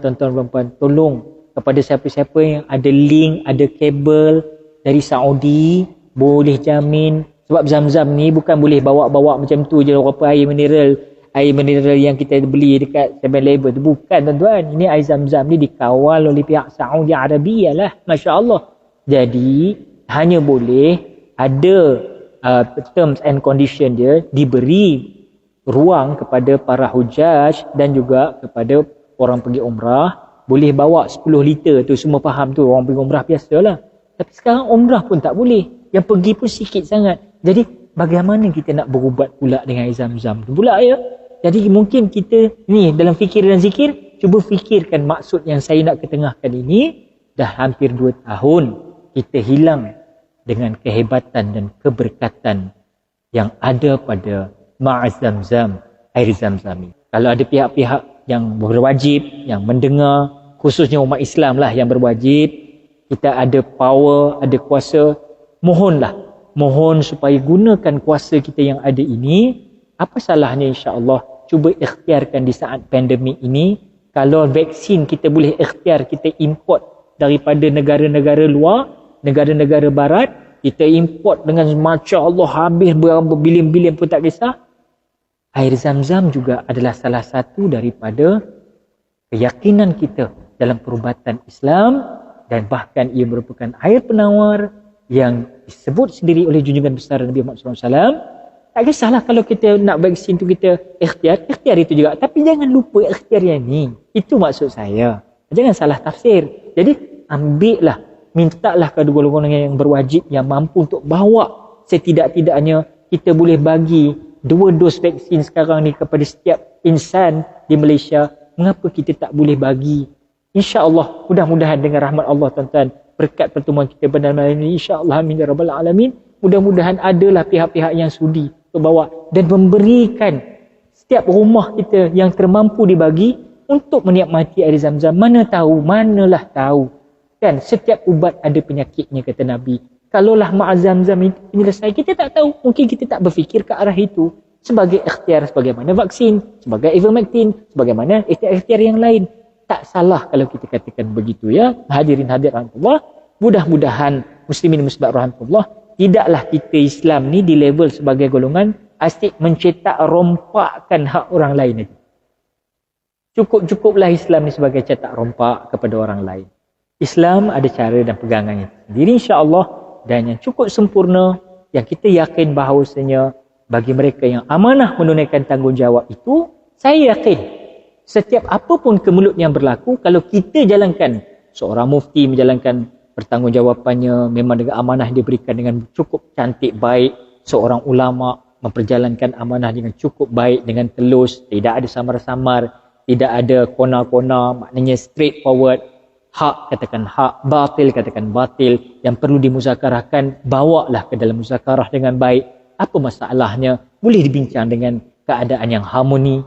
tuan-tuan perempuan, tolong kepada siapa-siapa yang ada link, ada kabel dari Saudi, boleh jamin. Sebab zam-zam ni bukan boleh bawa-bawa macam tu je, apa air mineral yang kita beli dekat 7-Eleven tu. Bukan tuan-tuan. Ini air zam-zam ni dikawal oleh pihak Saudi Arabia lah. Masya Allah. Jadi, hanya boleh ada terms and condition dia, diberi ruang kepada para hujaj dan juga kepada orang pergi umrah. Boleh bawa 10 liter tu, semua faham tu, orang pergi umrah biasalah. Tapi sekarang umrah pun tak boleh. Yang pergi pun sikit sangat. Jadi bagaimana kita nak berubat pula dengan air zam-zam tu pula ya? Jadi mungkin kita ni dalam fikir dan zikir, cuba fikirkan maksud yang saya nak ketengahkan ini. Dah hampir 2 tahun kita hilang dengan kehebatan dan keberkatan yang ada pada ma'az zam-zam, air zam-zam ini. Kalau ada pihak-pihak yang berwajib, yang mendengar, khususnya umat Islam lah yang berwajib, kita ada power, ada kuasa, mohon supaya gunakan kuasa kita yang ada ini. Apa salahnya insya-Allah cuba ikhtiarkan di saat pandemik ini. Kalau vaksin kita boleh ikhtiar, kita import daripada negara-negara luar, negara-negara barat, kita import dengan masya-Allah habis berbilion-bilion pun tak kisah. Air zam-zam juga adalah salah satu daripada keyakinan kita dalam perubatan Islam, dan bahkan ia merupakan air penawar yang disebut sendiri oleh junjungan besar Nabi Muhammad SAW. Tak kisahlah kalau kita nak vaksin tu kita ikhtiar itu juga. Tapi jangan lupa ikhtiar yang ni. Itu maksud saya. Jangan salah tafsir. Jadi ambillah, mintalah kepada golongan yang berwajib yang mampu untuk bawa. Setidak-tidaknya kita boleh bagi 2 dos vaksin sekarang ni kepada setiap insan di Malaysia. Mengapa kita tak boleh bagi? InsyaAllah, mudah-mudahan dengan rahmat Allah tuan-tuan, berkat pertemuan kita pada malam ini, insyaAllah amin ya rabbal alamin, mudah-mudahan adalah pihak-pihak yang sudi untuk bawa dan memberikan setiap rumah kita yang termampu dibagi untuk menikmati air Zam-Zam. Manalah tahu kan, setiap ubat ada penyakitnya kata Nabi. Kalaulah ma'a Zam-Zam itu penyelesai, kita tak tahu, mungkin kita tak berfikir ke arah itu. Sebagai ikhtiar sebagaimana vaksin, sebagai ivermectin, sebagaimana ikhtiar yang lain. Tak salah kalau kita katakan begitu ya. Hadirin hadirat rahmatullah, mudah-mudahan muslimin muslimat rahmatullah, tidaklah kita Islam ni di level sebagai golongan asyik mencetak rompakkan hak orang lain aja. Cukup-cukuplah Islam ni sebagai cetak rompak kepada orang lain. Islam ada cara dan pegangannya sendiri insya-Allah, dan yang cukup sempurna yang kita yakin bahawasanya bagi mereka yang amanah menunaikan tanggungjawab itu, saya yakin setiap apapun kemelut yang berlaku, kalau kita jalankan, seorang mufti menjalankan pertanggungjawapannya memang dengan amanah diberikan dengan cukup cantik baik, seorang ulama memperjalankan amanah dengan cukup baik, dengan telus, tidak ada samar-samar, tidak ada kona-kona, maknanya straightforward. Hak katakan hak, batil katakan batil, yang perlu dimuzakarahkan bawalah ke dalam muzakarah dengan baik. Apa masalahnya? Boleh dibincang dengan keadaan yang harmoni.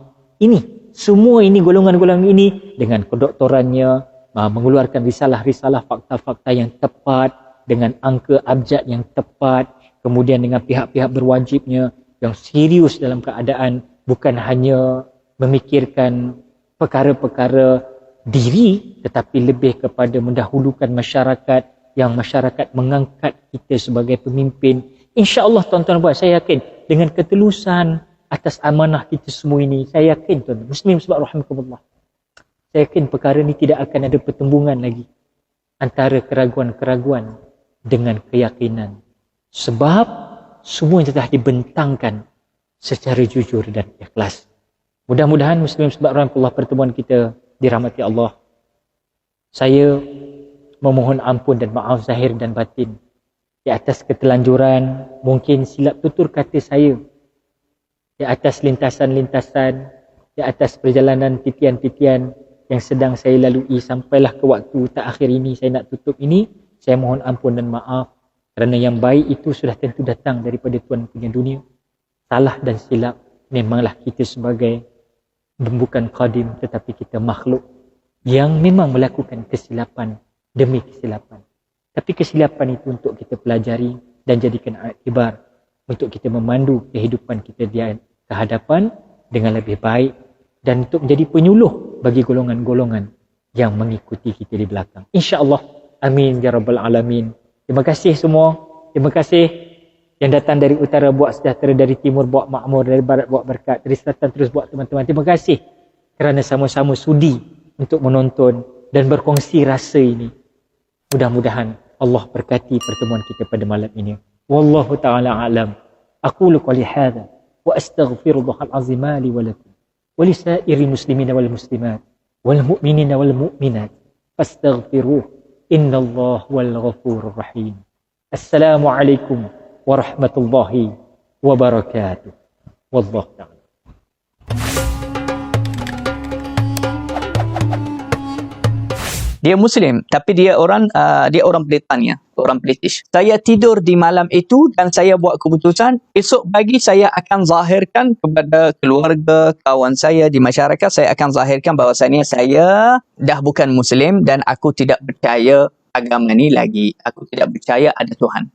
Semua ini golongan-golongan ini dengan kedoktorannya mengeluarkan risalah-risalah fakta-fakta yang tepat dengan angka abjad yang tepat, kemudian dengan pihak-pihak berwajibnya yang serius dalam keadaan bukan hanya memikirkan perkara-perkara diri tetapi lebih kepada mendahulukan masyarakat, yang masyarakat mengangkat kita sebagai pemimpin. InsyaAllah tuan-tuan buat, saya yakin dengan ketulusan atas amanah kita semua ini, saya yakin tuan muslim sebab rahmatullah, saya yakin perkara ini tidak akan ada pertembungan lagi antara keraguan-keraguan dengan keyakinan, sebab semua yang telah dibentangkan secara jujur dan ikhlas. Mudah-mudahan muslim sebab rahmatullah pertemuan kita dirahmati Allah. Saya memohon ampun dan maaf zahir dan batin di atas ketelanjuran, mungkin silap tutur kata saya di atas lintasan-lintasan, di atas perjalanan titian-titian yang sedang saya lalui sampailah ke waktu terakhir ini saya nak tutup ini. Saya mohon ampun dan maaf kerana yang baik itu sudah tentu datang daripada Tuhan punya dunia. Salah dan silap memanglah kita sebagai bukan qadim tetapi kita makhluk yang memang melakukan kesilapan demi kesilapan. Tapi kesilapan itu untuk kita pelajari dan jadikan iktibar untuk kita memandu kehidupan kita di kehadapan dengan lebih baik dan untuk menjadi penyuluh bagi golongan-golongan yang mengikuti kita di belakang. InsyaAllah. Amin ya rabbal alamin. Terima kasih semua. Terima kasih yang datang dari utara buat sejahtera, dari timur buat makmur, dari barat buat berkat, dari selatan terus buat teman-teman. Terima kasih kerana sama-sama sudi untuk menonton dan berkongsi rasa ini. Mudah-mudahan Allah berkati pertemuan kita pada malam ini. Wallahu ta'ala alam. Aqulu qali hadha wa astaghfirullahal azim li wa lakum wa li sa'iril muslimina wal muslimat wal mu'minina wal mu'minat fastaghfiruh innallaha wal ghafurur rahim. Assalamualaikum warahmatullahi wabarakatuh. Wallahu ta'ala. Dia Muslim, tapi dia orang Britania, orang British. Saya tidur di malam itu dan saya buat keputusan, esok pagi saya akan zahirkan kepada keluarga, kawan saya di masyarakat, saya akan zahirkan bahawasanya saya dah bukan Muslim dan aku tidak percaya agama ni lagi. Aku tidak percaya ada Tuhan.